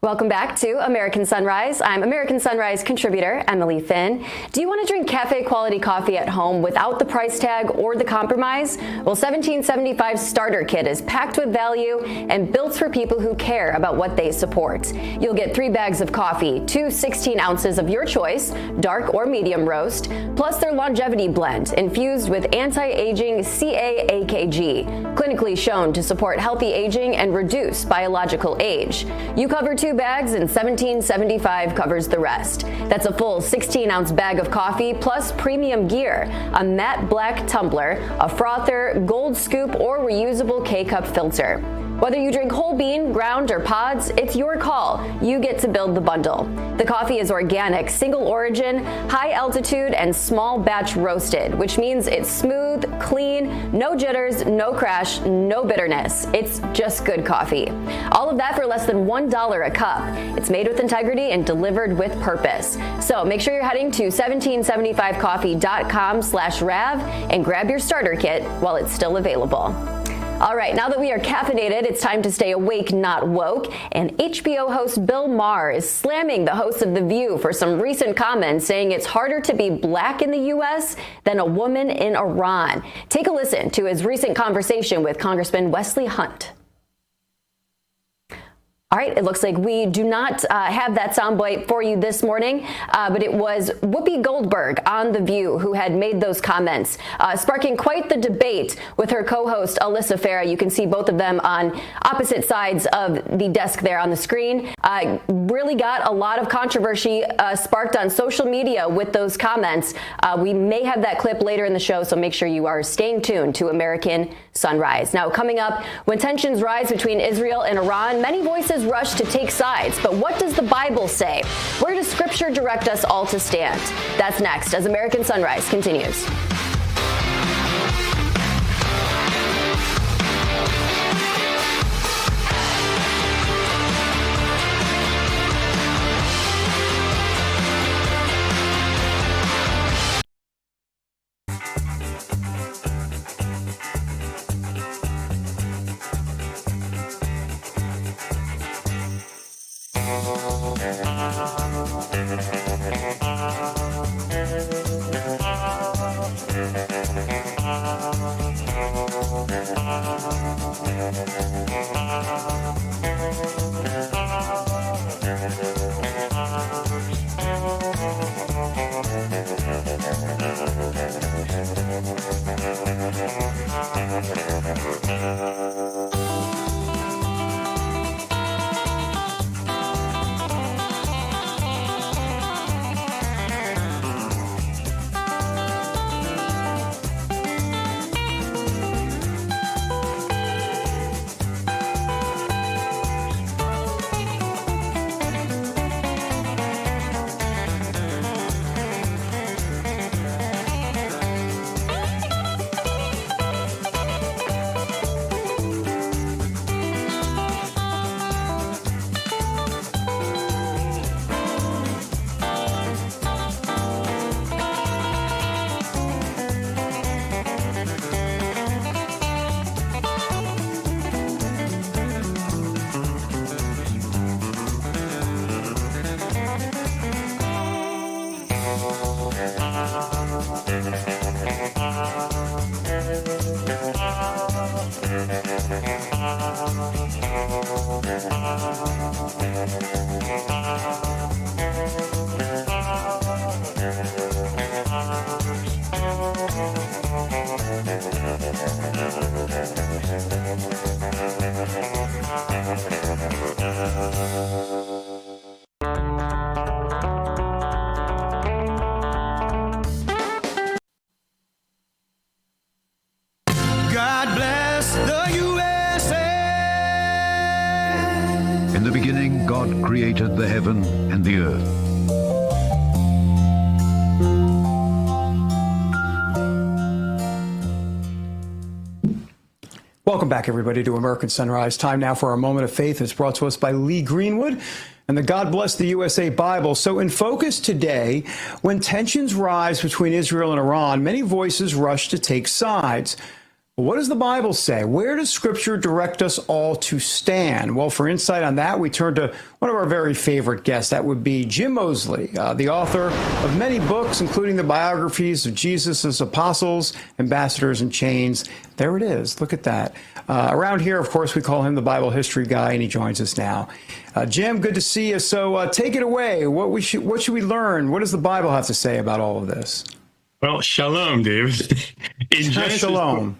Welcome back to American Sunrise. I'm American Sunrise contributor Emily Finn. Do you want to drink cafe quality coffee at home without the price tag or the compromise? Well, $17.75 starter kit is packed with value and built for people who care about what they support. You'll get 3 bags of coffee, 2 16 ounces of your choice, dark or medium roast, plus their longevity blend infused with anti-aging CAAKG, clinically shown to support healthy aging and reduce biological age. You cover 2 bags and $17.75 covers the rest. That's a full 16-ounce bag of coffee plus premium gear, a matte black tumbler, a frother, gold scoop, or reusable K-cup filter. Whether you drink whole bean, ground, or pods, it's your call. You get to build the bundle. The coffee is organic, single origin, high altitude, and small batch roasted, which means it's smooth, clean, no jitters, no crash, no bitterness. It's just good coffee. All of that for less than $1 a cup. It's made with integrity and delivered with purpose. So make sure you're heading to 1775coffee.com/Rav and grab your starter kit while it's still available. All right, now that we are caffeinated, it's time to stay awake, not woke. And HBO host Bill Maher is slamming the host of The View for some recent comments, saying it's harder to be black in the U.S. than a woman in Iran. Take a listen to his recent conversation with Congressman Wesley Hunt. All right, it looks like we do not have that soundbite for you this morning, but it was Whoopi Goldberg on The View who had made those comments, sparking quite the debate with her co-host Alyssa Farah. You can see both of them on opposite sides of the desk there on the screen. Really got a lot of controversy sparked on social media with those comments. We may have that clip later in the show, so make sure you are staying tuned to American Sunrise. Now, coming up, when tensions rise between Israel and Iran, many voices rush to take sides. But what does the Bible say? Where does Scripture direct us all to stand? That's next as American Sunrise continues.
God bless the USA.
In the beginning, God created the heaven and the earth.
Welcome back, everybody, to American Sunrise. Time now for our moment of faith. It's brought to us by Lee Greenwood and the God Bless the USA Bible. So in focus today, when tensions rise between Israel and Iran, many voices rush to take sides. What does the Bible say? Where does Scripture direct us all to stand? Well, for insight on that, we turn to one of our very favorite guests. That would be Jim Mosley, the author of many books, including the biographies of Jesus' apostles, ambassadors in chains. There it is. Look at that. Around here, of course, we call him the Bible history guy, and he joins us now. Jim, good to see you. So take it away. What should we learn? What does the Bible have to say about all of this?
Well, shalom, David. In Genesis,
shalom.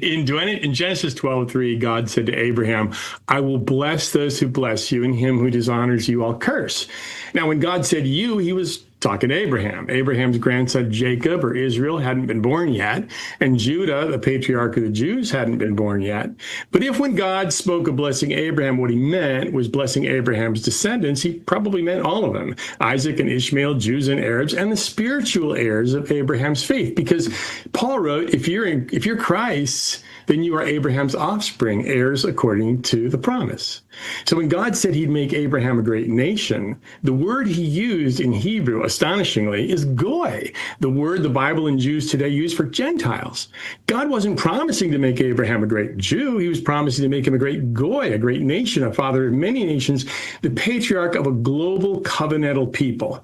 In Genesis 12:3, God said to Abraham, I will bless those who bless you, and him who dishonors you, I'll curse. Now, when God said you, he was talking to Abraham. Abraham's grandson Jacob, or Israel, hadn't been born yet, and Judah, the patriarch of the Jews, hadn't been born yet. But if when God spoke of blessing Abraham, what he meant was blessing Abraham's descendants, he probably meant all of them, Isaac and Ishmael, Jews and Arabs, and the spiritual heirs of Abraham's faith. Because Paul wrote, if you're Christ, then you are Abraham's offspring, heirs according to the promise. So when God said he'd make Abraham a great nation, the word he used in Hebrew, astonishingly, is goy, the word the Bible and Jews today use for Gentiles. God wasn't promising to make Abraham a great Jew. He was promising to make him a great goy, a great nation, a father of many nations, the patriarch of a global covenantal people.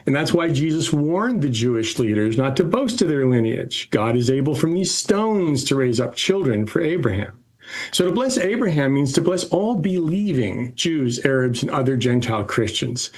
And that's why Jesus warned the Jewish leaders not to boast of their lineage. God is able from these stones to raise up children for Abraham. So to bless Abraham means to bless all believing Jews, Arabs, and other Gentile Christians.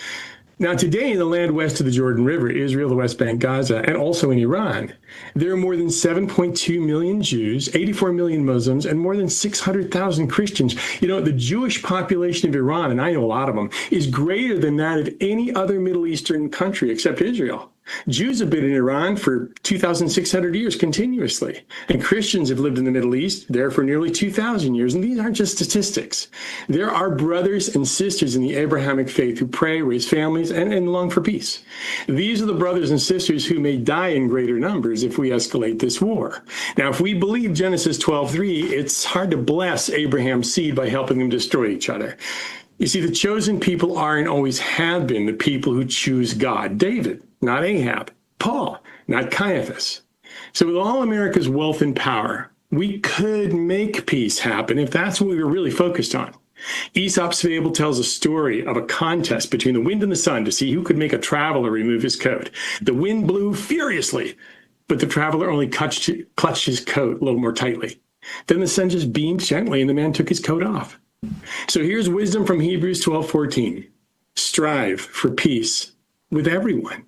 Now, today in the land west of the Jordan River, Israel, the West Bank, Gaza, and also in Iran, there are more than 7.2 million Jews, 84 million Muslims, and more than 600,000 Christians. You know, the Jewish population of Iran, and I know a lot of them, is greater than that of any other Middle Eastern country except Israel. Jews have been in Iran for 2,600 years continuously, and Christians have lived in the Middle East there for nearly 2,000 years, and these aren't just statistics. There are brothers and sisters in the Abrahamic faith who pray, raise families, and long for peace. These are the brothers and sisters who may die in greater numbers if we escalate this war. Now, if we believe Genesis 12:3, it's hard to bless Abraham's seed by helping them destroy each other. You see, the chosen people are and always have been the people who choose God. David, not Ahab. Paul, not Caiaphas. So with all America's wealth and power, we could make peace happen if that's what we were really focused on. Aesop's fable tells a story of a contest between the wind and the sun to see who could make a traveler remove his coat. The wind blew furiously, but the traveler only clutched his coat a little more tightly. Then the sun just beamed gently and the man took his coat off. So here's wisdom from Hebrews 12:14. Strive for peace with everyone.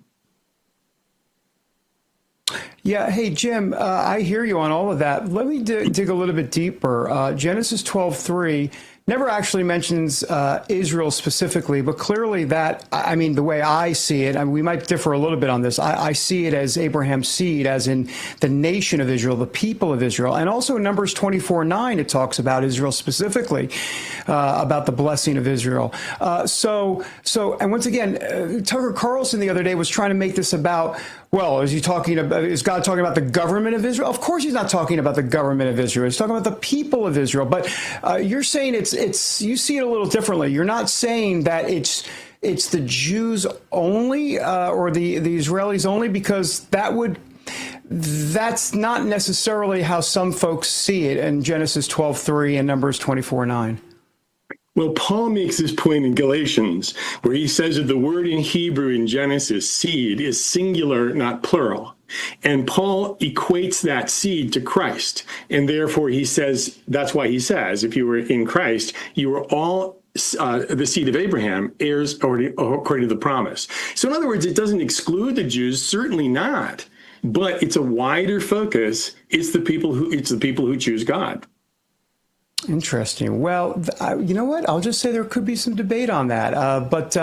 Yeah. Hey, Jim, I hear you on all of that. Let me dig a little bit deeper. Genesis 12:3 never actually mentions Israel specifically, but clearly that, I mean, the way I see it, I mean, we might differ a little bit on this. I see it as Abraham's seed, as in the nation of Israel, the people of Israel. And also in Numbers 24:9, it talks about Israel specifically, about the blessing of Israel. And once again, Tucker Carlson the other day was trying to make this about, well, is God talking about the government of Israel? Of course he's not talking about the government of Israel. He's talking about the people of Israel. But you're saying you see it a little differently. You're not saying that it's the Jews only or the Israelis only, because that's not necessarily how some folks see it in Genesis 12:3 and Numbers 24:9.
Well, Paul makes this point in Galatians, where he says that the word in Hebrew in Genesis, seed, is singular, not plural. And Paul equates that seed to Christ. And therefore he says, that's why he says, if you were in Christ, you were all the seed of Abraham, heirs according to the promise. So in other words, it doesn't exclude the Jews, certainly not. But it's a wider focus. It's the people who choose God.
Interesting. Well, you know what? I'll just say there could be some debate on that. But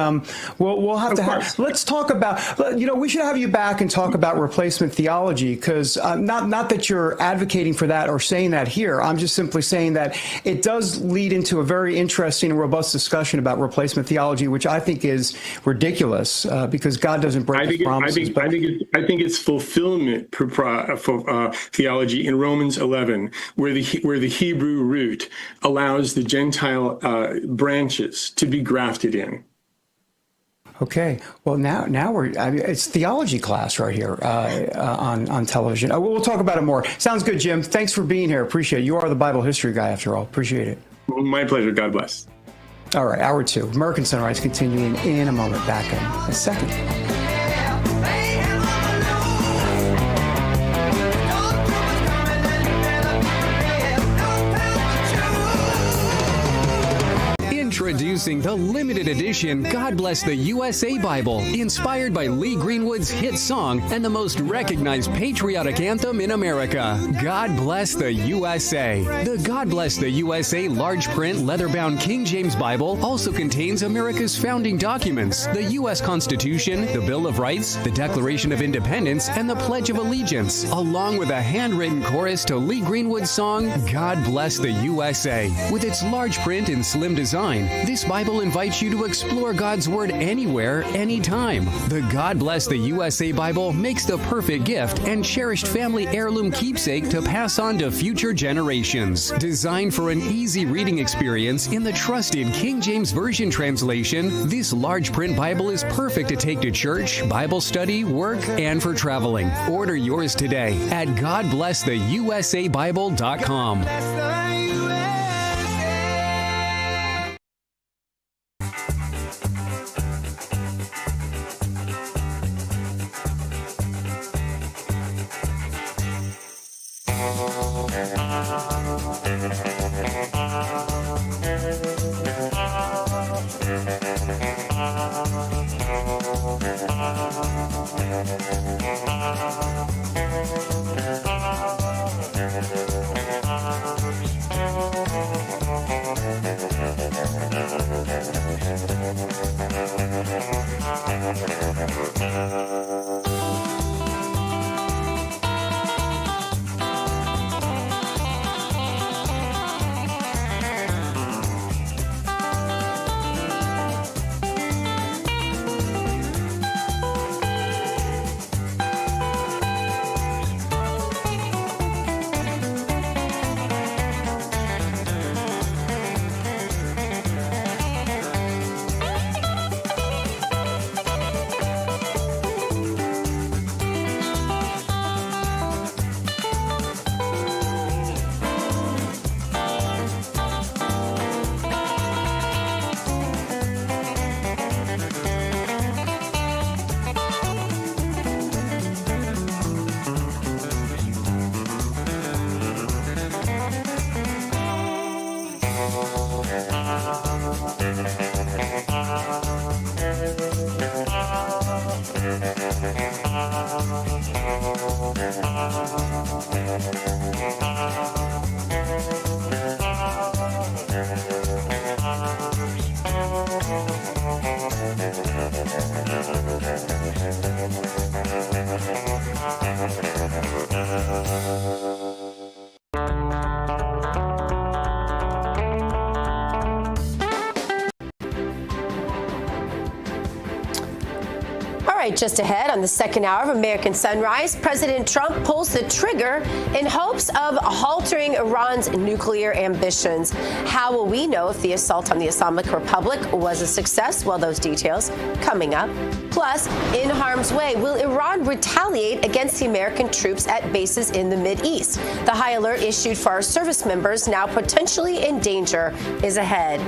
we'll have let's talk about, we should have you back and talk about replacement theology, because not that you're advocating for that or saying that here. I'm just simply saying that it does lead into a very interesting and robust discussion about replacement theology, which I think is ridiculous because God doesn't break his promises. I
think it's fulfillment theology in Romans 11, where the Hebrew root allows the Gentile branches to be grafted in.
Okay. Well, now it's theology class right here on television. We'll talk about it more. Sounds good, Jim. Thanks for being here. Appreciate it. You are the Bible history guy, after all. Appreciate it.
My pleasure. God bless.
All right. Hour 2. American Sunrise continuing in a moment. Back in a second.
Introducing
Introducing the limited edition God Bless the USA Bible, inspired by Lee Greenwood's hit song and the most recognized patriotic anthem in America, God Bless the USA. The God Bless the USA large print leather-bound King James Bible also contains America's founding documents, the U.S. Constitution, the Bill of Rights, the Declaration of Independence, and the Pledge of Allegiance, along with a handwritten chorus to Lee Greenwood's song, God Bless the USA. With its large print and slim design, this Bible invites you to explore God's Word anywhere, anytime. The God Bless the USA Bible makes the perfect gift and cherished family heirloom keepsake to pass on to future generations. Designed for an easy reading experience in the trusted King James Version translation, this large print Bible is perfect to take to church, Bible study, work, and for traveling. Order yours today at GodBlessTheUSABible.com.
Just ahead on the second hour of American Sunrise, President Trump pulls the trigger in hopes of halting Iran's nuclear ambitions. How will we know if the assault on the Islamic Republic was a success? Well, those details coming up. Plus, in harm's way, will Iran retaliate against the American troops at bases in the Mideast? The high alert issued for our service members, now potentially in danger, is ahead.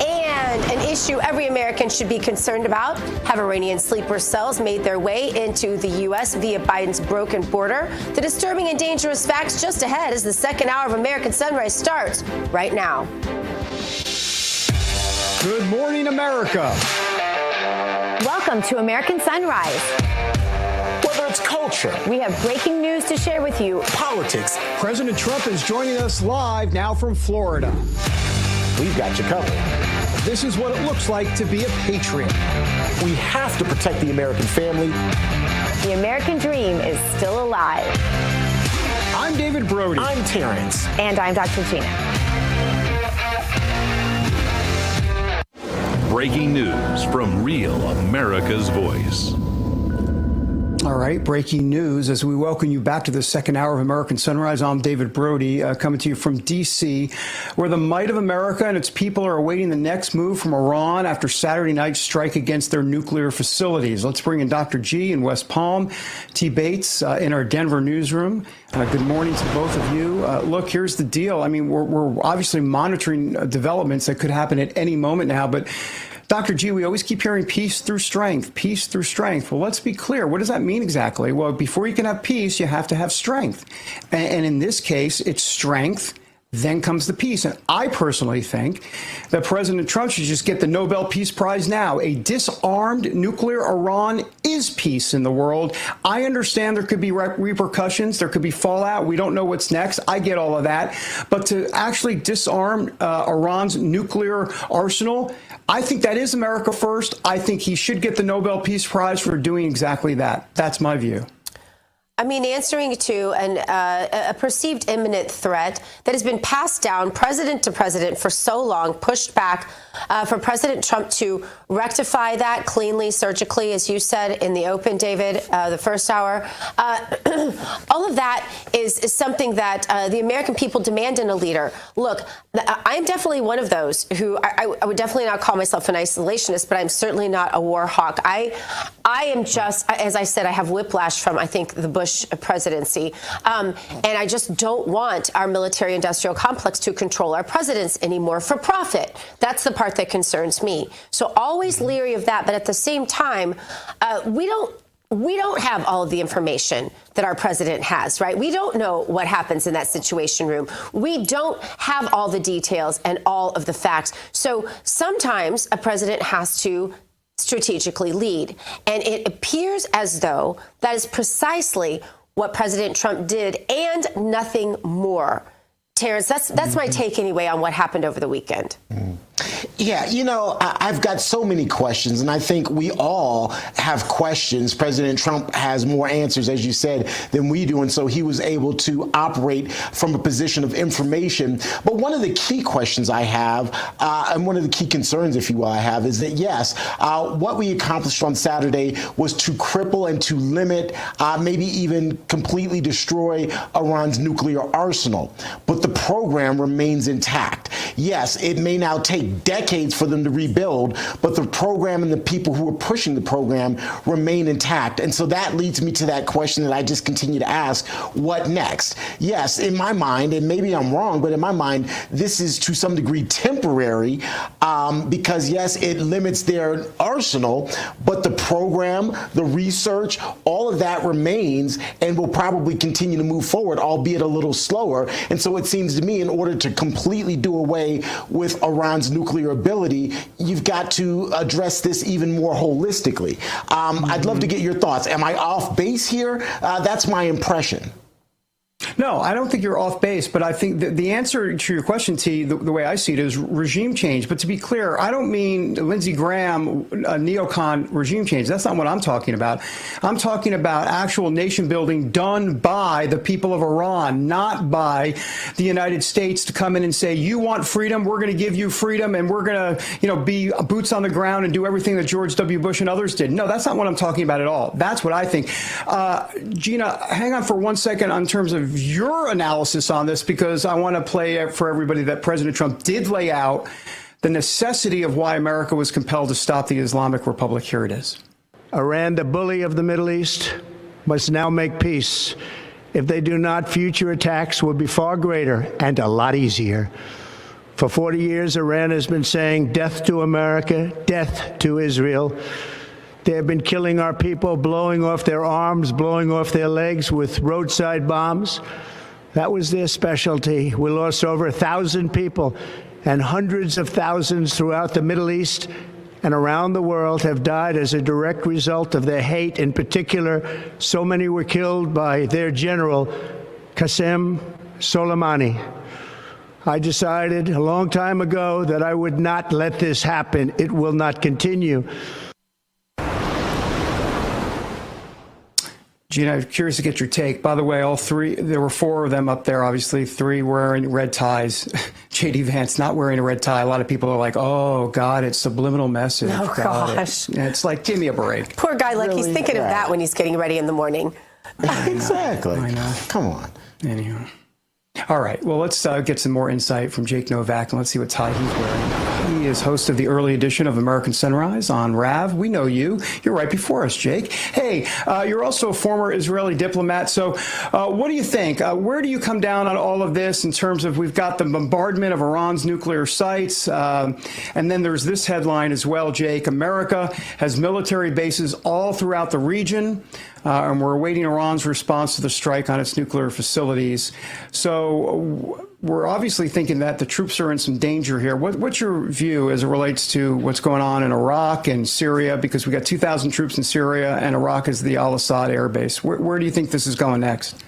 And an issue every American should be concerned about: have Iranian sleeper cells made their way into the U.S. via Biden's broken border? The disturbing and dangerous facts just ahead as the second hour of American Sunrise starts right now.
Good morning, America.
Welcome to American Sunrise.
Whether it's culture,
we have breaking news to share with you.
Politics.
President Trump is joining us live now from Florida.
We've got you covered.
This is what it looks like to be a patriot.
We have to protect the American family.
The American dream is still alive.
I'm David Brody.
I'm Terrance.
And I'm Dr. Gina.
Breaking news from Real America's Voice.
All right, breaking news as we welcome you back to the second hour of American Sunrise. I'm David Brody, coming to you from D.C., where the might of America and its people are awaiting the next move from Iran after Saturday night's strike against their nuclear facilities. Let's bring in Dr. G in West Palm, T. Bates in our Denver newsroom. Good morning to both of you. Look, here's the deal. I mean, we're obviously monitoring developments that could happen at any moment now, but Dr. G, we always keep hearing peace through strength, peace through strength. Well, let's be clear. What does that mean exactly? Well, before you can have peace, you have to have strength. And in this case, it's strength then comes the peace. And I personally think that President Trump should just get the Nobel Peace Prize now. A disarmed nuclear Iran is peace in the world. I understand there could be repercussions. There could be fallout. We don't know what's next. I get all of that. But to actually disarm Iran's nuclear arsenal, I think that is America first. I think he should get the Nobel Peace Prize for doing exactly that. That's my view.
I mean, answering to a perceived imminent threat that has been passed down president to president for so long, pushed back for President Trump to rectify that cleanly, surgically, as you said in the open, David, the first hour. All of that is something that the American people demand in a leader. Look, I'm definitely one of those who I would definitely not call myself an isolationist, but I'm certainly not a war hawk. I am just, as I said, I have whiplash from, I think, the Bush presidency. And I just don't want our military-industrial complex to control our presidents anymore for profit. That's the part that concerns me. So always leery of that. But at the same time, we don't have all of the information that our president has, right? We don't know what happens in that situation room. We don't have all the details and all of the facts. So sometimes a president has to strategically lead. And it appears as though that is precisely what President Trump did and nothing more. Terrance, that's my take anyway on what happened over the weekend.
Yeah, you know, I've got so many questions, and I think we all have questions. President Trump has more answers, as you said, than we do, and so he was able to operate from a position of information. But one of the key questions I have, and one of the key concerns, if you will, I have, is that, yes, what we accomplished on Saturday was to cripple and to limit, maybe even completely destroy Iran's nuclear arsenal. But the program remains intact. Yes, it may now take decades for them to rebuild, but the program and the people who are pushing the program remain intact. And so that leads me to that question that I just continue to ask, what next? Yes, in my mind, and maybe I'm wrong, but in my mind, this is to some degree temporary because, yes, it limits their arsenal, but the program, the research, all of that remains and will probably continue to move forward, albeit a little slower. And so it seems to me, in order to completely do away with Iran's nuclear ability, you've got to address this even more holistically. I'd love to get your thoughts. Am I off base here? That's my impression.
No, I don't think you're off base, but I think the answer to your question, T, the way I see it, is regime change. But to be clear, I don't mean Lindsey Graham, neocon regime change. That's not what I'm talking about. I'm talking about actual nation building done by the people of Iran, not by the United States to come in and say, you want freedom, we're going to give you freedom, and we're going to, be boots on the ground and do everything that George W. Bush and others did. No, that's not what I'm talking about at all. That's what I think. Gina, hang on for 1 second on terms of your analysis on this, because I want to play for everybody that President Trump did lay out the necessity of why America was compelled to stop the Islamic Republic. Here it is.
Iran, the bully of the Middle East, must now make peace. If they do not, future attacks will be far greater and a lot easier. For 40 years, Iran has been saying death to America, death to Israel. They have been killing our people, blowing off their arms, blowing off their legs with roadside bombs. That was their specialty. We lost over 1,000 people, and hundreds of thousands throughout the Middle East and around the world have died as a direct result of their hate. In particular, so many were killed by their general, Qasem Soleimani. I decided a long time ago that I would not let this happen. It will not continue.
Gina, I'm curious to get your take. By the way, all three, there were four of them up there, obviously, three wearing red ties. J.D. Vance not wearing a red tie. A lot of people are like, oh, God, it's subliminal message.
Oh, gosh.
It's like, give me a break.
Poor guy, like
Really?
he's thinking of that when he's getting ready in the morning.
Exactly.
I know.
Come on.
Anyhow. All right. Well, let's get some more insight from Jake Novak, and let's see what tie he's wearing. He is host of the early edition of American Sunrise on RAV. We know you. You're right before us, Jake. Hey, you're also a former Israeli diplomat. So what do you think? Where do you come down on all of this in terms of we've got the bombardment of Iran's nuclear sites, and then there's this headline as well, Jake. America has military bases all throughout the region. And we're awaiting Iran's response to the strike on its nuclear facilities. So we're obviously thinking that the troops are in some danger here. What's your view as it relates to what's going on in Iraq and Syria? Because we got 2,000 troops in Syria, and Iraq is the Al-Assad air base. Where do you think this is going next?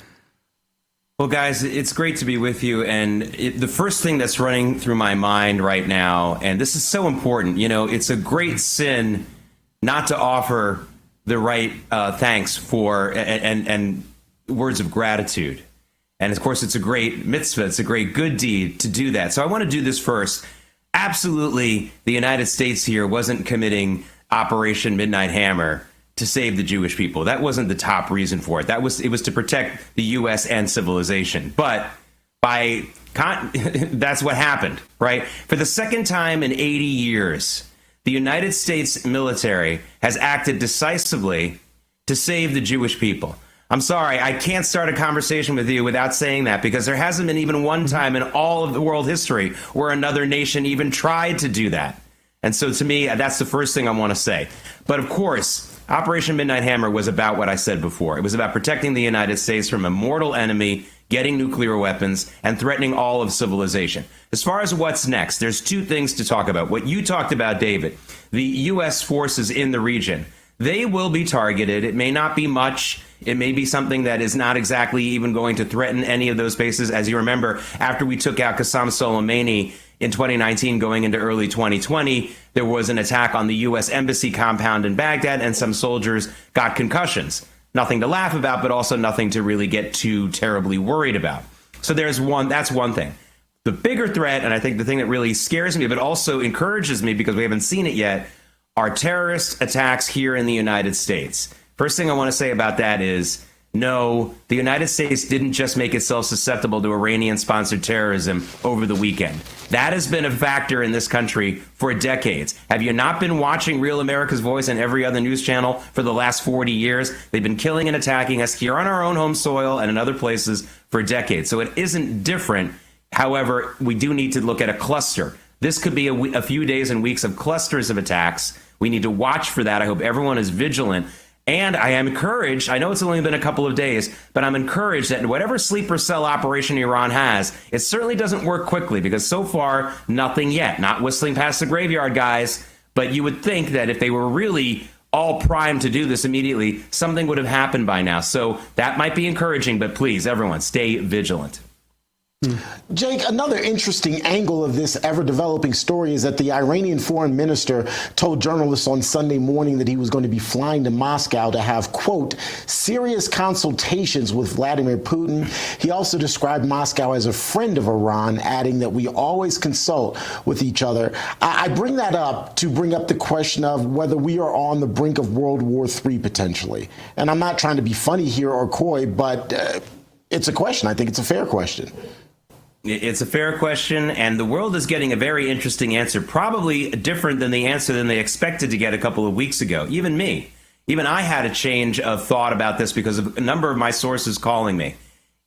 Well, guys, it's great to be with you. And the first thing that's running through my mind right now, and this is so important, it's a great sin not to offer the right thanks for and words of gratitude. And of course, it's a great mitzvah. It's a great good deed to do that. So I want to do this first. Absolutely, the United States here wasn't committing Operation Midnight Hammer to save the Jewish people. That wasn't the top reason for it. It was to protect the U.S. and civilization. But that's what happened, right? For the second time in 80 years, the United States military has acted decisively to save the Jewish people. I'm sorry, I can't start a conversation with you without saying that, because there hasn't been even one time in all of the world history where another nation even tried to do that. And so to me, that's the first thing I want to say. But of course, Operation Midnight Hammer was about what I said before. It was about protecting the United States from a mortal enemy, getting nuclear weapons, and threatening all of civilization. As far as what's next, there's two things to talk about. What you talked about, David, the U.S. forces in the region, they will be targeted. It may not be much. It may be something that is not exactly even going to threaten any of those bases. As you remember, after we took out Qassam Soleimani in 2019, going into early 2020, there was an attack on the U.S. Embassy compound in Baghdad, and some soldiers got concussions. Nothing to laugh about, but also nothing to really get too terribly worried about. So that's one thing. The bigger threat, and I think the thing that really scares me, but also encourages me because we haven't seen it yet, are terrorist attacks here in the United States. First thing I want to say about that is, no, the United States didn't just make itself susceptible to Iranian-sponsored terrorism over the weekend. That has been a factor in this country for decades. Have you not been watching Real America's Voice and every other news channel for the last 40 years? They've been killing and attacking us here on our own home soil and in other places for decades. So it isn't different. However, we do need to look at a cluster. This could be a few days and weeks of clusters of attacks. We need to watch for that. I hope everyone is vigilant. And I am encouraged, I know it's only been a couple of days, but I'm encouraged that whatever sleeper cell operation Iran has, it certainly doesn't work quickly, because so far, nothing yet. Not whistling past the graveyard, guys. But you would think that if they were really all primed to do this immediately, something would have happened by now. So that might be encouraging, but please, everyone, stay vigilant.
Jake, another interesting angle of this ever-developing story is that the Iranian foreign minister told journalists on Sunday morning that he was going to be flying to Moscow to have, quote, serious consultations with Vladimir Putin. He also described Moscow as a friend of Iran, adding that we always consult with each other. I bring that up to bring up the question of whether we are on the brink of World War III potentially. And I'm not trying to be funny here or coy, but it's a question. I think it's a fair question.
It's a fair question, and the world is getting a very interesting answer, probably different than the answer than they expected to get a couple of weeks ago. Even I had a change of thought about this because of a number of my sources calling me.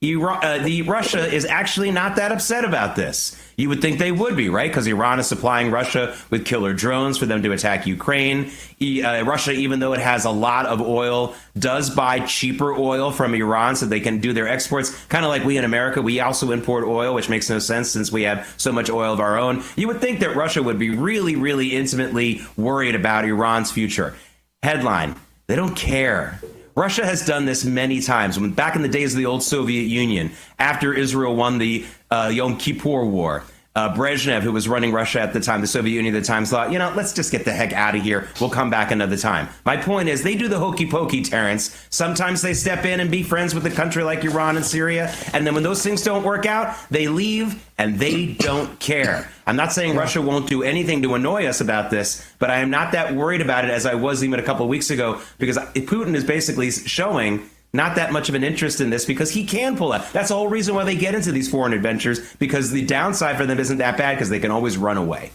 Russia is actually not that upset about this. You would think they would be, right? Because Iran is supplying Russia with killer drones for them to attack Ukraine. Russia, even though it has a lot of oil, does buy cheaper oil from Iran so they can do their exports. Kind of like we in America, we also import oil, which makes no sense since we have so much oil of our own. You would think that Russia would be really, really intimately worried about Iran's future. Headline, they don't care. Russia has done this many times. Back in the days of the old Soviet Union, after Israel won the Yom Kippur War, Brezhnev, who was running Russia at the time, the Soviet Union at the time, thought, let's just get the heck out of here. We'll come back another time. My point is, they do the hokey pokey, Terrance. Sometimes they step in and be friends with a country like Iran and Syria, and then when those things don't work out, they leave and they don't care. I'm not saying Russia won't do anything to annoy us about this, but I am not that worried about it as I was even a couple of weeks ago, because Putin is basically showing not that much of an interest in this because he can pull out. That's the whole reason why they get into these foreign adventures, because the downside for them isn't that bad because they can always run away.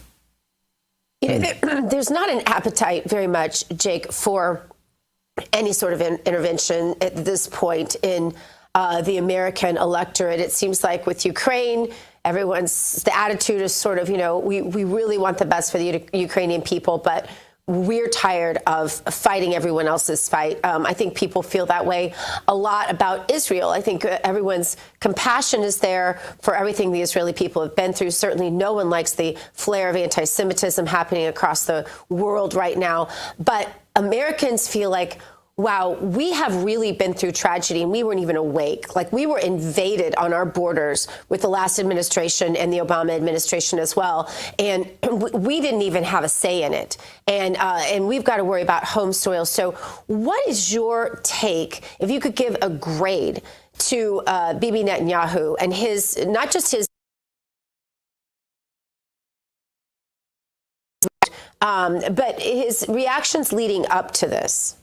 There's not an appetite very much, Jake, for any sort of intervention at this point in the American electorate. It seems like with Ukraine, the attitude is sort of, we really want the best for the Ukrainian people, but we're tired of fighting everyone else's fight. I think people feel that way a lot about Israel. I think everyone's compassion is there for everything the Israeli people have been through. Certainly no one likes the flare of anti-Semitism happening across the world right now. But Americans feel like, wow, we have really been through tragedy and we weren't even awake. Like, we were invaded on our borders with the last administration and the Obama administration as well. And we didn't even have a say in it. And we've got to worry about home soil. So what is your take, if you could give a grade to Bibi Netanyahu and his, not just his, but his reactions leading up to this?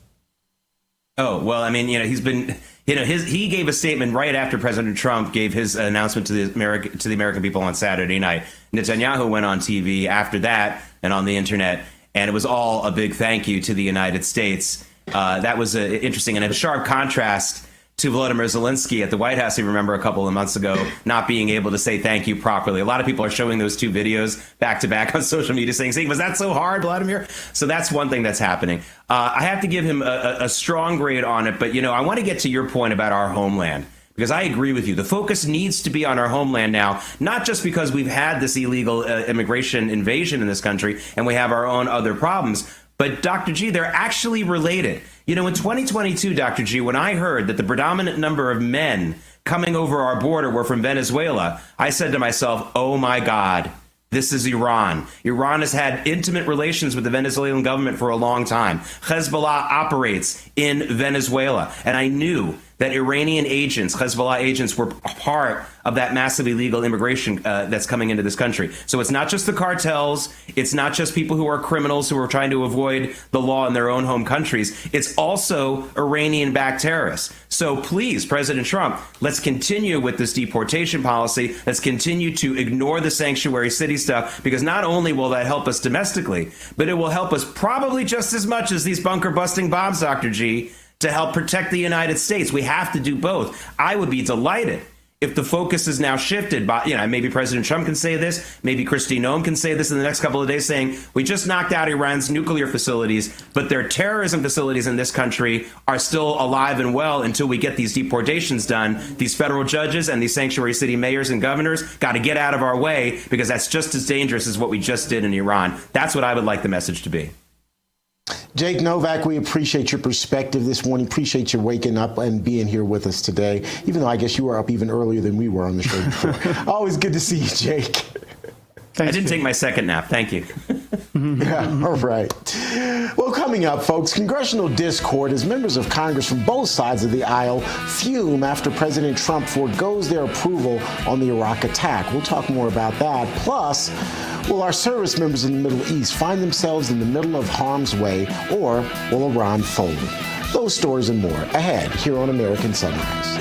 Oh, well, I mean, he's been, he gave a statement right after President Trump gave his announcement to the American people on Saturday night. Netanyahu went on TV after that and on the internet, and it was all a big thank you to the United States. That was interesting and a sharp contrast to Volodymyr Zelensky at the White House, you remember a couple of months ago, not being able to say thank you properly. A lot of people are showing those two videos back to back on social media saying, was that so hard, Vladimir? So that's one thing that's happening. I have to give him a strong grade on it. But, I want to get to your point about our homeland, because I agree with you. The focus needs to be on our homeland now, not just because we've had this illegal immigration invasion in this country and we have our own other problems, but Dr. G, they're actually related. In 2022, Dr. G, when I heard that the predominant number of men coming over our border were from Venezuela, I said to myself, oh my God, this is Iran. Iran has had intimate relations with the Venezuelan government for a long time. Hezbollah operates in Venezuela. And I knew that Iranian agents, Hezbollah agents, were part of that massive illegal immigration that's coming into this country. So it's not just the cartels. It's not just people who are criminals who are trying to avoid the law in their own home countries. It's also Iranian-backed terrorists. So please, President Trump, let's continue with this deportation policy. Let's continue to ignore the sanctuary city stuff, because not only will that help us domestically, but it will help us probably just as much as these bunker-busting bombs, Dr. G, to help protect the United States. We have to do both. I would be delighted if the focus is now shifted by, maybe President Trump can say this, maybe Kristi Noem can say this in the next couple of days, saying, we just knocked out Iran's nuclear facilities, but their terrorism facilities in this country are still alive and well until we get these deportations done. These federal judges and these sanctuary city mayors and governors got to get out of our way, because that's just as dangerous as what we just did in Iran. That's what I would like the message to be.
Jake Novak, we appreciate your perspective this morning. Appreciate you waking up and being here with us today, even though I guess you were up even earlier than we were on the show before. Always good to see you, Jake.
Thanks, I didn't take my second nap. Thank you.
Yeah, all right. Well, coming up, folks, congressional discord as members of Congress from both sides of the aisle fume after President Trump forgoes their approval on the Iraq attack. We'll talk more about that. Plus, will our service members in the Middle East find themselves in the middle of harm's way, or will Iran fold? Those stories and more ahead here on American Sunrise.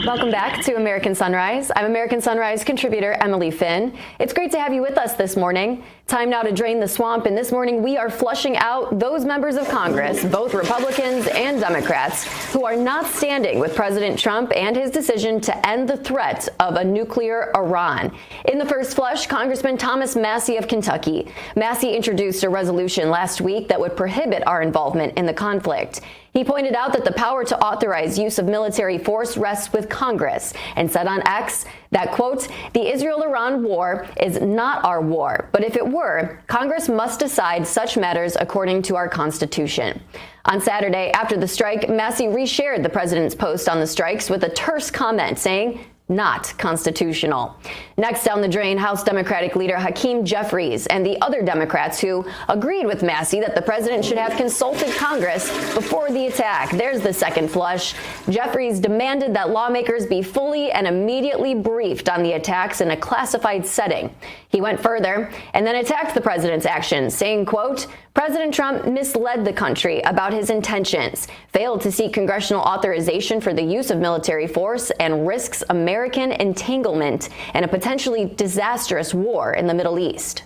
Welcome back to American Sunrise. I'm American Sunrise contributor Emily Finn. It's great to have you with us this morning. Time now to drain the swamp, and this morning we are flushing out those members of Congress, both Republicans and Democrats, who are not standing with President Trump and his decision to end the threat of a nuclear Iran. In the first flush, Congressman Thomas Massie of Kentucky. Massie introduced a resolution last week that would prohibit our involvement in the conflict. He pointed out that the power to authorize use of military force rests with Congress and said on X that, quote, the Israel-Iran war is not our war, but if it were, Congress must decide such matters according to our Constitution. On Saturday, after the strike, Massie reshared the president's post on the strikes with a terse comment saying, not constitutional. Next down the drain, House Democratic leader Hakeem Jeffries and the other Democrats who agreed with Massie that the president should have consulted Congress before the attack. There's the second flush. Jeffries demanded that lawmakers be fully and immediately briefed on the attacks in a classified setting. He went further and then attacked the president's actions, saying, quote, President Trump misled the country about his intentions, failed to seek congressional authorization for the use of military force, and risks American entanglement in a potentially disastrous war in the Middle East.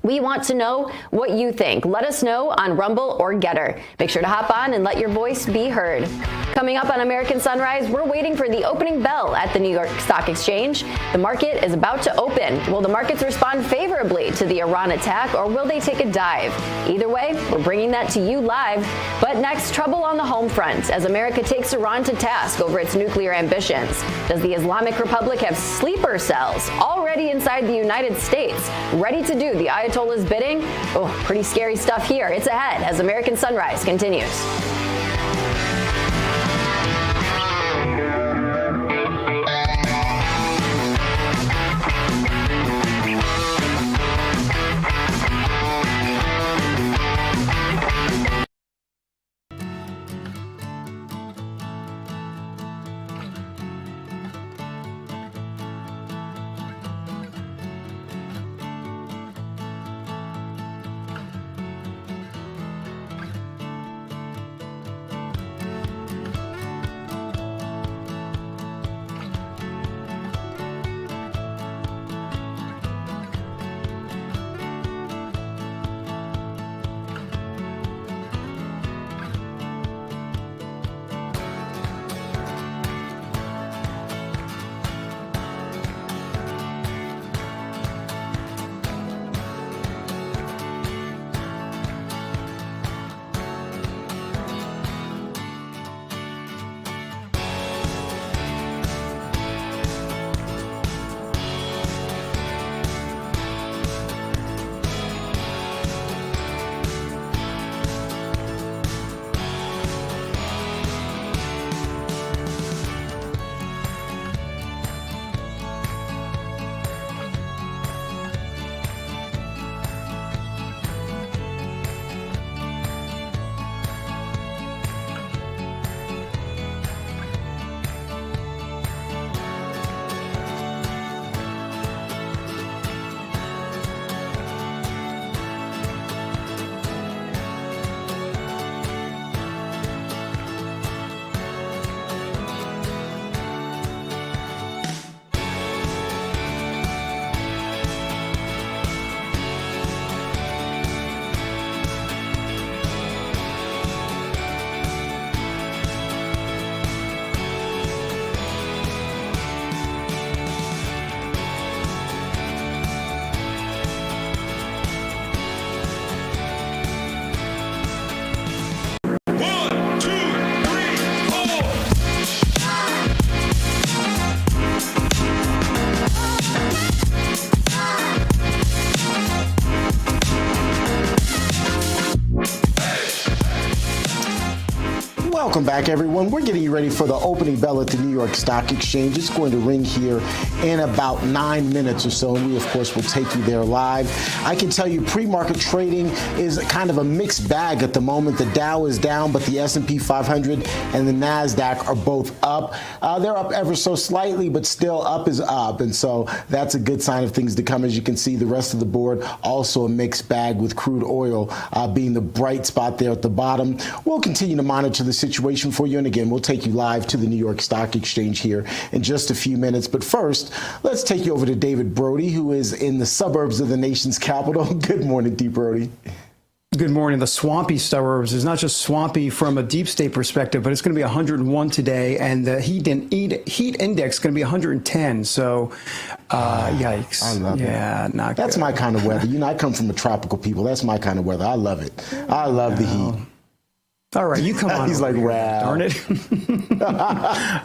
We want to know what you think. Let us know on Rumble or Getter. Make sure to hop on and let your voice be heard. Coming up on American Sunrise, we're waiting for the opening bell at the New York Stock Exchange. The market is about to open. Will the markets respond favorably to the Iran attack, or will they take a dive? Either way, we're bringing that to you live. But next, trouble on the home front as America takes Iran to task over its nuclear ambitions. Does the Islamic Republic have sleeper cells already inside the United States, ready to do the Ayatollah's bidding? Oh, pretty scary stuff here. It's ahead as American Sunrise continues.
Welcome back, everyone. We're getting you ready for the opening bell at the New York Stock Exchange. It's going to ring here in about 9 minutes or so, and we, of course, will take you there live. I can tell you pre-market trading is kind of a mixed bag at the moment. The Dow is down, but the S&P 500 and the NASDAQ are both up. They're up ever so slightly, but still up is up, and so that's a good sign of things to come. As you can see, the rest of the board also a mixed bag, with crude oil being the bright spot there at the bottom. We'll continue to monitor the situation for you, and again, we'll take you live to the New York Stock Exchange here in just a few minutes. But first, let's take you over to David Brody, who is in the suburbs of the nation's capital. Good morning, D. Brody.
Good morning. The swampy suburbs is not just swampy from a deep state perspective, but it's going to be 101 today, and the heat index is going to be 110. So, yikes!
I love it.
Yeah, not
That's
good.
my kind of weather. You know, I come from a tropical people. That's my kind of weather. I love it. I love the heat.
All right, you come on.
He's like, wow.
Darn it.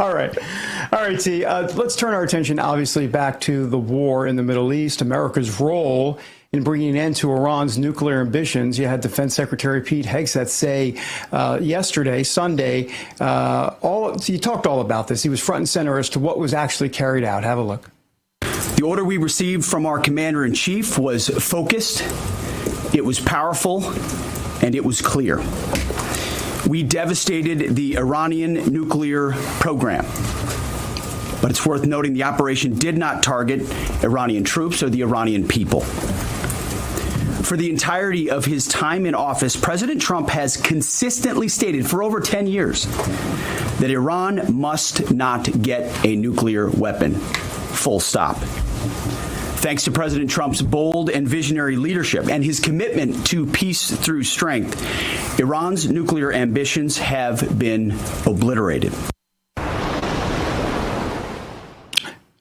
All right, T. Let's turn our attention, obviously, back to the war in the Middle East, America's role in bringing an end to Iran's nuclear ambitions. You had Defense Secretary Pete Hegseth say yesterday, Sunday, you talked all about this. He was front and center as to what was actually carried out. Have a look.
The order we received from our commander-in-chief was focused, it was powerful, and it was clear. We devastated the Iranian nuclear program. But it's worth noting the operation did not target Iranian troops or the Iranian people. For the entirety of his time in office, President Trump has consistently stated for over 10 years that Iran must not get a nuclear weapon. Full stop. Thanks to President Trump's bold and visionary leadership and his commitment to peace through strength, Iran's nuclear ambitions have been obliterated.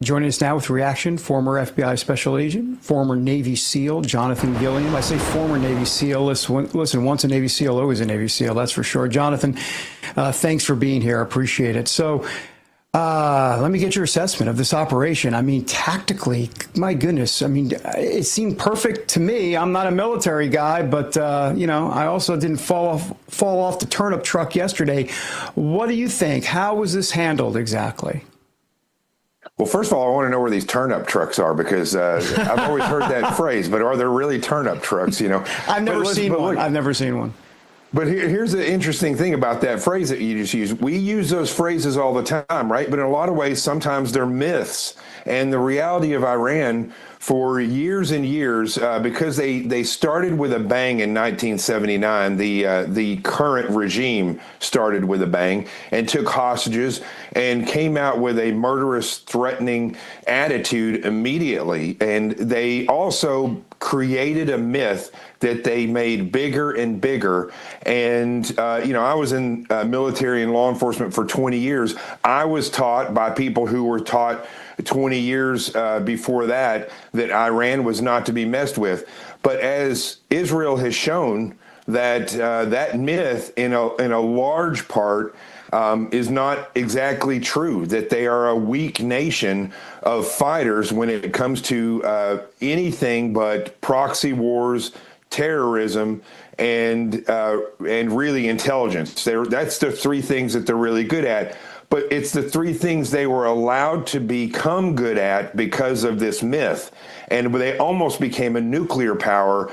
Joining us now with reaction, former FBI Special Agent, former Navy SEAL, Jonathan Gilliam. I say former Navy SEAL. Listen, once a Navy SEAL, always a Navy SEAL, that's for sure. Jonathan, thanks for being here. I appreciate it. So let me get your assessment of this operation. I mean, tactically, my goodness, I mean, it seemed perfect to me. I'm not a military guy, but, I also didn't fall off the turnip truck yesterday. What do you think? How was this handled exactly?
Well, first of all, I want to know where these turnip trucks are, because I've always heard that phrase, but are there really turnip trucks?
I've never seen one. I've never seen one.
But here's the interesting thing about that phrase that you just used. We use those phrases all the time, right? But in a lot of ways, sometimes they're myths. And the reality of Iran for years and years, because they started with a bang in 1979, the current regime started with a bang and took hostages and came out with a murderous, threatening attitude immediately. And they also created a myth that they made bigger and bigger. And, I was in military and law enforcement for 20 years. I was taught by people who were taught 20 years before that Iran was not to be messed with. But as Israel has shown, that myth in a large part is not exactly true, that they are a weak nation of fighters when it comes to anything but proxy wars, terrorism, and really intelligence. That's the three things that they're really good at. But it's the three things they were allowed to become good at because of this myth. And they almost became a nuclear power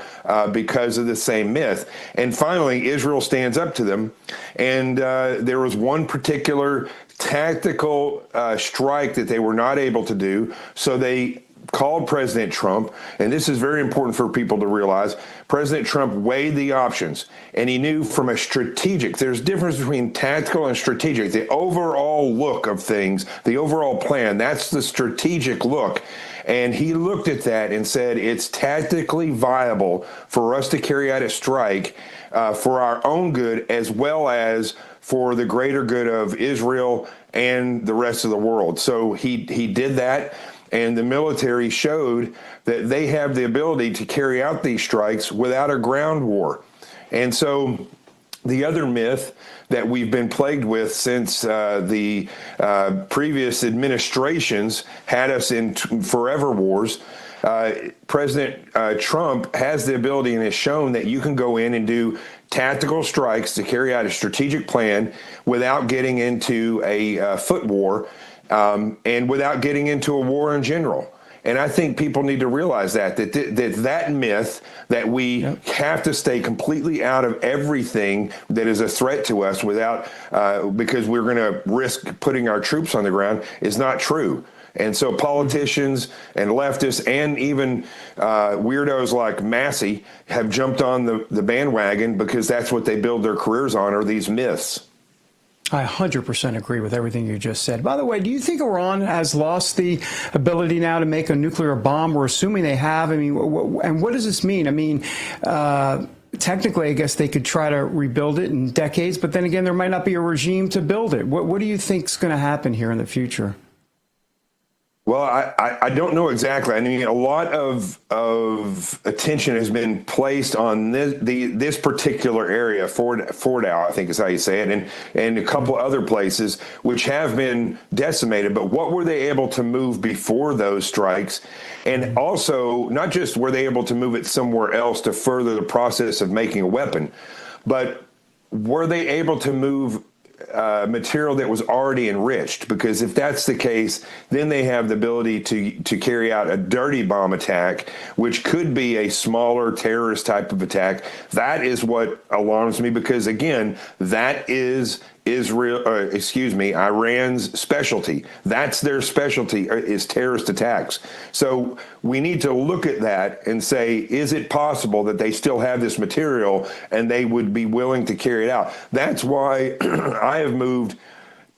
because of the same myth. And finally, Israel stands up to them. And there was one particular tactical strike that they were not able to do. So they called President Trump, and this is very important for people to realize. President Trump weighed the options, and he knew from a strategic, there's a difference between tactical and strategic. The overall look of things, the overall plan, that's the strategic look. And he looked at that and said, it's tactically viable for us to carry out a strike for our own good, as well as for the greater good of Israel and the rest of the world. So he did that. And the military showed that they have the ability to carry out these strikes without a ground war. And so the other myth that we've been plagued with since the previous administrations had us in forever wars, President Trump has the ability and has shown that you can go in and do tactical strikes to carry out a strategic plan without getting into a foot war and without getting into a war in general. And I think people need to realize that myth that we have to stay completely out of everything that is a threat to us without because we're going to risk putting our troops on the ground is not true. And so politicians and leftists and even weirdos like Massey have jumped on the bandwagon because that's what they build their careers on, are these myths.
I 100% agree with everything you just said. By the way, do you think Iran has lost the ability now to make a nuclear bomb? We're assuming they have. I mean, and what does this mean? I mean, technically, I guess they could try to rebuild it in decades, but then again, there might not be a regime to build it. What do you think is going to happen here in the future?
Well, I don't know exactly. I mean, a lot of attention has been placed on this particular area, Fordow, I think is how you say it, and a couple other places which have been decimated. But what were they able to move before those strikes? And also, not just were they able to move it somewhere else to further the process of making a weapon, but were they able to move material that was already enriched? Because if that's the case, then they have the ability to carry out a dirty bomb attack, which could be a smaller terrorist type of attack. That is what alarms me, because again, that is Iran's specialty. That's their specialty, is terrorist attacks. So we need to look at that and say, is it possible that they still have this material and they would be willing to carry it out? That's why I have moved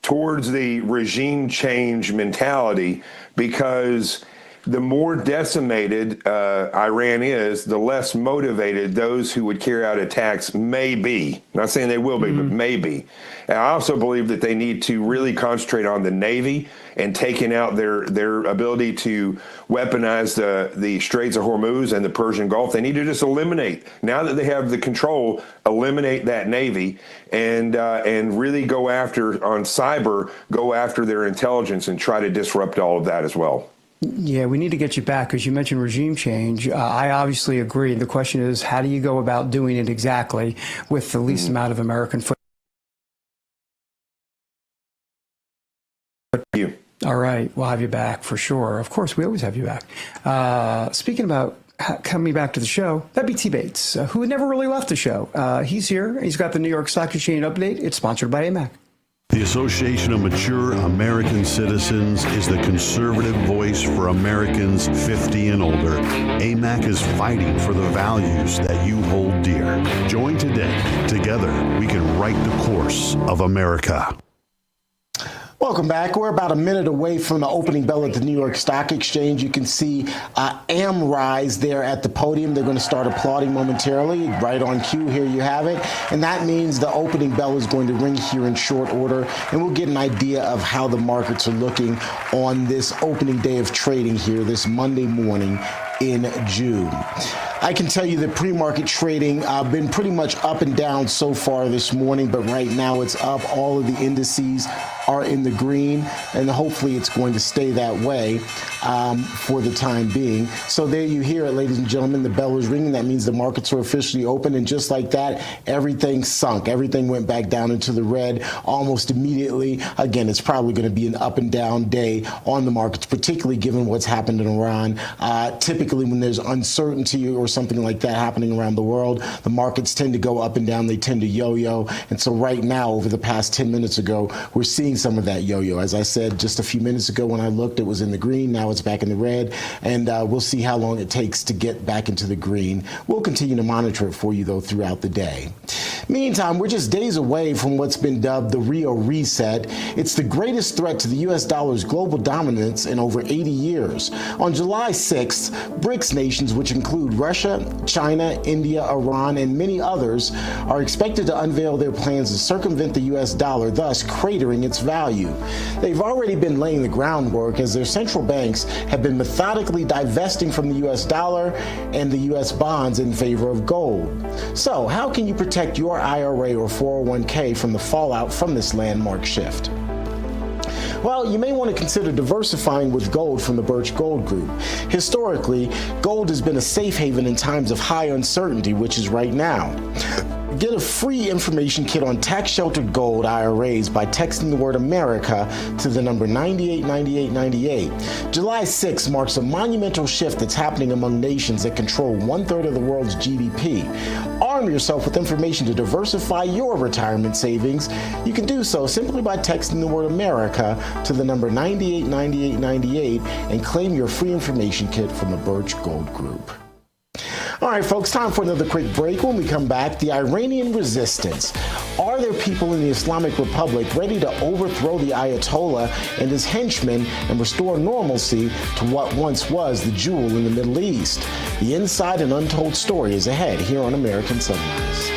towards the regime change mentality, because the more decimated Iran is, the less motivated those who would carry out attacks may be. I'm not saying they will be, but may be. And I also believe that they need to really concentrate on the Navy and taking out their ability to weaponize the Straits of Hormuz and the Persian Gulf. They need to just eliminate, now that they have the control, eliminate that Navy and really go after, on cyber, go after their intelligence and try to disrupt all of that as well.
Yeah, we need to get you back, because you mentioned regime change. I obviously agree. The question is, how do you go about doing it exactly with the least amount of American foot?
You.
All right, we'll have you back for sure. Of course, we always have you back. Speaking about coming back to the show, that'd be T. Bates, who never really left the show. He's here. He's got the New York Stock Exchange update. It's sponsored by AMAC.
The Association of Mature American Citizens is the conservative voice for Americans 50 and older. AMAC is fighting for the values that you hold dear. Join today. Together, we can write the course of America.
Welcome back. We're about a minute away from the opening bell at the New York Stock Exchange. You can see AmRise there at the podium. They're going to start applauding momentarily. Right on cue, here you have it. And that means the opening bell is going to ring here in short order, and we'll get an idea of how the markets are looking on this opening day of trading here this Monday morning in June. I can tell you that pre-market trading been pretty much up and down so far this morning, but right now it's up. All of the indices are in the green, and hopefully it's going to stay that way for the time being. So there you hear it, ladies and gentlemen. The bell is ringing. That means the markets are officially open, and just like that, everything sunk. Everything went back down into the red almost immediately. Again, it's probably going to be an up and down day on the markets, particularly given what's happened in Iran. Typically, when there's uncertainty or something like that happening around the world, the markets tend to go up and down. They tend to yo-yo. And so right now, over the past 10 minutes ago, we're seeing some of that yo-yo. As I said just a few minutes ago when I looked, it was in the green. Now it's back in the red. And we'll see how long it takes to get back into the green. We'll continue to monitor it for you, though, throughout the day. Meantime, we're just days away from what's been dubbed the Rio Reset. It's the greatest threat to the U.S. dollar's global dominance in over 80 years. On July 6th, BRICS nations, which include Russia, China, India, Iran, and many others, are expected to unveil their plans to circumvent the U.S. dollar, thus cratering its value. They've already been laying the groundwork as their central banks have been methodically divesting from the U.S. dollar and the U.S. bonds in favor of gold. So, how can you protect your IRA or 401k from the fallout from this landmark shift? Well, you may want to consider diversifying with gold from the Birch Gold Group. Historically, gold has been a safe haven in times of high uncertainty, which is right now. Get a free information kit on tax-sheltered gold IRAs by texting the word America to the number 989898. July 6 marks a monumental shift that's happening among nations that control 1/3 of the world's GDP. Arm yourself with information to diversify your retirement savings. You can do so simply by texting the word America to the number 989898 and claim your free information kit from the Birch Gold Group. All right, folks, time for another quick break. When we come back, the Iranian resistance. Are there people in the Islamic Republic ready to overthrow the Ayatollah and his henchmen and restore normalcy to what once was the jewel in the Middle East? The inside and untold story is ahead here on American Sunrise.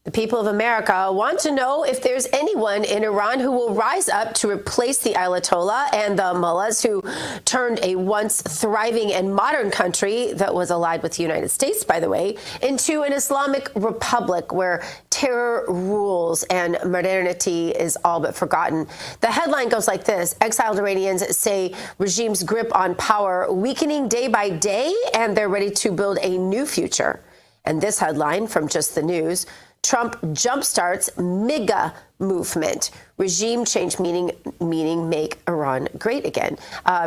The people of America want to know if there's anyone in Iran who will rise up to replace the Ayatollah and the mullahs who turned a once thriving and modern country that was allied with the United States, by the way, into an Islamic republic where terror rules and modernity is all but forgotten. The headline goes like this: exiled Iranians say regime's grip on power weakening day by day, and they're ready to build a new future. And this headline from Just the News: Trump jumpstarts MIGA movement. Regime change meaning make Iran great again.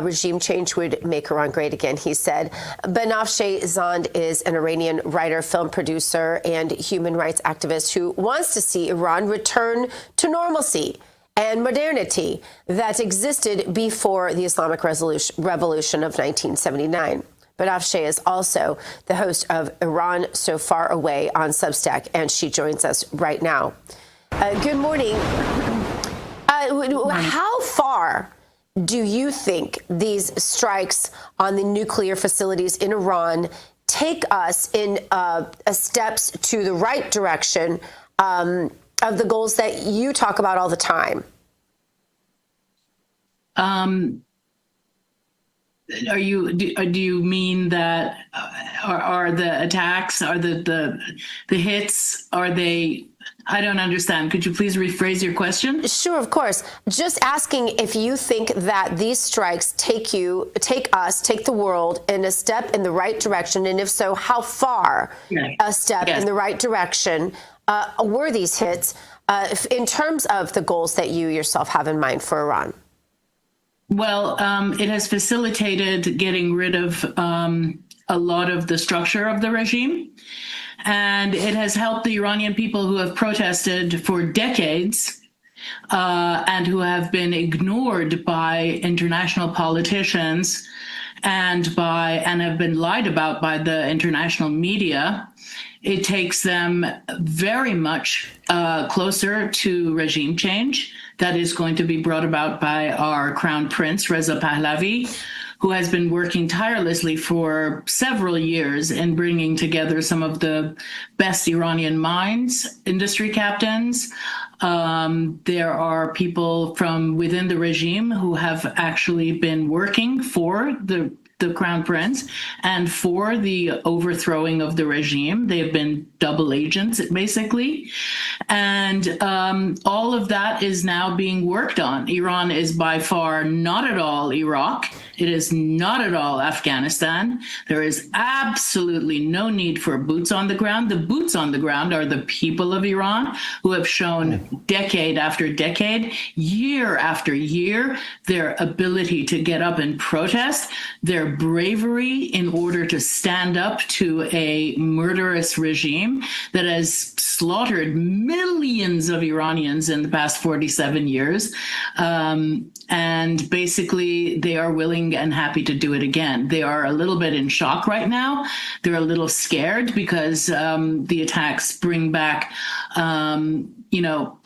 Regime change would make Iran great again, he said. Banafsheh Zand is an Iranian writer, film producer, and human rights activist who wants to see Iran return to normalcy and modernity that existed before the Islamic Revolution of 1979. But Banafsheh is also the host of Iran So Far Away on Substack, and she joins us right now. Good morning. How far do you think these strikes on the nuclear facilities in Iran take us in steps to the right direction of the goals that you talk about all the time?
Do you mean that are the attacks, are the hits, are they? I don't understand. Could you please rephrase your question?
Sure, of course. Just asking if you think that these strikes take the world in a step in the right direction, and if so, how far a step in the right direction were these hits in terms of the goals that you yourself have in mind for Iran?
Well, it has facilitated getting rid of a lot of the structure of the regime. And it has helped the Iranian people who have protested for decades and who have been ignored by international politicians and have been lied about by the international media. It takes them very much closer to regime change that is going to be brought about by our Crown Prince, Reza Pahlavi, who has been working tirelessly for several years in bringing together some of the best Iranian minds, industry captains. There are people from within the regime who have actually been working for the Crown Prince and for the overthrowing of the regime. They have been double agents, basically. And all of that is now being worked on. Iran is by far not at all Iraq. It is not at all Afghanistan. There is absolutely no need for boots on the ground. The boots on the ground are the people of Iran who have shown decade after decade, year after year, their ability to get up and protest, their bravery in order to stand up to a murderous regime that has slaughtered millions of Iranians in the past 47 years. And basically, they are willing and happy to do it again. They are a little bit in shock right now. They're a little scared because the attacks bring back,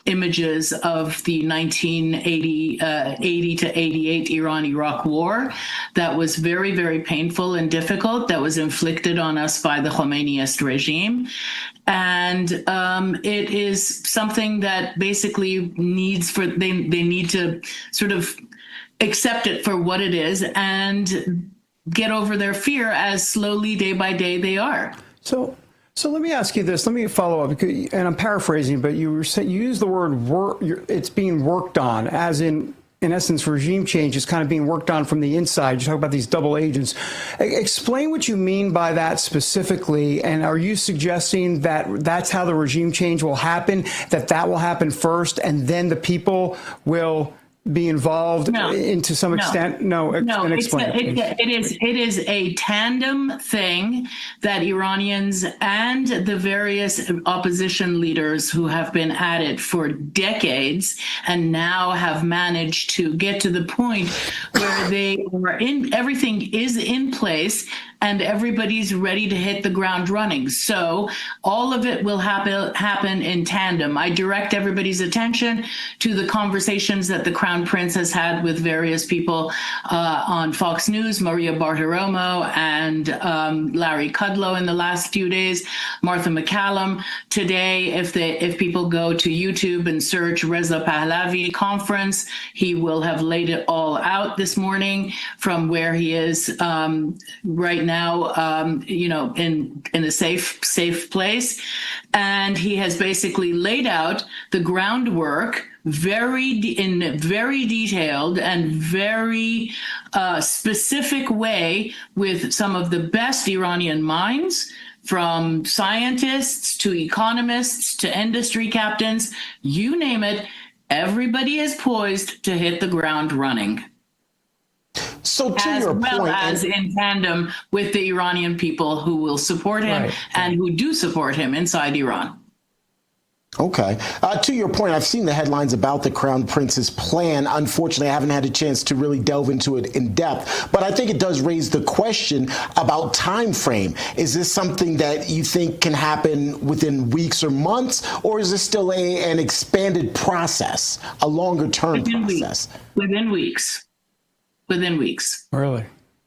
images of the 1980 to 88 Iran-Iraq war. That was very, very painful and difficult. That was inflicted on us by the Khomeiniist regime. And it is something that basically they need to sort of accept it for what it is and get over their fear as slowly, day by day, they are.
So let me ask you this. Let me follow up, and I'm paraphrasing, but you used the word it's being worked on, as in essence, regime change is kind of being worked on from the inside. You talk about these double agents. Explain what you mean by that specifically, and are you suggesting that that's how the regime change will happen, that will happen first, and then the people will be involved into some extent? No, explain.
It is a tandem thing that Iranians and the various opposition leaders who have been at it for decades and now have managed to get to the point where everything is in place and everybody's ready to hit the ground running. So all of it will happen in tandem. I direct everybody's attention to the conversations that the Crown Prince has had with various people on Fox News, Maria Bartiromo and Larry Kudlow in the last few days, Martha McCallum. Today, if people go to YouTube and search Reza Pahlavi conference, he will have laid it all out this morning from where he is right now, in a safe place. And he has basically laid out the groundwork very detailed and very specific way with some of the best Iranian minds, from scientists to economists to industry captains, you name it. Everybody is poised to hit the ground running.
So
as well as in tandem with the Iranian people who will support him and who do support him inside Iran.
Okay. To your point, I've seen the headlines about the Crown Prince's plan. Unfortunately, I haven't had a chance to really delve into it in depth, but I think it does raise the question about time frame. Is this something that you think can happen within weeks or months, or is this still an expanded process, a longer term process?
Within weeks.
Really?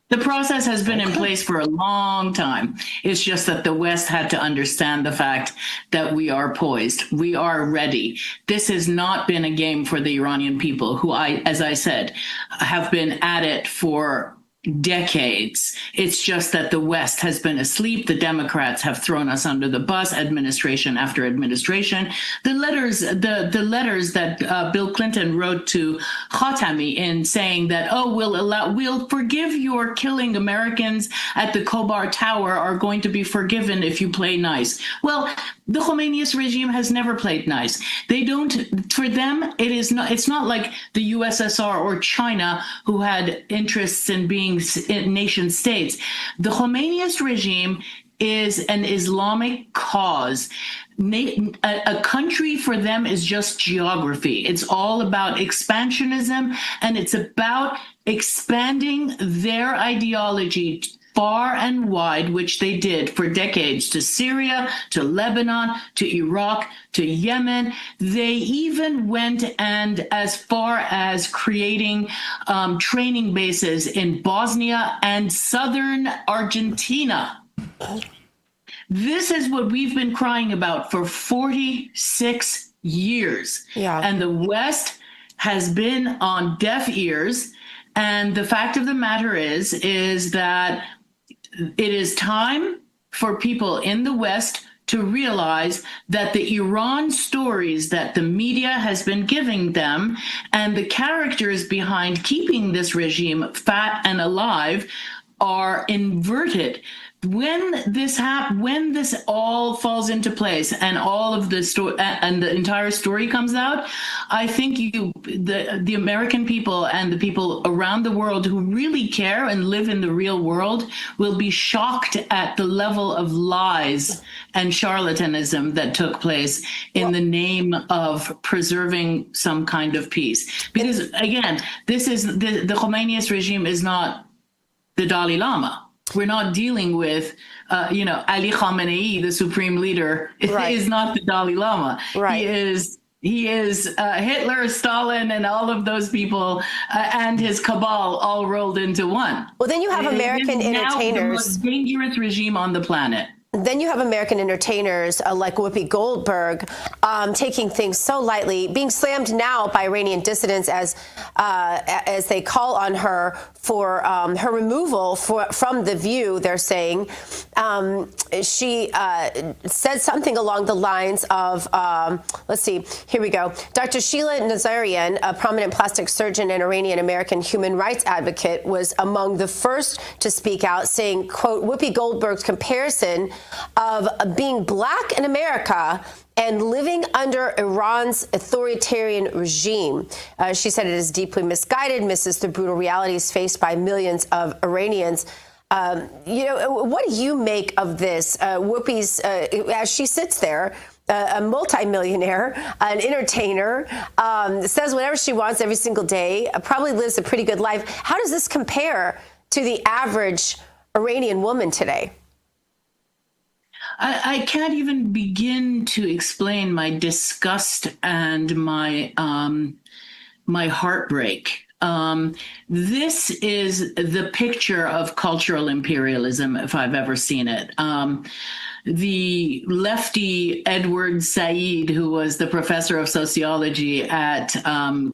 The process has been in place for a long time. It's just that the West had to understand the fact that we are poised. We are ready. This has not been a game for the Iranian people who, as I said, have been at it for decades. It's just that the West has been asleep. The Democrats have thrown us under the bus, administration after administration. The letters that Bill Clinton wrote to Khatami in saying that, oh, we'll forgive your killing Americans at the Khobar Tower are going to be forgiven if you play nice. Well, the Khomeiniist regime has never played nice. They don't, for them, it's not like the USSR or China who had interests in being nation states. The Khomeiniist regime is an Islamic cause. A country for them is just geography. It's all about expansionism, and it's about expanding their ideology far and wide, which they did for decades, to Syria, to Lebanon, to Iraq, to Yemen. They even went and as far as creating training bases in Bosnia and southern Argentina. This is what we've been crying about for 46 years. Yeah. And the West has been on deaf ears. And the fact of the matter is that it is time for people in the West to realize that the Iran stories that the media has been giving them and the characters behind keeping this regime fat and alive are inverted. When this all falls into place and all of the story and the entire story comes out, I think the American people and the people around the world who really care and live in the real world will be shocked at the level of lies and charlatanism that took place in the name of preserving some kind of peace. Because again, this is the Khomeiniist regime is not the Dalai Lama. We're not dealing with, Ali Khamenei, the supreme leader, is not the Dalai Lama. Right. He is Hitler, Stalin, and all of those people and his cabal all rolled into one.
Well, then you have American entertainers.
The most dangerous regime on the planet.
Then you have American entertainers like Whoopi Goldberg taking things so lightly, being slammed now by Iranian dissidents as they call on her for her removal from The View. They're saying she said something along the lines of, let's see, here we go. Dr. Sheila Nazarian, a prominent plastic surgeon and Iranian-American human rights advocate, was among the first to speak out, saying, quote, Whoopi Goldberg's comparison of being black in America and living under Iran's authoritarian regime. She said it is deeply misguided, misses the brutal realities faced by millions of Iranians. What do you make of this? Whoopi's, as she sits there, a multimillionaire, an entertainer, says whatever she wants every single day, probably lives a pretty good life. How does this compare to the average Iranian woman today?
I can't even begin to explain my disgust and my heartbreak. This is the picture of cultural imperialism, if I've ever seen it. The lefty Edward Said, who was the professor of sociology at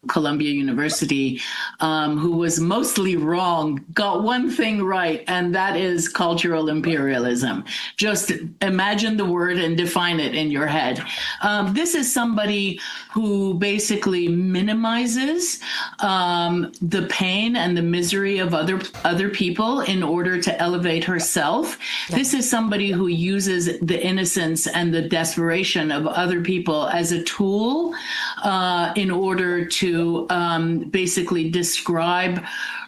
Columbia University, who was mostly wrong, got one thing right, and that is cultural imperialism. Just imagine the word and define it in your head. This is somebody who basically minimizes the pain and the misery of other people in order to elevate herself. This is somebody who uses the innocence and the desperation of other people as a tool in order to basically describe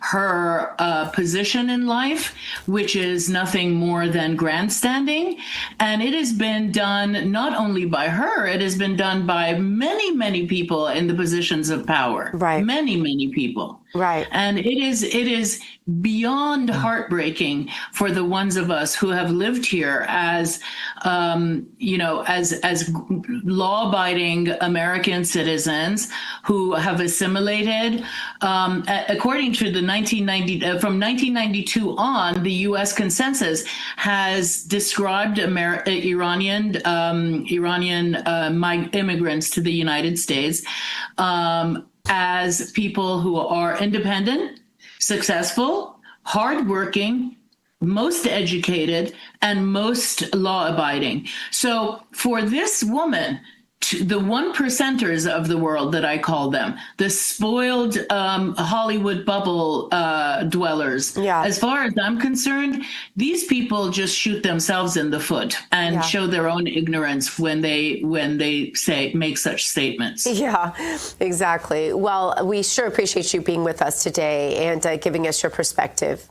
her position in life, which is nothing more than grandstanding. And it has been done not only by her, it has been done by many, many people in the positions of power. Right. Many, many people. Right. And it is beyond heartbreaking for the ones of us who have lived here as as law-abiding American citizens who have assimilated. According to the from 1992 on, the U.S. consensus has described Iranian immigrants to the United States as people who are independent, successful, hardworking, most educated, and most law-abiding. So for this woman, the 1%ers of the world that I call them, the spoiled Hollywood bubble dwellers, as far as I'm concerned, these people just shoot themselves in the foot and show their own ignorance when they say make such statements.
Yeah, exactly. Well, we sure appreciate you being with us today and giving us your perspective.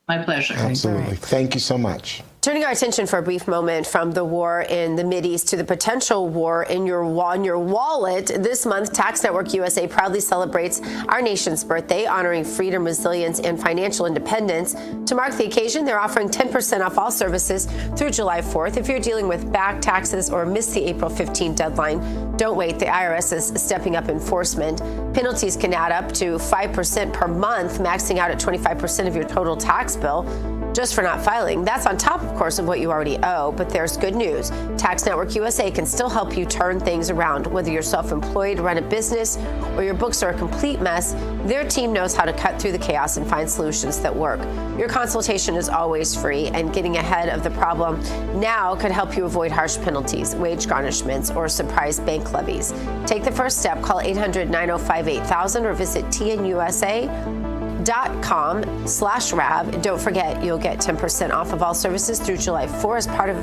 My pleasure.
Absolutely. Thank you so much.
Turning our attention for a brief moment from the war in the Mideast to the potential war in your wallet. This month, Tax Network USA proudly celebrates our nation's birthday, honoring freedom, resilience, and financial independence. To mark the occasion, they're offering 10% off all services through July 4th. If you're dealing with back taxes or missed the April 15 deadline, don't wait. The IRS is stepping up enforcement. Penalties can add up to 5% per month, maxing out at 25% of your total tax bill just for not filing. That's on top, of course, of what you already owe. But there's good news. Tax Network USA can still help you turn things around. Whether you're self-employed, run a business, or your books are a complete mess, their team knows how to cut through the chaos and find solutions that work. Your consultation is always free, and getting ahead of the problem now could help you avoid harsh penalties, wage garnishments, or surprise bank levies. Take the first step. Call 800-905-8000 or visit tnusa.com/RAB. Don't forget, you'll get 10% off of all services through July 4 as part of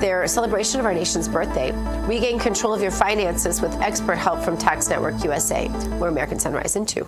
their celebration of our nation's birthday. Regain control of your finances with expert help from Tax Network USA. We're American Sunrise in 2.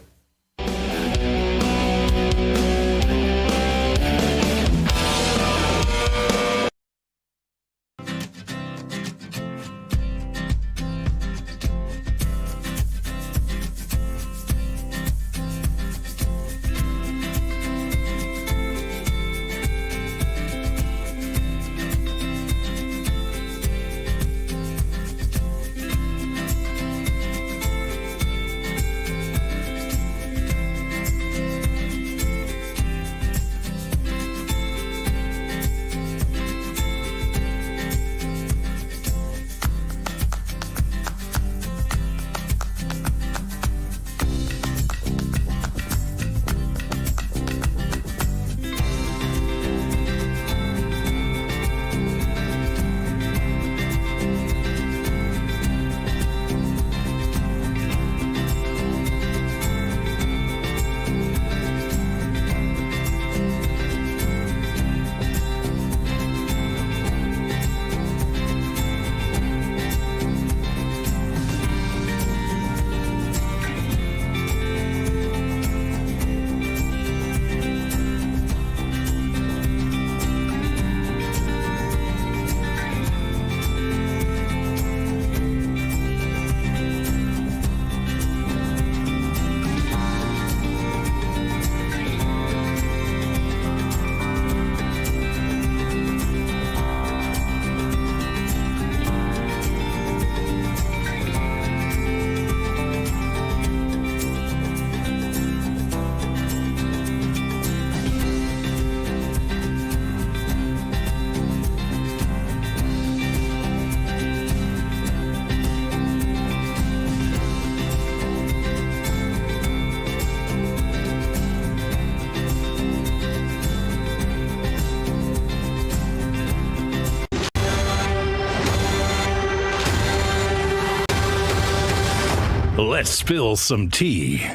Let's spill some tea.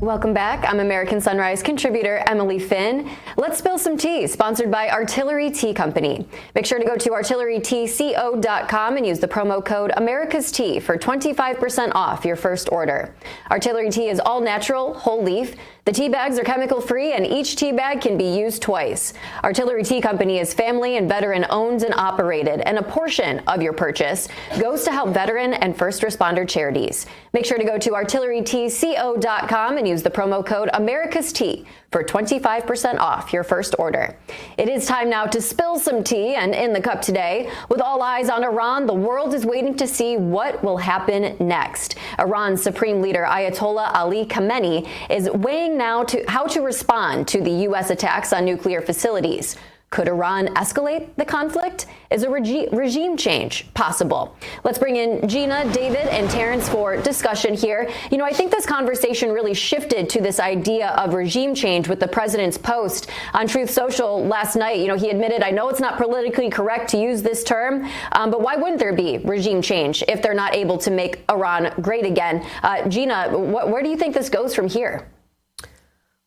Welcome back. I'm American Sunrise contributor Emily Finn. Let's spill some tea, sponsored by Artillery Tea Company. Make sure to go to artilleryteaco.com and use the promo code America's Tea for 25% off your first order. Artillery Tea is all natural, whole leaf. The tea bags are chemical free and each tea bag can be used twice. Artillery Tea Company is family and veteran owned and operated, and a portion of your purchase goes to help veteran and first responder charities. Make sure to go to artilleryteaco.com and use the promo code America's Tea for 25% off your first order. It is time now to spill some tea, and in the cup today, with all eyes on Iran, the world is waiting to see what will happen next. Iran's supreme leader Ayatollah Ali Khamenei is weighing now to how to respond to the U.S. attacks on nuclear facilities. Could Iran escalate the conflict? Is a regime change possible? Let's bring in Gina, David, and Terrance for discussion here. You know, I think this conversation really shifted to this idea of regime change with the president's post on Truth Social last night. You know, he admitted, I know it's not politically correct to use this term, but why wouldn't there be regime change if they're not able to make Iran great again? Gina, where do you think this goes from here?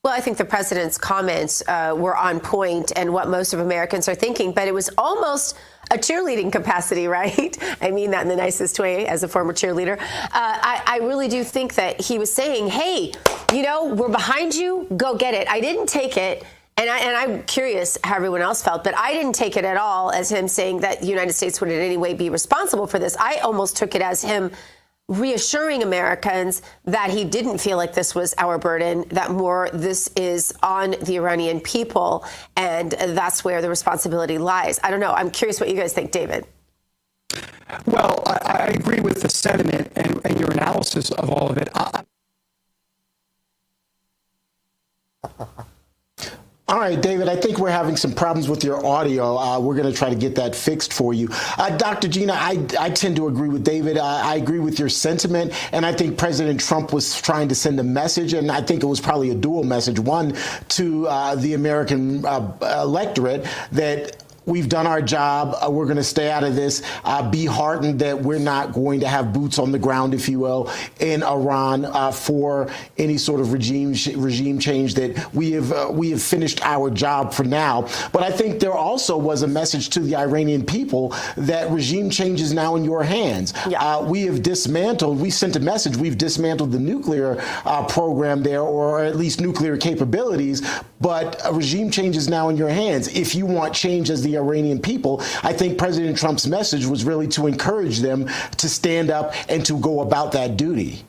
Well, I think the president's comments were on point and what most of Americans are thinking, but it was almost a cheerleading capacity, right? I mean that in the nicest way as a former cheerleader. I really do think that he was saying, hey, you know, we're behind you, go get it. I didn't take it. And I'm curious how everyone else felt, but I didn't take it at all as him saying that the United States would in any way be responsible for this. I almost took it as him reassuring Americans that he didn't feel like this was our burden, that more this is on the Iranian people, and that's where the responsibility lies. I don't know. I'm curious what you guys think, David.
Well, I agree with the sentiment and your analysis of all of it.
All right, David, I think we're having some problems with your audio. We're going to try to get that fixed for you. Dr. Gina, I tend to agree with David. I agree with your sentiment, and I think President Trump was trying to send a message, and I think it was probably a dual message. One, to the American electorate that we've done our job. We're going to stay out of this. Be heartened that we're not going to have boots on the ground, if you will, in Iran for any sort of regime change. That we have finished our job for now. But I think there also was a message to the Iranian people that regime change is now in your hands. Yeah. We have dismantled. We sent a message. We've dismantled the nuclear program there, or at least nuclear capabilities. But a regime change is now in your hands. If you want change as the Iranian people, I think President Trump's message was really to encourage them to stand up and to go about that duty.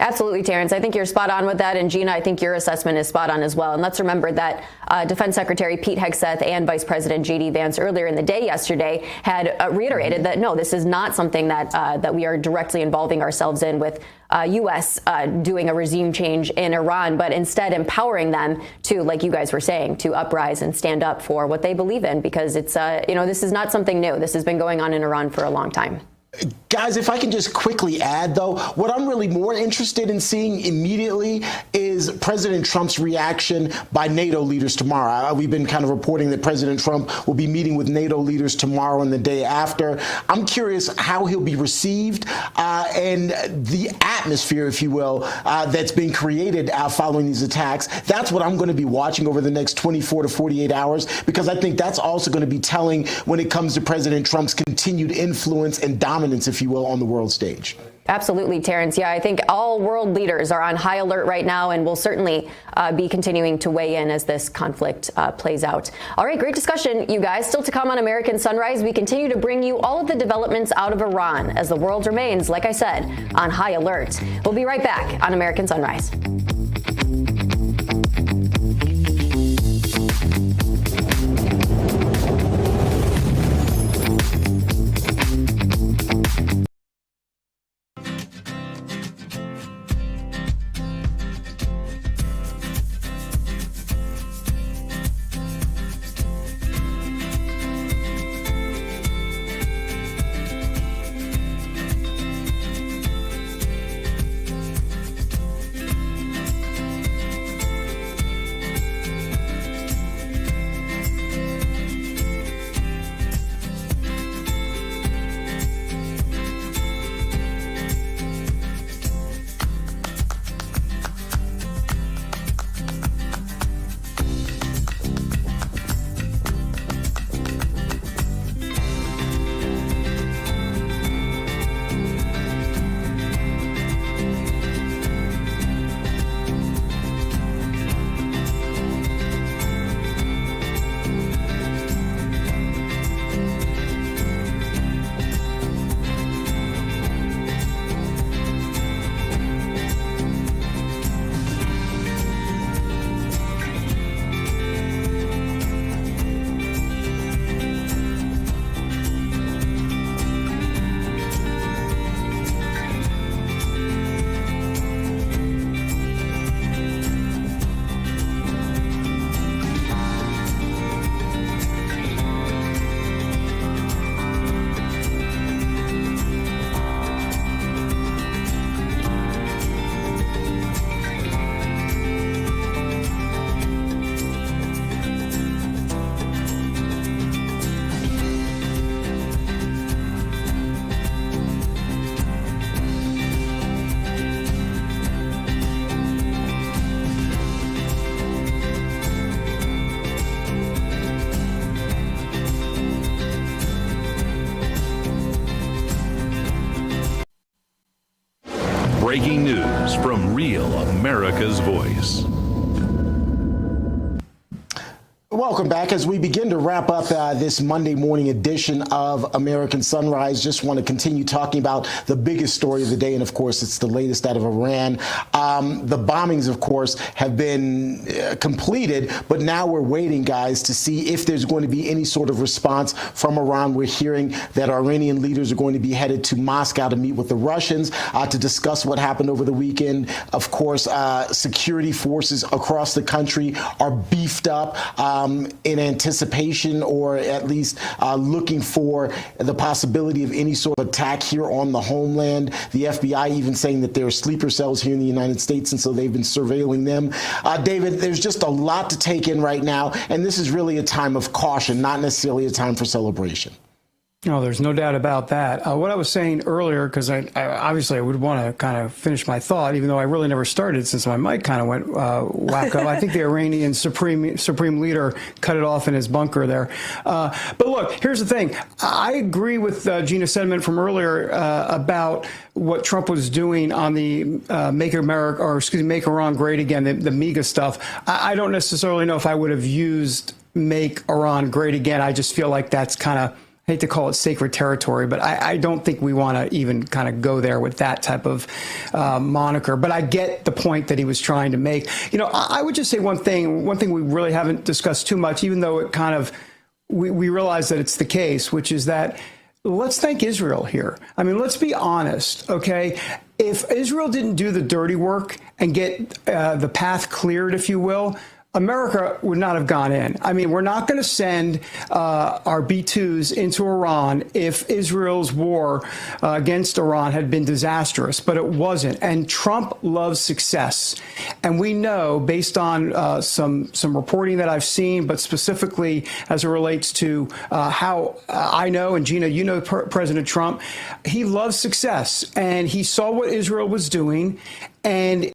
Absolutely, Terrance. I think you're spot on with that. And Gina, I think your assessment is spot on as well. And let's remember that Defense Secretary Pete Hegseth and Vice President J.D. Vance earlier in the day yesterday had reiterated that, no, this is not something that we are directly involving ourselves in with U.S. Doing a regime change in Iran, but instead empowering them to, like you guys were saying, to uprise and stand up for what they believe in, because it's, this is not something new. This has been going on in Iran for a long time.
Guys, if I can just quickly add, though, what I'm really more interested in seeing immediately is President Trump's reaction by NATO leaders tomorrow. We've been kind of reporting that President Trump will be meeting with NATO leaders tomorrow and the day after. I'm curious how he'll be received and the atmosphere, if you will, that's been created following these attacks. That's what I'm going to be watching over the next 24 to 48 hours, because I think that's also going to be telling when it comes to President Trump's continued influence and dominance, if you will, on the world stage.
Absolutely, Terrance. Yeah, I think all world leaders are on high alert right now and will certainly be continuing to weigh in as this conflict plays out. All right, great discussion, you guys. Still to come on American Sunrise, we continue to bring you all of the developments out of Iran as the world remains, like I said, on high alert. We'll be right back on American Sunrise.
breaking news from Real America's Voice.
Welcome back. As we begin to wrap up this Monday morning edition of American Sunrise, just want to continue talking about the biggest story of the day, and of course, it's the latest out of Iran. The bombings, of course, have been completed, but now we're waiting, guys, to see if there's going to be any sort of response from Iran. We're hearing that Iranian leaders are going to be headed to Moscow to meet with the Russians to discuss what happened over the weekend. Of course, security forces across the country are beefed up in anticipation, or at least looking for the possibility of any sort of attack here on the homeland. The FBI even saying that there are sleeper cells here in the United States, and so they've been surveilling them. David, there's just a lot to take in right now, and this is really a time of caution, not necessarily a time for celebration.
No, there's no doubt about that. What I was saying earlier, because I obviously would want to kind of finish my thought, even though I really never started since my mic kind of went wacko. I think the Iranian supreme leader cut it off in his bunker there. But look, here's the thing. I agree with Gina's sentiment from earlier about what Trump was doing on the Make Iran Great Again, the MAGA stuff. I don't necessarily know if I would have used Make Iran Great Again. I just feel like that's kind of, I hate to call it sacred territory, but I don't think we want to even kind of go there with that type of moniker. But I get the point that he was trying to make. You know, I would just say one thing we really haven't discussed too much, even though it kind of, we realize that it's the case, which is that let's thank Israel here. I mean, let's be honest, okay? If Israel didn't do the dirty work and get the path cleared, if you will, America would not have gone in. I mean, we're not going to send our B-2s into Iran if Israel's war against Iran had been disastrous, but it wasn't. And Trump loves success. And we know, based on some reporting that I've seen, but specifically as it relates to how I know, and Gina, you know President Trump, he loves success. And he saw what Israel was doing, and